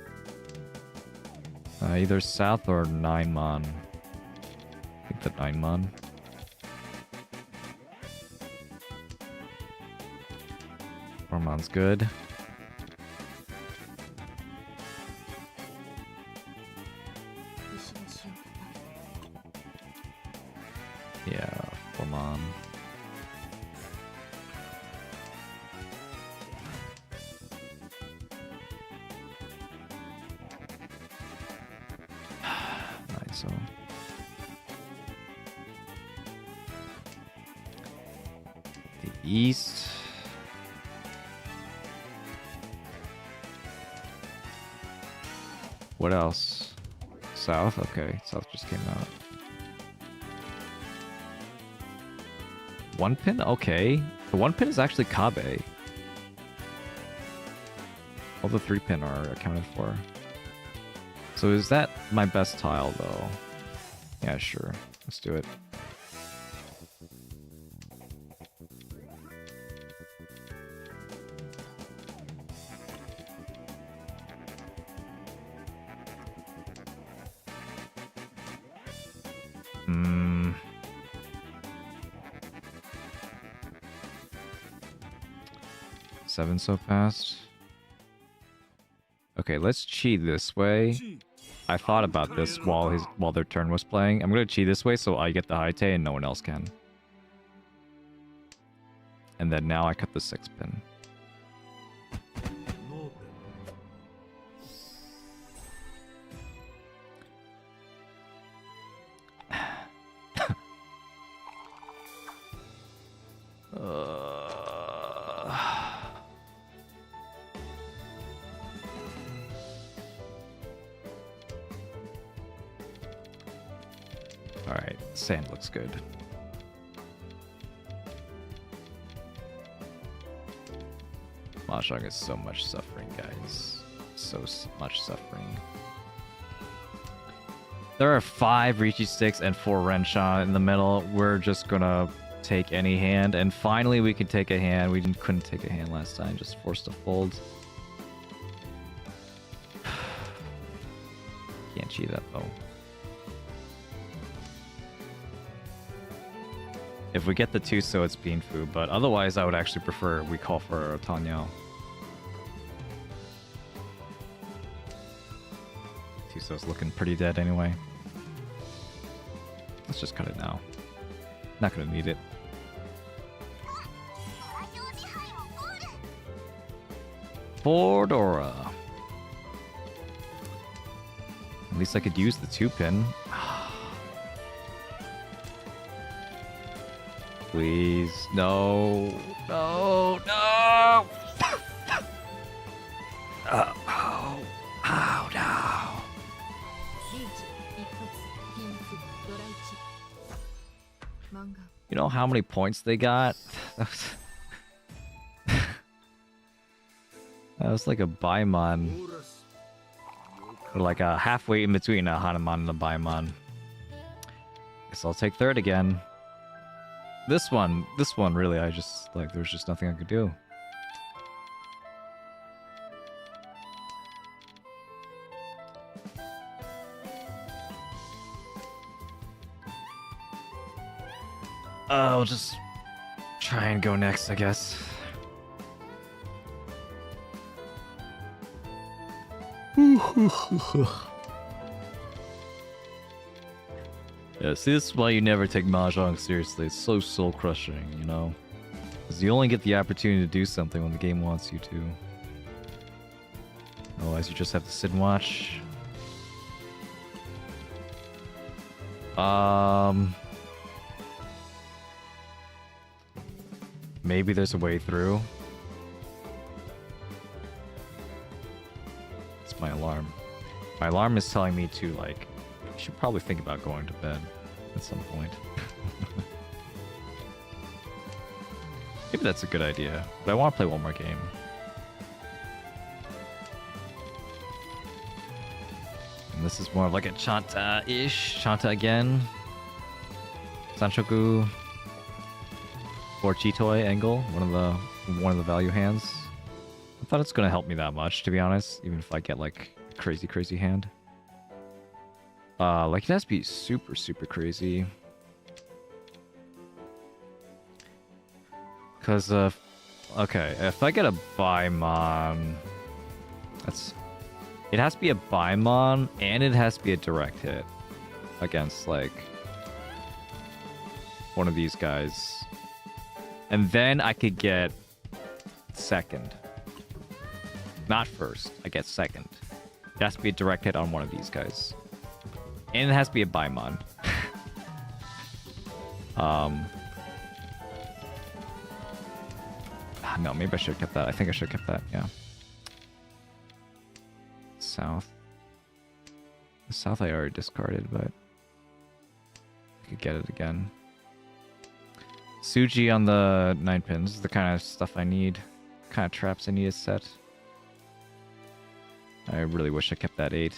Either south or 9 mon. I think the 9 mon. Four mon's good. Yeah, 4 mon. Nice. So. The east. What else? South? Okay, south just came out. 1 pin? Okay. The 1 pin is actually Kabe. All the 3 pin are accounted for. So is that my best tile, though? Yeah, sure. Let's do it. Hmm. Seven so fast. Okay, let's cheat this way. I thought about this while their turn was playing. I'm gonna cheat this way so I get the high tay and no one else can. And then now I cut the 6 pin. Alright, sand looks good. Mahjong is so much suffering, guys. So much suffering. There are 5 Riichi sticks and 4 Rensha in the middle. We're just gonna take any hand, and finally we can take a hand. We couldn't take a hand last time, just forced to fold. Can't cheat that though. If we get the 2, so it's Beanfu, but otherwise I would actually prefer we call for a Tanyao. 2, so it's looking pretty dead anyway. Let's just cut it now. Not gonna need it. Fordora. At least I could use the 2 pin. Please. No. No. No. Oh. Oh, no. You know how many points they got? That was like a Baimon. Or like a halfway in between a Hanuman and a Baimon. Guess I'll take third again. This one really, I just, like, there's just nothing I could do. I'll just try and go next, I guess. Yeah, see, this is why you never take Mahjong seriously. It's so soul-crushing, you know? Because you only get the opportunity to do something when the game wants you to. Otherwise, you just have to sit and watch. Maybe there's a way through. It's my alarm. My alarm is telling me to, like, I should probably think about going to bed at some point. Maybe that's a good idea. But I want to play one more game. And this is more of like a Chanta-ish. Chanta again. Sanshoku. Or Chitoi angle. One of the value hands. I thought it's gonna help me that much, to be honest. Even if I get like crazy hand. Like it has to be super crazy. Cause okay, if I get a Baimon, it has to be a Baimon and it has to be a direct hit against like one of these guys. And then I could get second. Not first, I get second. It has to be a direct hit on one of these guys. And it has to be a Baimon. No, maybe I should have kept that. I think I should have kept that, yeah. South. The South I already discarded, but I could get it again. Suji on the 9 pins is the kind of stuff I need. Kind of traps I need to set. I really wish I kept that 8.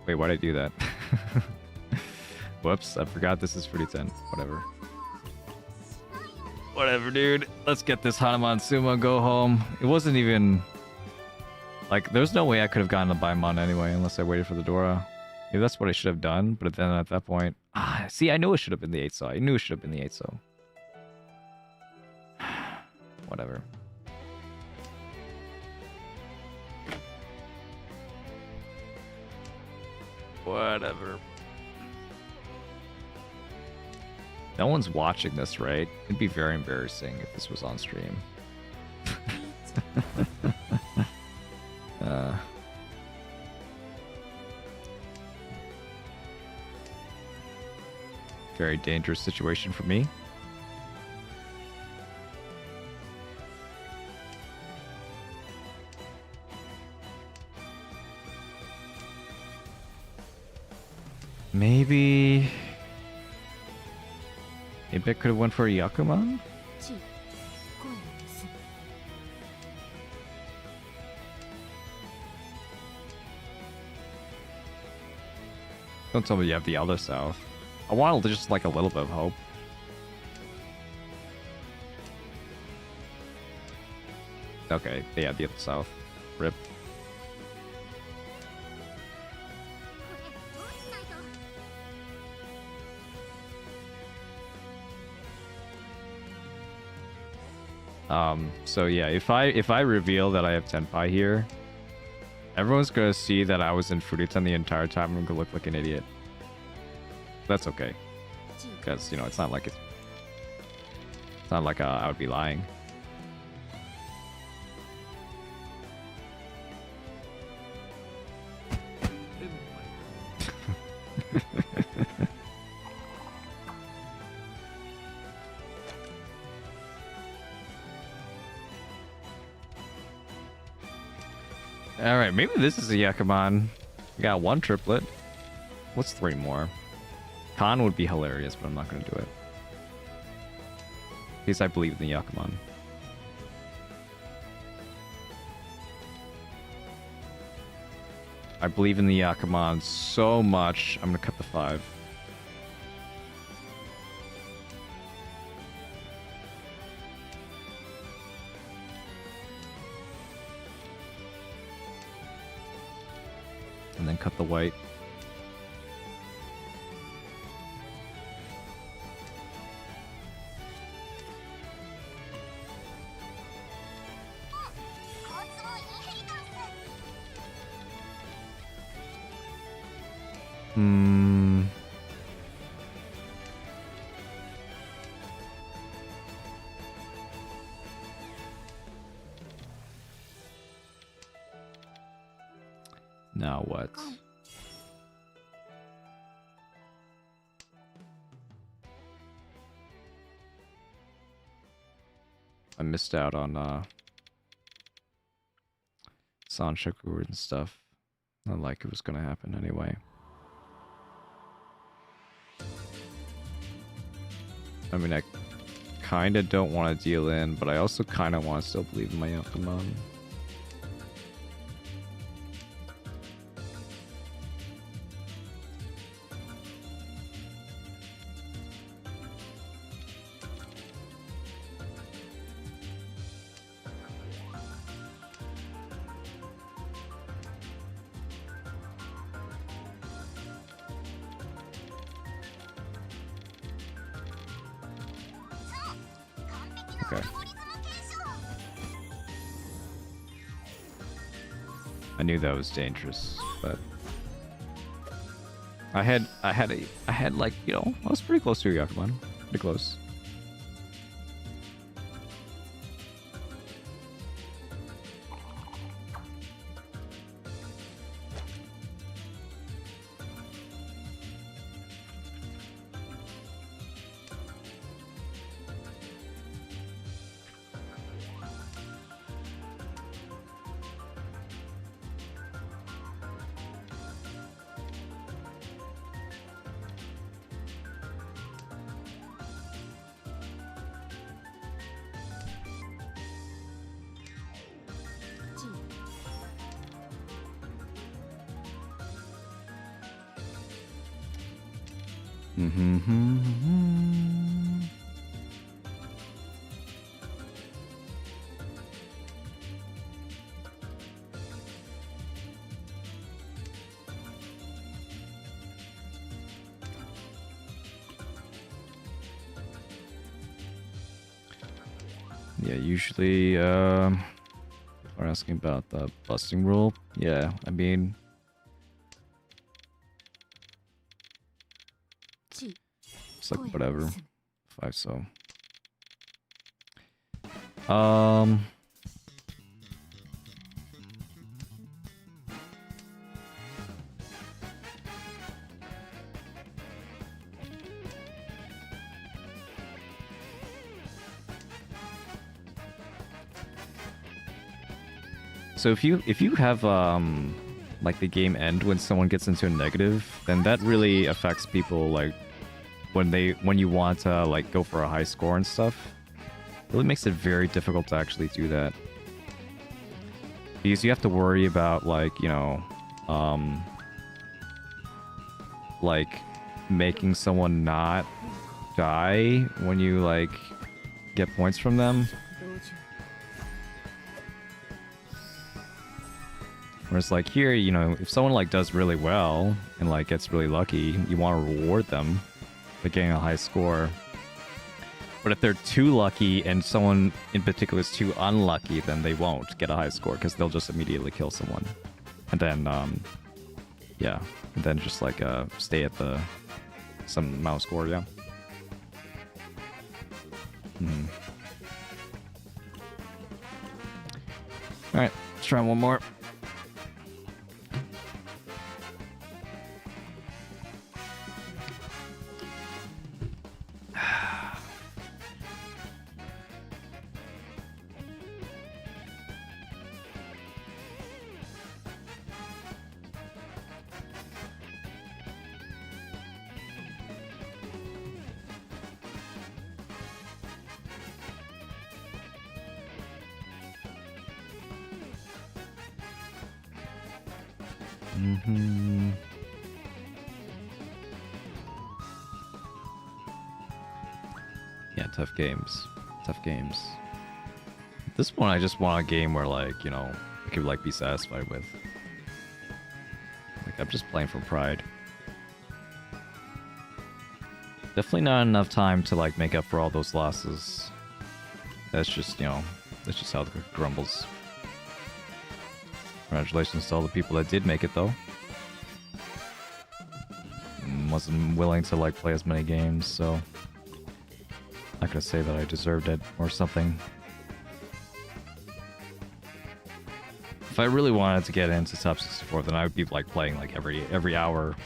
Wait, why'd I do that? Whoops, I forgot this is Fruity 10. Whatever. Whatever, dude. Let's get this Hanuman Sumo, go home. It wasn't even... Like, there's no way I could have gotten a Baimon anyway, unless I waited for the Dora. Maybe that's what I should have done, but then at that point... see, I knew it should have been the 8-so. I knew it should have been the 8-so. Whatever. Whatever. No one's watching this, right? It'd be very embarrassing if this was on stream. Very dangerous situation for me. Maybe I could have went for a Yakuman? Don't tell me you have the other South. I want just like a little bit of hope. Okay, they have the other South. Rip. So yeah, if I reveal that I have Tenpai here, everyone's gonna see that I was in Fruitan the entire time and I'm gonna look like an idiot. That's okay. Because, you know, it's not like I would be lying. Alright, maybe this is a Yakuman. We got 1 triplet. What's 3 more? Khan would be hilarious, but I'm not going to do it. Because I believe in the Yakuman. I believe in the Yakuman so much, I'm going to cut the 5. And then cut the white. Now what? I missed out on Sanshoku and stuff. Not like it was gonna happen anyway. I mean, I kind of don't want to deal in, but I also kind of want to still believe in my Yapping. Okay. I knew that was dangerous, but I had like, you know, I was pretty close to Yakuman. Pretty close. Yeah, usually people are asking about the busting rule. Yeah, I mean, it's like whatever. 5 so. So if you have like the game end when someone gets into a negative, then that really affects people like when you want to like go for a high score and stuff. It really makes it very difficult to actually do that. Because you have to worry about like, you know, like making someone not die when you like get points from them. Whereas like here, you know, if someone like does really well and like gets really lucky, you want to reward them by getting a high score. But if they're too lucky and someone in particular is too unlucky, then they won't get a high score because they'll just immediately kill someone. And then, yeah, and then just like stay at the some mouse score, yeah. All right, let's try one more. Yeah, tough games. Tough games. At this point, I just want a game where, like, you know, I could, like, be satisfied with. Like, I'm just playing for pride. Definitely not enough time to, like, make up for all those losses. That's just, you know, that's just how the cookie crumbles. Congratulations to all the people that did make it, though. Wasn't willing to, like, play as many games, so... Not gonna say that I deserved it or something. If I really wanted to get into Top 64, then I would be like playing like every hour.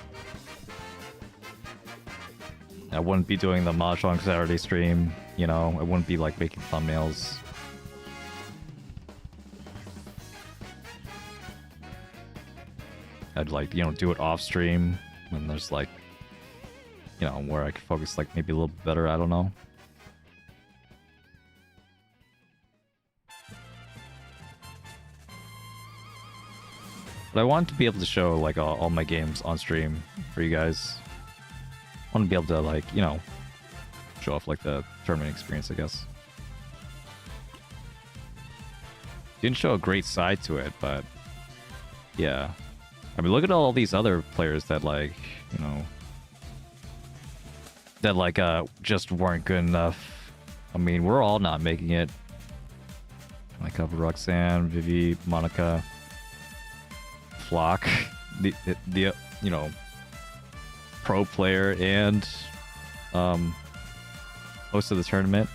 I wouldn't be doing the Mahjong Saturday stream, you know. I wouldn't be like making thumbnails. I'd like, you know, do it off stream when there's like, you know, where I could focus like maybe a little bit better. I don't know. But I want to be able to show like all my games on stream for you guys. I want to be able to like, you know, show off like the tournament experience, I guess. Didn't show a great side to it, but yeah. I mean, look at all these other players that like, you know, that like just weren't good enough. I mean, we're all not making it. I cover Roxanne, Vivi, Monica, Flock, the you know, pro player and host of the tournament.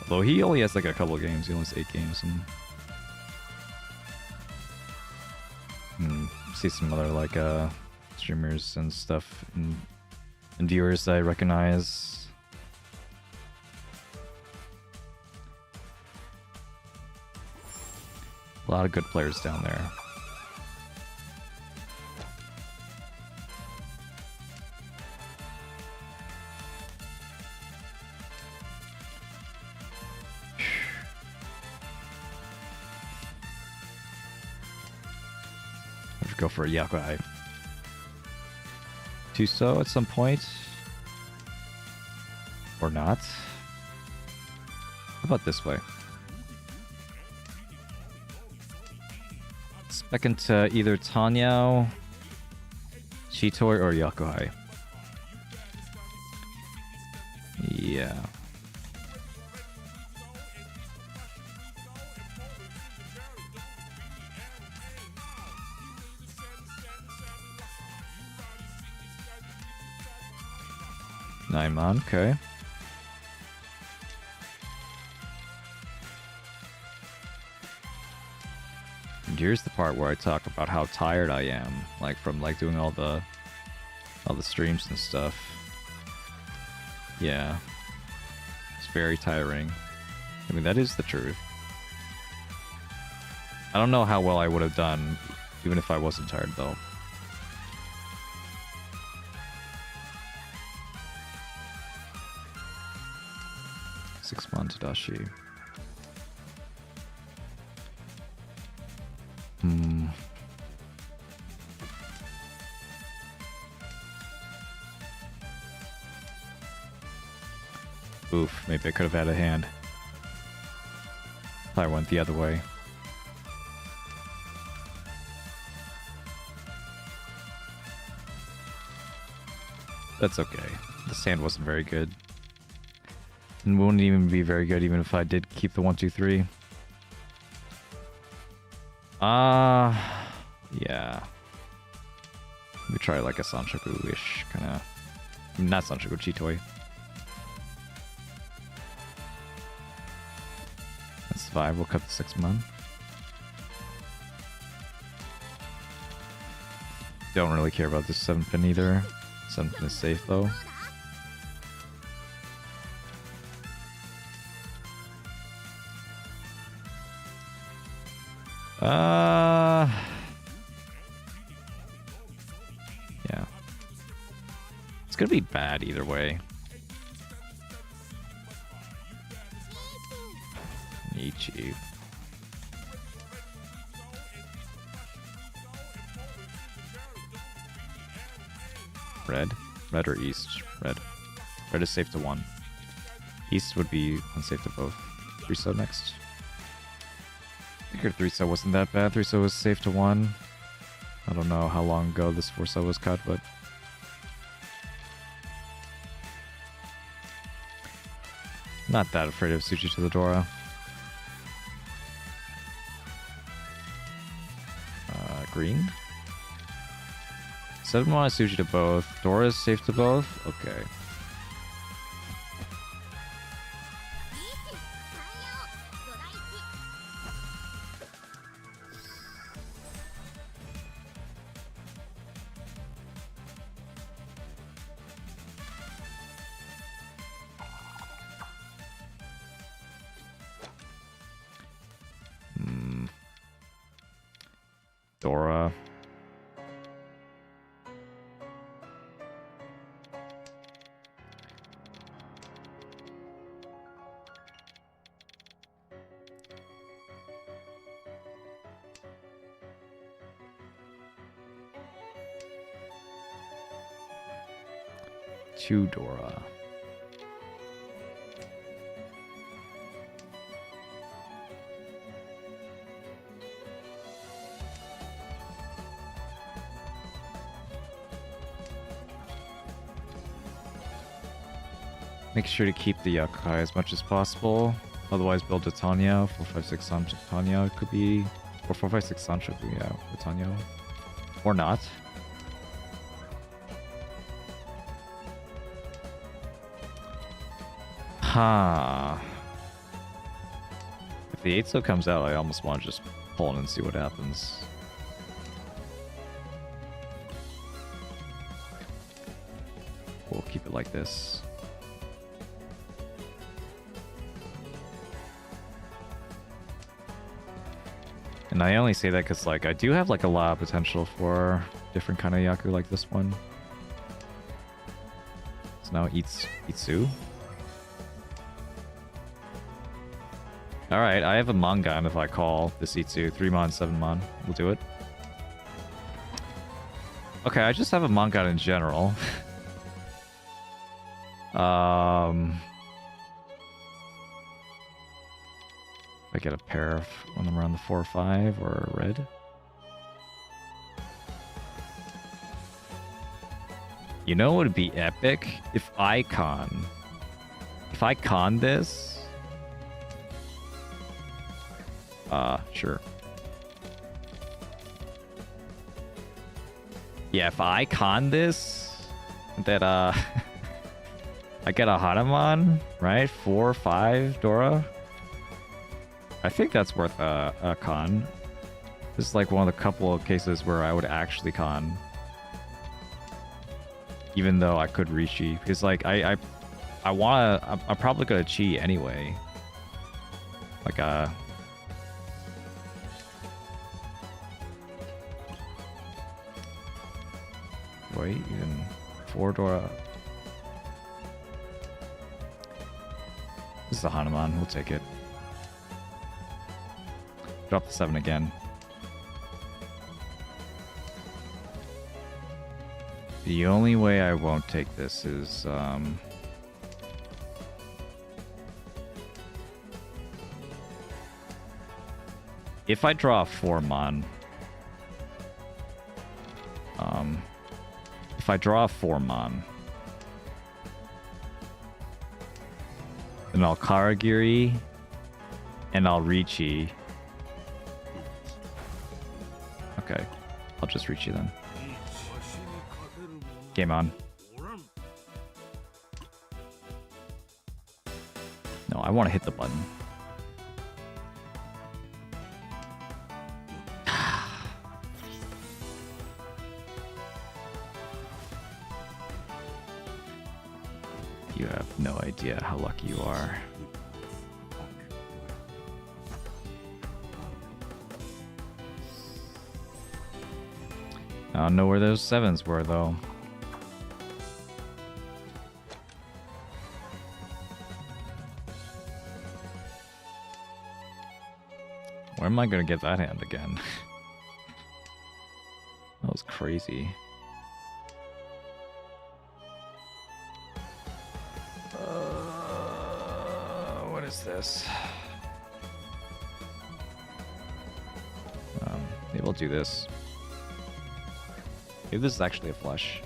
Although he only has like a couple of games, he only has 8 games. And see some other like streamers and stuff and viewers that I recognize. A lot of good players down there. Go for a Yakai. Tuso at some point. Or not. How about this way? Spec into either Tanyao, Chitoi, or Yakuhai. Yeah. Naiman, okay. And here's the part where I talk about how tired I am, like from like doing all the streams and stuff. Yeah. It's very tiring. I mean, that is the truth. I don't know how well I would have done even if I wasn't tired though. 6-man Tadashi. Oof, maybe I could have had a hand. I went the other way. That's okay. This hand wasn't very good. And wouldn't even be very good even if I did keep the 1, 2, 3. Yeah. Maybe try like a Sanshoku-ish kind of. Not Sanshoku, Chitoi. That's 5. We'll cut the 6-man. Don't really care about this 7-pin either. 7-pin is safe though. Yeah. It's gonna be bad either way. Riichi. Red? Red or East? Red. Red is safe to 1. East would be unsafe to both. 3-so next. I figured 3-so wasn't that bad. 3-so was safe to 1. I don't know how long ago this 4-so was cut, but... not that afraid of Tsuchi to the Dora. Green? 7-1 is Tsuchi to both. Dora is safe to both? Okay. Dora. 2 Dora. Make sure to keep the Yakai as much as possible. Otherwise, build a Tanyo. 456 Sancho Tanyo could be. Or 456 Sancho could be, yeah, with Tanyo. Or not. Ha. If the 8-so comes out, I almost want to just pull in and see what happens. We'll keep it like this. And I only say that because, like, I do have, like, a lot of potential for different kind of Yaku like this one. So now Itsu. Alright, I have a Mangan if I call this Itsu. 3 mon, 7 mon. We'll do it. Okay, I just have a Mangan in general. I get a pair of when I'm around the 4 or 5 or a red. You know what would be epic? If I con this. Sure. Yeah, if I con this, that I get a Hanuman, right? 4 or 5 Dora. I think that's worth a con. This is like one of the couple of cases where I would actually con. Even though I could Riichi. Because like I'm probably gonna cheat anyway. Like wait, even 4 Dora. This is a Hanuman, we'll take it. Drop the 7 again. The only way I won't take this is if I draw a 4 mon. If I draw a 4 mon, then I'll Karagiri and I'll Riichi. Okay, I'll just Riichi then. Game on. No, I want to hit the button. You have no idea how lucky you are. I don't know where those 7s were, though. Where am I going to get that hand again? That was crazy. What is this? Maybe we'll do this. Maybe this is actually a flush.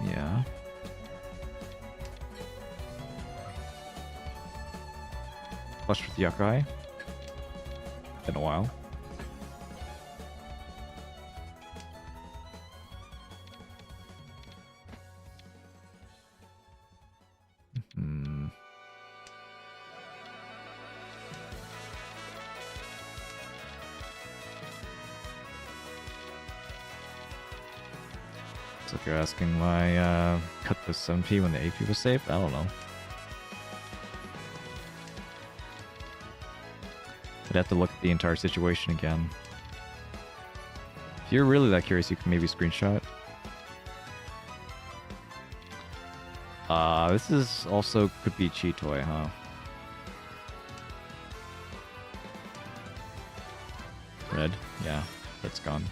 Yeah. Flush with Yakai. Been a while. So if you're asking why cut the 7p when the AP was saved, I don't know. I'd have to look at the entire situation again. If you're really that curious, you can maybe screenshot. This is also could be Cheetoy, huh? Red, yeah, red's gone.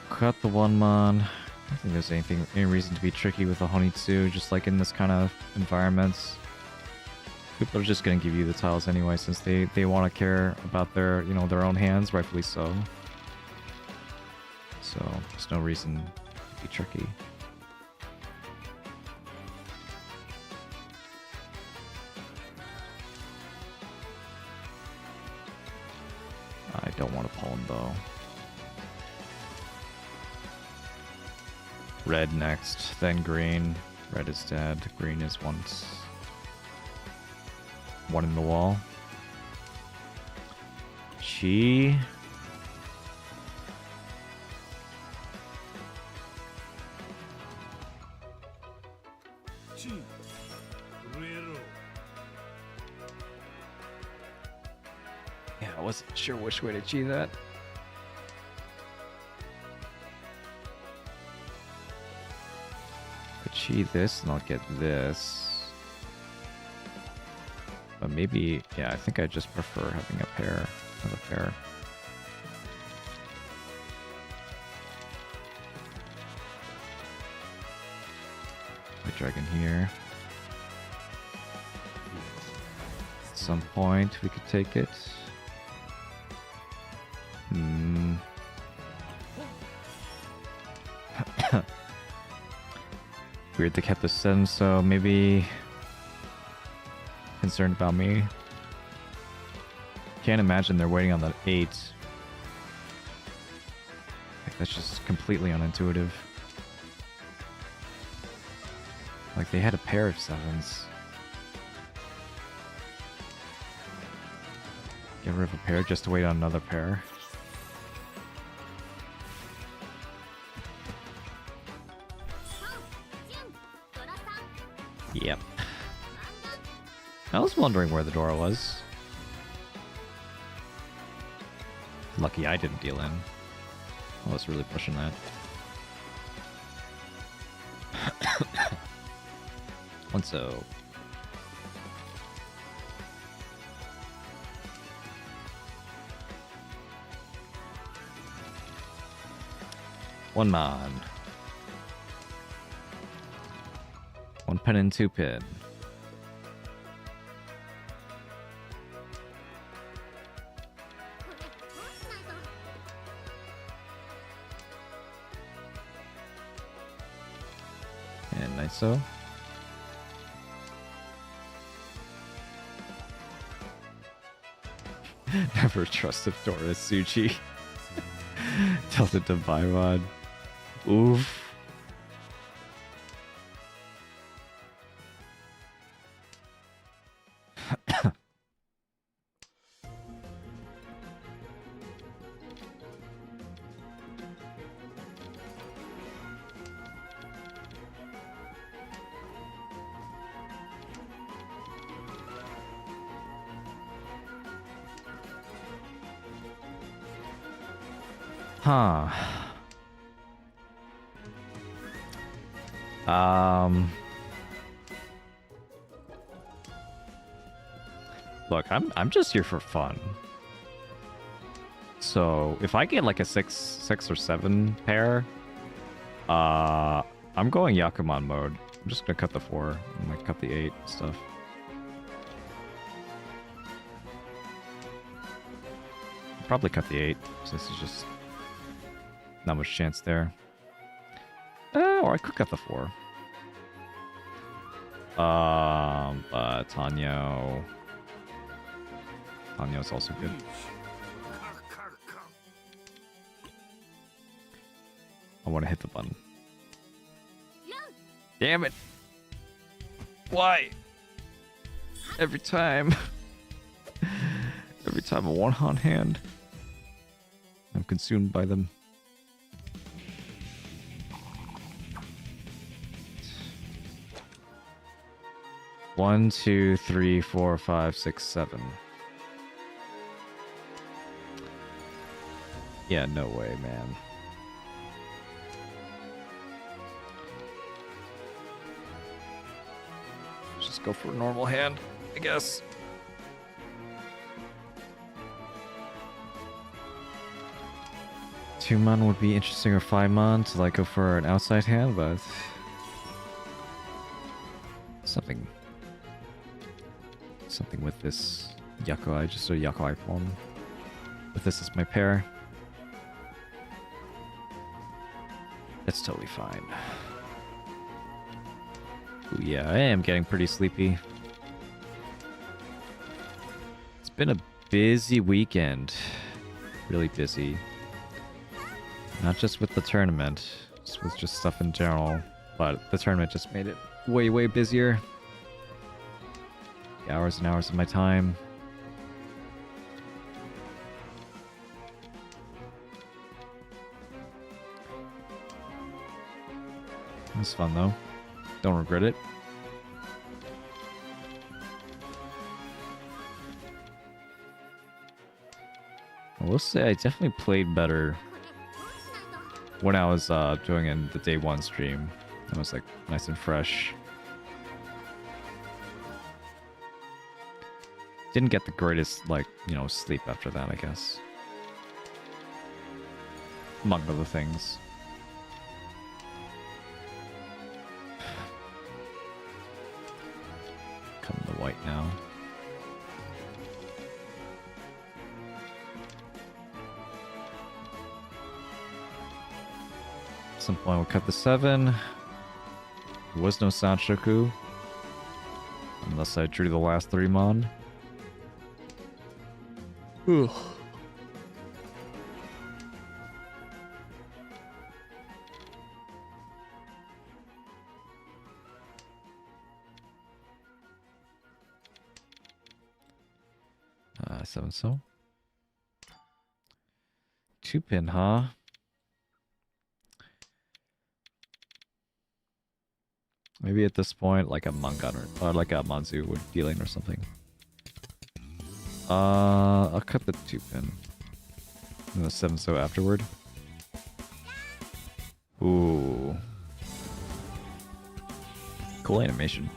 Cut the one mon. I don't think there's any reason to be tricky with the Honitsu, just like in this kind of environments. People are just gonna give you the tiles anyway, since they want to care about their, you know, their own hands, rightfully so. So there's no reason to be tricky. I don't want to pull him though. Red next, then green. Red is dead. Green is one in the wall. Chi. Chi. Rero. Yeah, I wasn't sure which way to chi that. Chi this and I'll get this. But maybe, yeah, I think I just prefer having a pair. Have a pair. The dragon here. At some point we could take it. Weird they kept the 7, so maybe concerned about me. Can't imagine they're waiting on the 8. Like, that's just completely unintuitive. Like, they had a pair of 7s. Get rid of a pair just to wait on another pair. Yep. I was wondering where the door was. Lucky I didn't deal in. I was really pushing that. So. One mon. 1 pin and 2 pin. And Niso. Never trusted Doris Suchi. Tells it to Vaivod. Oof. Huh. Look, I'm just here for fun. So if I get like a 6 or 7 pair, I'm going Yakuman mode. I'm just gonna cut the 4 and like cut the 8 stuff. Probably cut the 8, since it's just not much chance there. Or I could cut the 4. But Tanyo's also good. I want to hit the button. Damn it! Why? Every time. Every time a one-on hand. I'm consumed by them. One, 2, 3, 4, 5, 6, 7. Yeah, no way, man. just go for a normal hand, I guess. Two mon would be interesting, or 5 mon to like go for an outside hand, but something with this Yakoi, just a Yakoi form. But this is my pair. That's totally fine. Ooh, yeah, I am getting pretty sleepy. It's been a busy weekend. Really busy. Not just with the tournament, just with just stuff in general, but the tournament just made it way, way busier. Hours and hours of my time. It was fun though. Don't regret it. I will say I definitely played better when I was doing in the day 1 stream. It was like nice and fresh. Didn't get the greatest, like, you know, sleep after that, I guess. Among other things. Come to white now. At some point we'll cut the 7. There was no Sanshoku. Unless I drew the last 3 mon. Ugh. So 2-pin, huh? Maybe at this point, like a Mangan or like a Manzu would dealing or something. I'll cut the 2-pin. And the 7-so afterward. Ooh. Cool animation.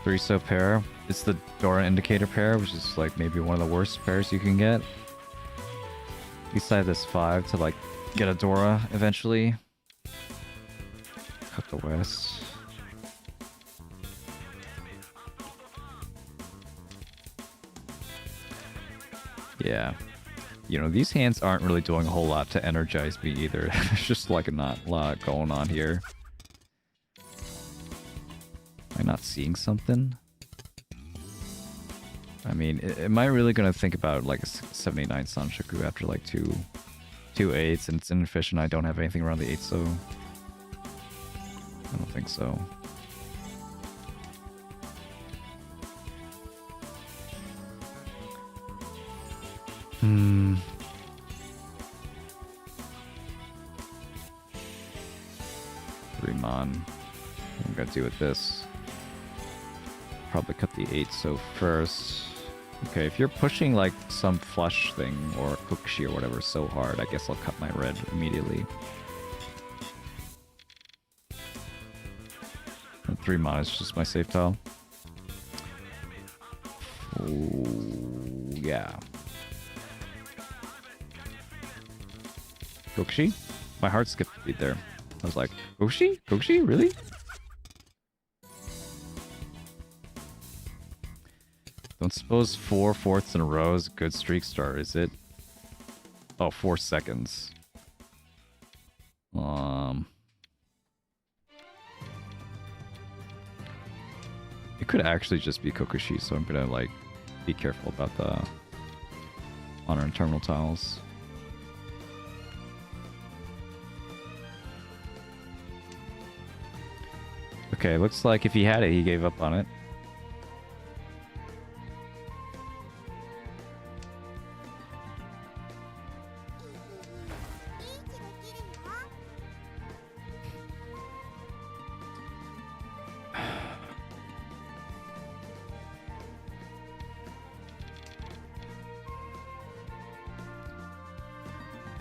Three-so pair. It's the Dora indicator pair, which is like maybe one of the worst pairs you can get. Beside this 5 to like get a Dora eventually. Cut the west. Yeah. You know, these hands aren't really doing a whole lot to energize me either. There's just like not a lot going on here. Am I not seeing something? I mean, am I really gonna think about like a 79 Sanshoku after like two 8s and it's inefficient? I don't have anything around the 8, so I don't think so. Hmm. Remon. What am I gonna do with this? Probably cut the 8-so first. Okay, if you're pushing like some flush thing or Kokushi or whatever so hard, I guess I'll cut my red immediately. And 3 mon is just my safe tile. Ooh, yeah. Kokushi? My heart skipped a beat there. I was like, Kokushi? Kokushi? Really? Don't suppose 4 fourths in a row is a good streak start, is it? Oh, 4 seconds. It could actually just be Kokushi, so I'm gonna like be careful about the honor and terminal tiles. Okay, looks like if he had it, he gave up on it.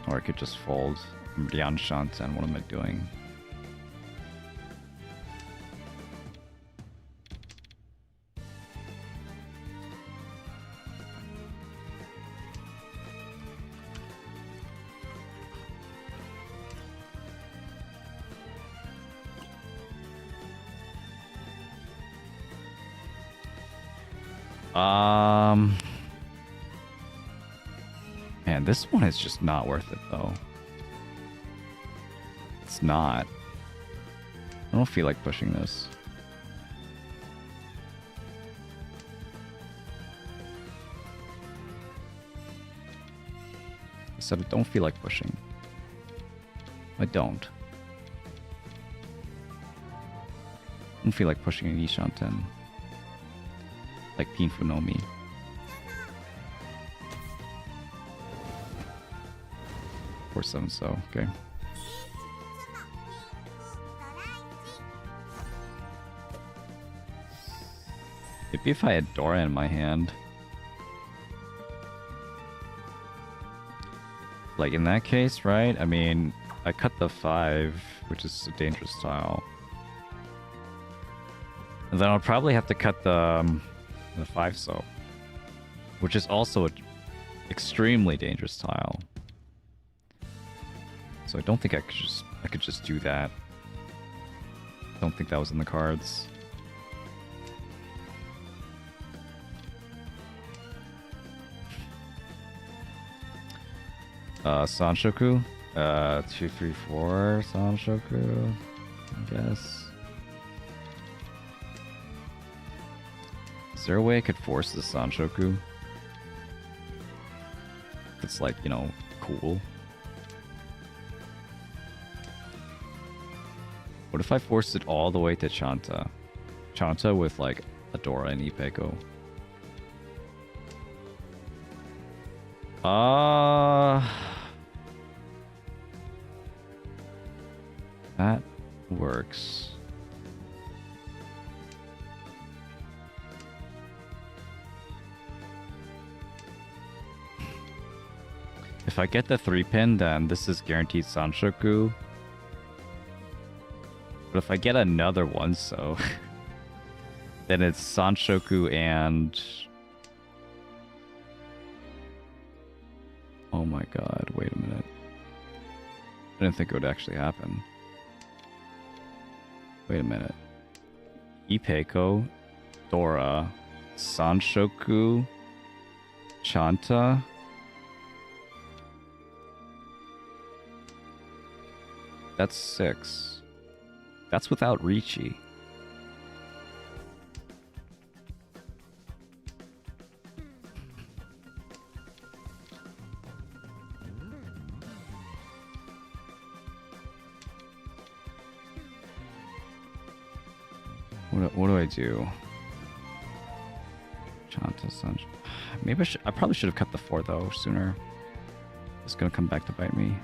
Or I could just fold. I'm Rian Shanten. What am I doing? Man, this one is just not worth it, though. It's not. I don't feel like pushing this. I said I don't feel like pushing. I don't. I don't feel like pushing an Ishanten. Like Pinfu no Mi. Or 7 so, okay. Maybe if I had Dora in my hand. Like in that case, right? I mean, I cut the 5, which is a dangerous tile. And then I'll probably have to cut the 5 so, which is also an extremely dangerous tile. So I don't think I could just do that. Don't think that was in the cards. Sanshoku? 2, 3, 4 Sanshoku, I guess. Is there a way I could force the Sanshoku? It's like, you know, cool. What if I forced it all the way to Chanta? Chanta with like Adora and Ipeko. That works. If I get the 3-pin, then this is guaranteed Sanshoku. But if I get another one, so then it's Sanshoku and... Oh my god, wait a minute. I didn't think it would actually happen. Wait a minute. Ipeko, Dora, Sanshoku, Chanta. That's 6. That's without Riichi. What do I do? Chanta, Sanj. Maybe I probably should have cut the 4 though sooner. It's gonna come back to bite me.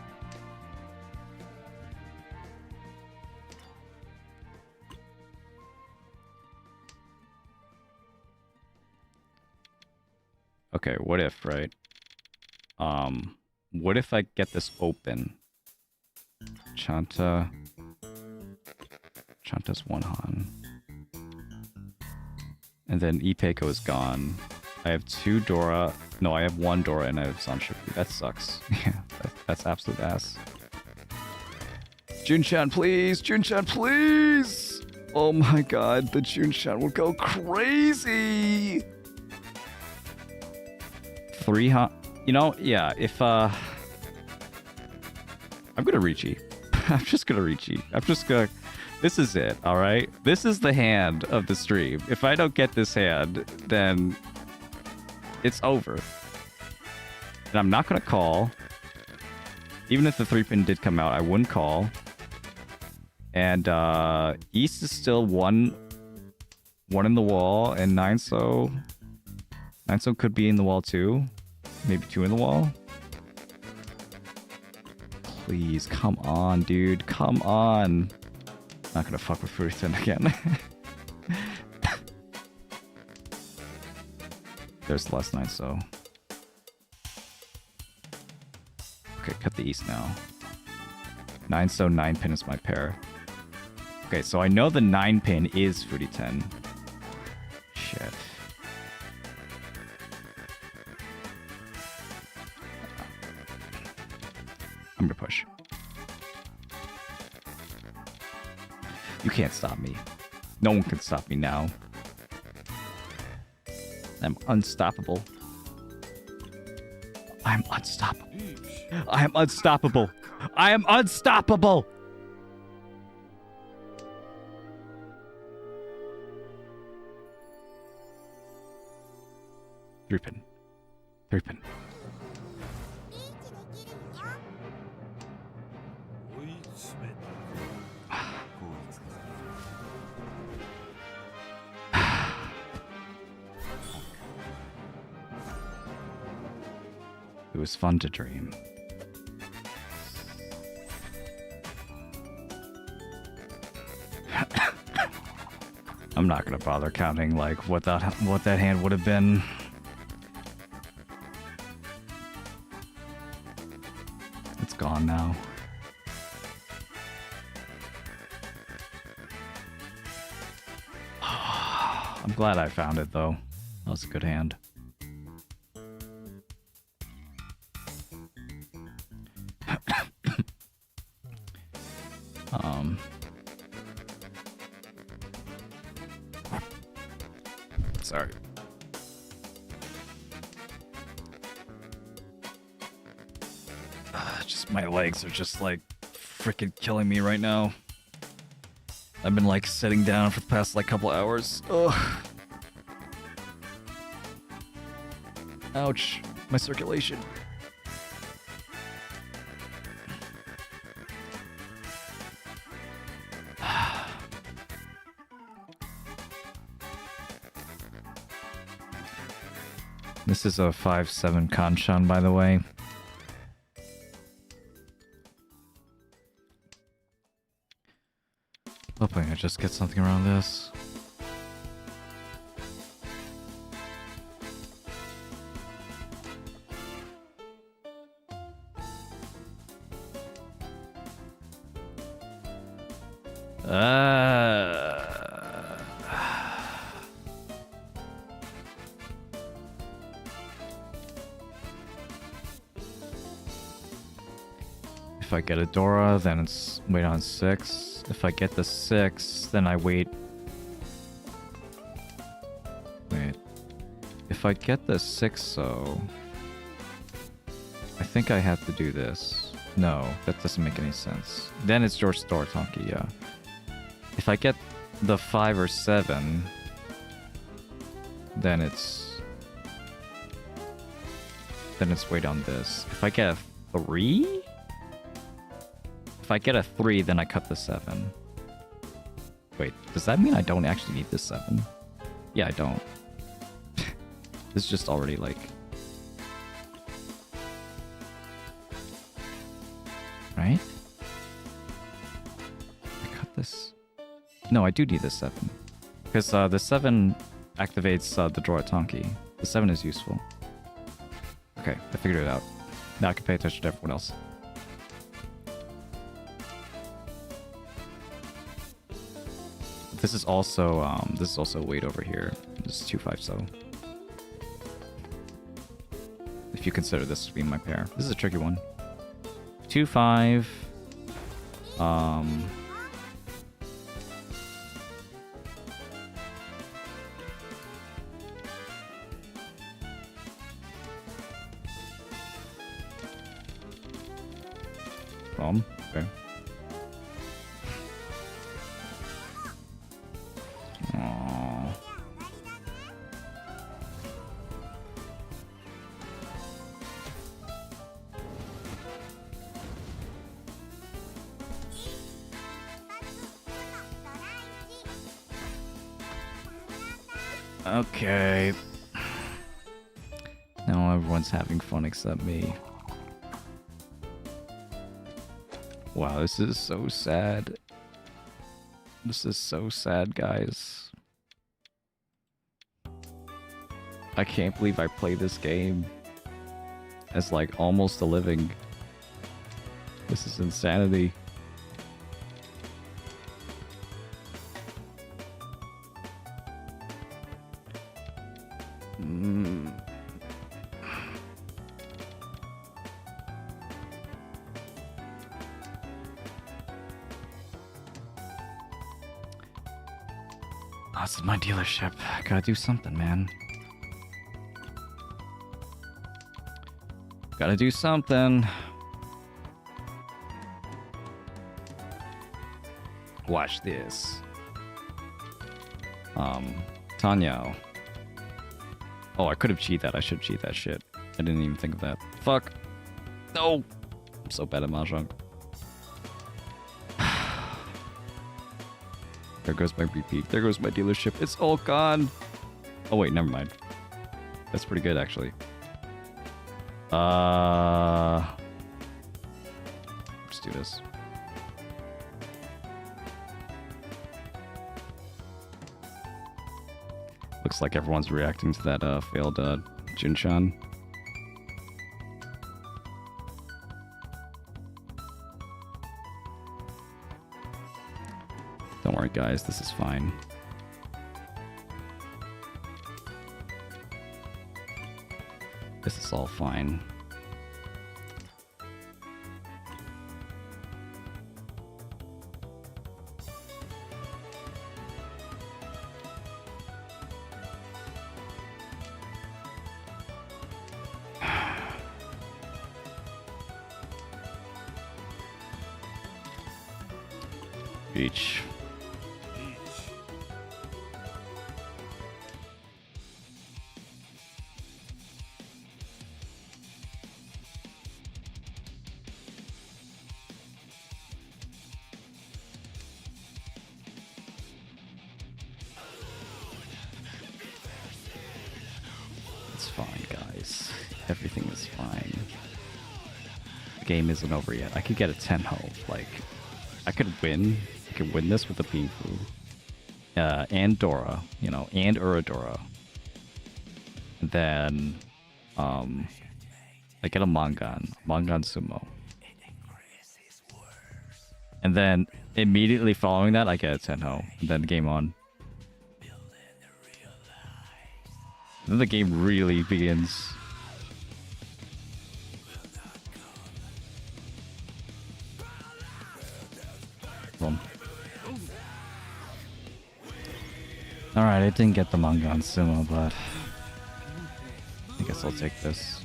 Okay, what if, right? What if I get this open? Chanta's 1 Han. And then Ipeko is gone. I have 2 Dora. No, I have 1 Dora and I have Sanshoku. That sucks. Yeah, that's absolute ass. Junchan, please! Junchan, please! Oh my god, the Junchan will go crazy! 3 Han. You know, yeah, if, I'm gonna Riichi. I'm just gonna Riichi. I'm just gonna... This is it, alright? This is the hand of the stream. If I don't get this hand, then it's over. And I'm not gonna call. Even if the 3-pin did come out, I wouldn't call. And East is still one in the wall, and 9 so could be in the wall too. Maybe 2 in the wall. Please, come on, dude. Come on. Not gonna fuck with Furithin again. There's the last 9 so. Okay, cut the east now. 9 so 9 pin is my pair. Okay, so I know the 9 pin is Fruity 10. Shit. I'm gonna push. You can't stop me. No one can stop me now. I'm unstoppable. I'm unstoppable. I am unstoppable. I am unstoppable. Three pin. Three pin. It was fun to dream. I'm not gonna bother counting like what that hand would have been. It's gone now. I'm glad I found it though. That was a good hand. Sorry. Just my legs are just like freaking killing me right now. I've been like sitting down for the past like couple hours. Ugh. Ouch. My circulation. This is a 5-7 Kanshan, by the way. Hoping I just get something around this. If I get a Dora, then it's wait on 6. If I get the 6, then I wait. Wait. If I get the 6, so I think I have to do this. No, that doesn't make any sense. Then it's George Doratonki, yeah. If I get the 5 or 7, then it's wait on this. If I get a 3? If I get a 3, then I cut the 7. Wait, does that mean I don't actually need this 7? Yeah, I don't. This is just already like... Right? I cut this... No, I do need this 7. Because the 7 activates the Doratonki. The 7 is useful. Okay, I figured it out. Now I can pay attention to everyone else. This is also weight over here. This is 2-5, so if you consider this to be my pair, this is a tricky one. 2-5. Okay. Aww. Okay. Now everyone's having fun except me. Wow, this is so sad. This is so sad, guys. I can't believe I played this game as like almost a living. This is insanity. Oh, this is my dealership. I gotta do something, man. Gotta do something. Watch this. Tanya. Oh, I could have cheated that. I should cheat that shit. I didn't even think of that. Fuck. No. I'm so bad at mahjong. There goes my repeat. There goes my dealership. It's all gone. Oh wait, never mind. That's pretty good actually. Let's do this. Looks like everyone's reacting to that failed Jinshan. Don't worry guys, this is fine. This is all fine. Reach. It's fine, guys. Everything is fine. The game isn't over yet. I could get a 10-0. Like, I could win. I could win this with a Pinfu. And Dora, you know, and Uradora. And then, I get a Mangan Sumo. And then, immediately following that, I get a Tenho. And then game on. Then the game really begins. Alright, I didn't get the Mangan Sumo, but I guess I'll take this.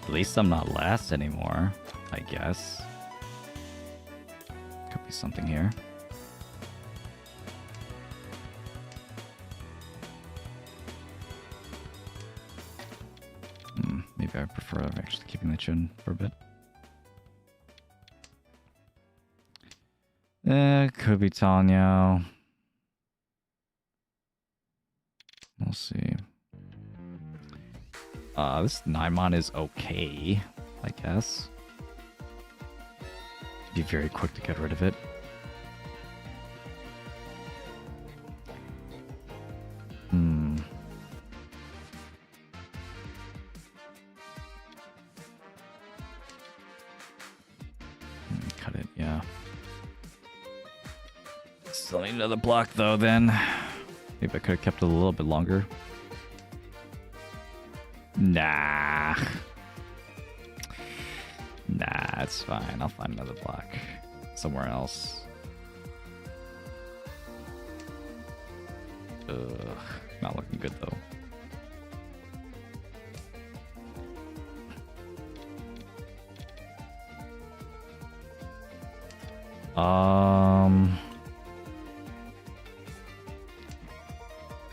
At least I'm not last anymore, I guess. Could be something here. Maybe I prefer actually keeping the chin for a bit. Could be Tanya. We'll see. This Naimon is okay, I guess. Be very quick to get rid of it. Cut it, yeah. Still need another block though, then. Maybe I could have kept it a little bit longer. Nah. Nah, it's fine. I'll find another block somewhere else. Ugh, not looking good though.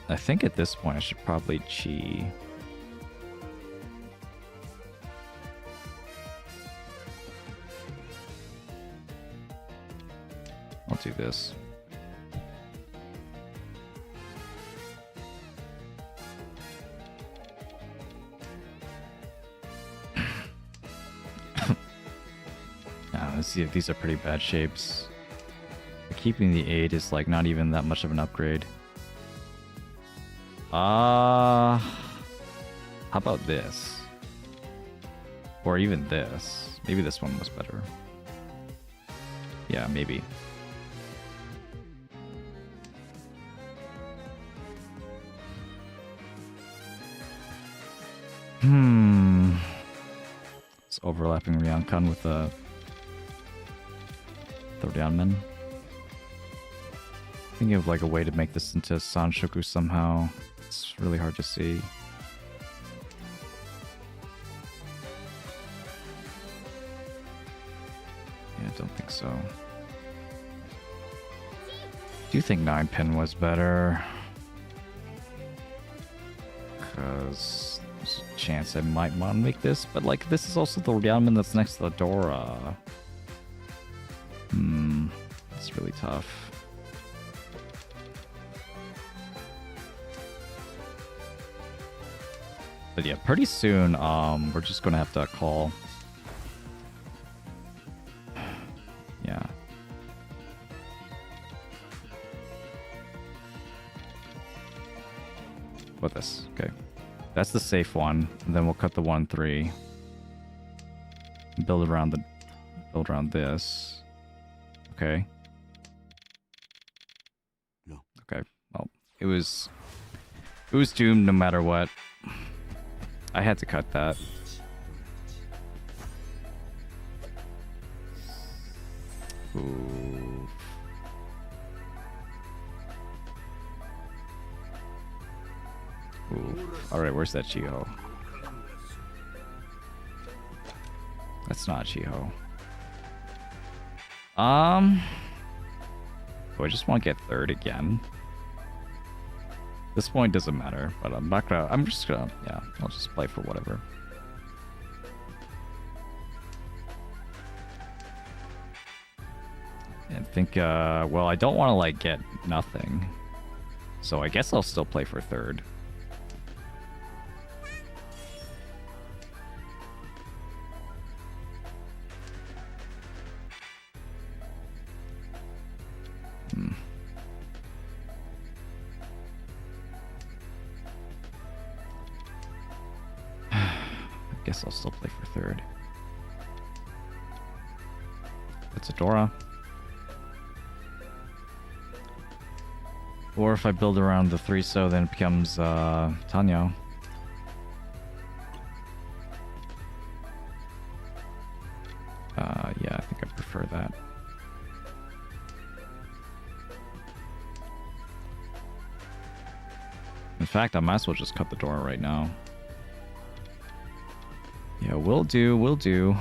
I think at this point I should probably chi. I'll do this. Let's see if these are pretty bad shapes. I keeping the 8 is like not even that much of an upgrade. How about this? Or even this. Maybe this one was better. Yeah, maybe. It's overlapping Ryankan with the Ryanmen. Thinking of like a way to make this into Sanshoku somehow. It's really hard to see. Yeah, I don't think so. Do you think 9-pin was better? Because there's a chance I might want to make this, but like this is also the Ryanman that's next to the Dora. It's really tough. But yeah, pretty soon, we're just gonna have to call. Yeah. What this? Okay. That's the safe one. And then we'll cut the 1-3. Build around this. Okay. No. Okay. Well, it was doomed no matter what. I had to cut that. Ooh. Ooh. Alright, where's that Chiho? That's not Chiho. Do I just want to get third again? This point doesn't matter, but I'm just gonna, yeah, I'll just play for whatever. And think, well, I don't want to, like, get nothing. So I guess I'll still play for third. I guess I'll still play for third. It's a Dora. Or if I build around the 3-so, then it becomes Tanyo. Yeah, I think I prefer that. In fact, I might as well just cut the Dora right now. Yeah, will do.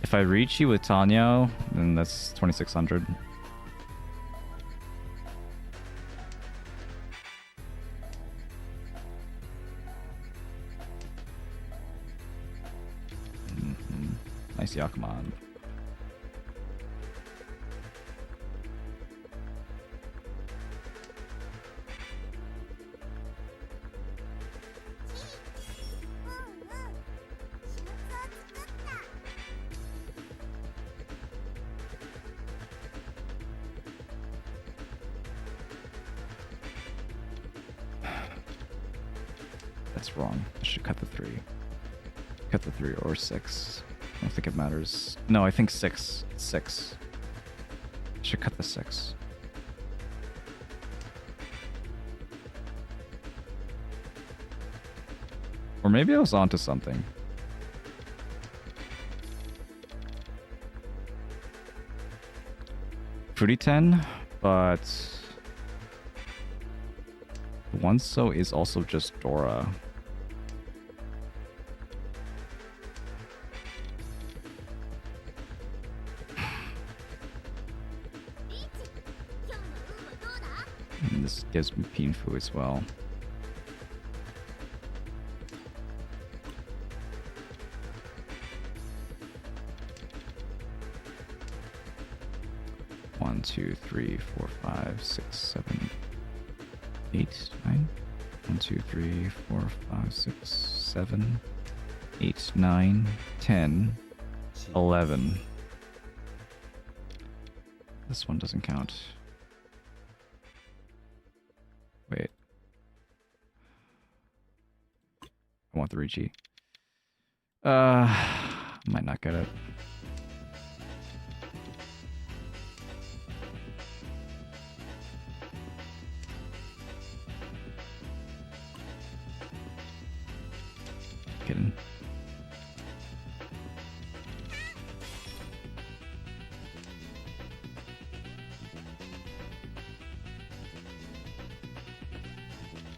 If I reach you with Tanyo, then that's 2600. Nice Yakuman. That's wrong. I should cut the 3. Cut the 3 or 6. I don't think it matters. No, I think 6. It's 6. I should cut the 6. Or maybe I was onto something. Fruity 10, but 1-so is also just Dora. And this gives me Pinfu as well. One, 2, 3, 4, 5, 6, 7, 8, 9. 1, 2, 3, 4, 5, 6, 7, 8, 9, 10, 11. This one doesn't count. Wait. I want the Riichi. Might not get it. Kidding.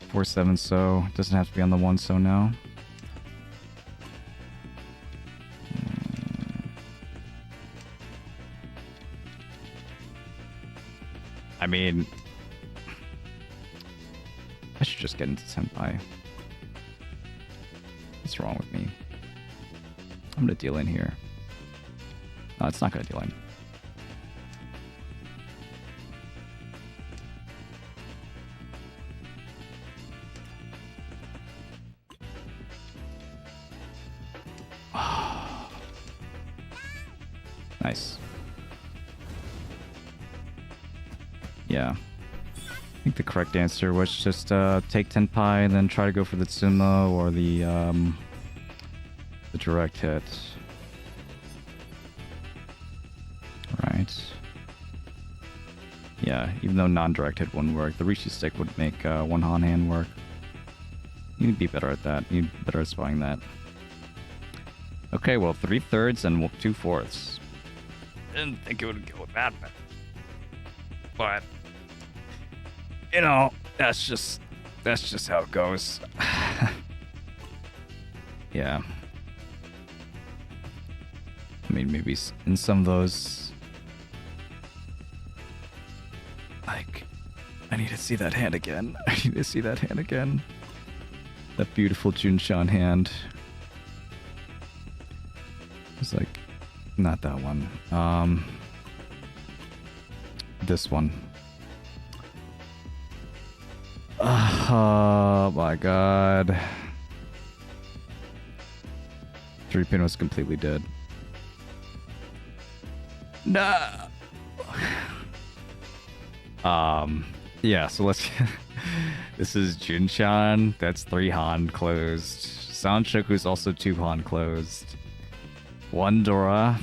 Four seven so doesn't have to be on the one so now. I mean, I should just get into Senpai. What's wrong with me? I'm gonna deal in here. No, it's not gonna deal in. Nice. Yeah. I think the correct answer was just take Tenpai and then try to go for the Tsumo or the direct hit. Right. Yeah, even though non-direct hit wouldn't work, the Riichi stick would make one on hand work. You need to be better at that. You need to be better at spotting that. Okay, well, 3/3 and 2/4. Didn't think it would go that bad. But you know, that's just how it goes. Yeah. I mean, maybe in some of those, like, I need to see that hand again. I need to see that hand again. That beautiful Junshan hand. It's like, not that one. This one. Oh my god. 3-pin was completely dead. No. Yeah, so let's this is Junshan. That's 3 Han closed. Sanchoku's also 2 Han closed. 1 Dora.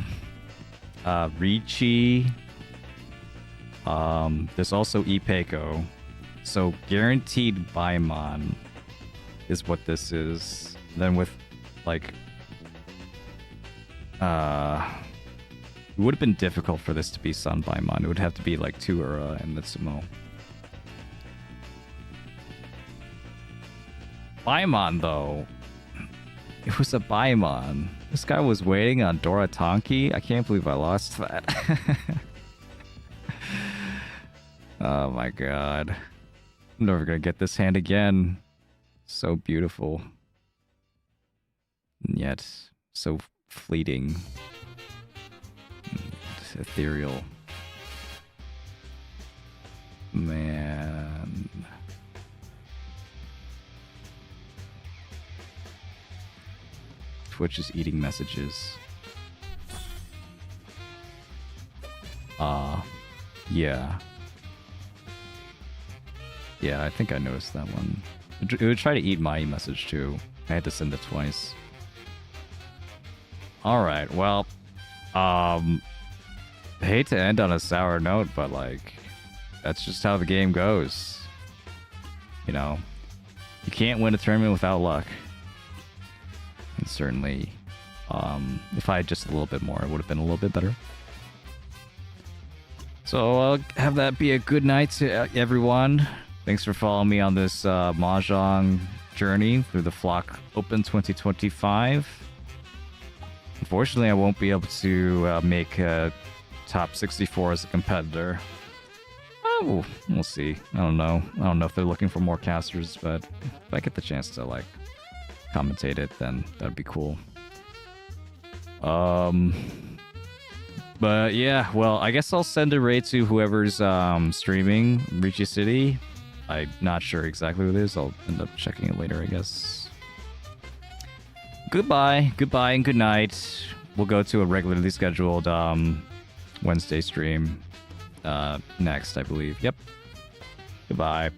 Riichi. There's also Ipeko. So guaranteed Baimon is what this is. Then with like it would have been difficult for this to be Sun Baimon. It would have to be like 2 Ura and Mitsumo. Baimon though. It was a Baimon. This guy was waiting on Dora Tonki. I can't believe I lost that. Oh my god. I'm never gonna get this hand again. So beautiful. And yet, so fleeting. It's ethereal. Man. Twitch is eating messages. Yeah. Yeah, I think I noticed that one. It would try to eat my message too. I had to send it twice. Alright, well, I hate to end on a sour note, but like, that's just how the game goes. You know, you can't win a tournament without luck. And certainly, if I had just a little bit more, it would have been a little bit better. So I'll have that be a good night to everyone. Thanks for following me on this Mahjong journey through the Flock Open 2025. Unfortunately, I won't be able to make top 64 as a competitor. Oh, we'll see. I don't know. I don't know if they're looking for more casters, but if I get the chance to like commentate it, then that'd be cool. But yeah, well, I guess I'll send a raid to whoever's streaming Riichi City. I'm not sure exactly who it is. I'll end up checking it later, I guess. Goodbye, and good night. We'll go to a regularly scheduled Wednesday stream. next, I believe. Yep. Goodbye.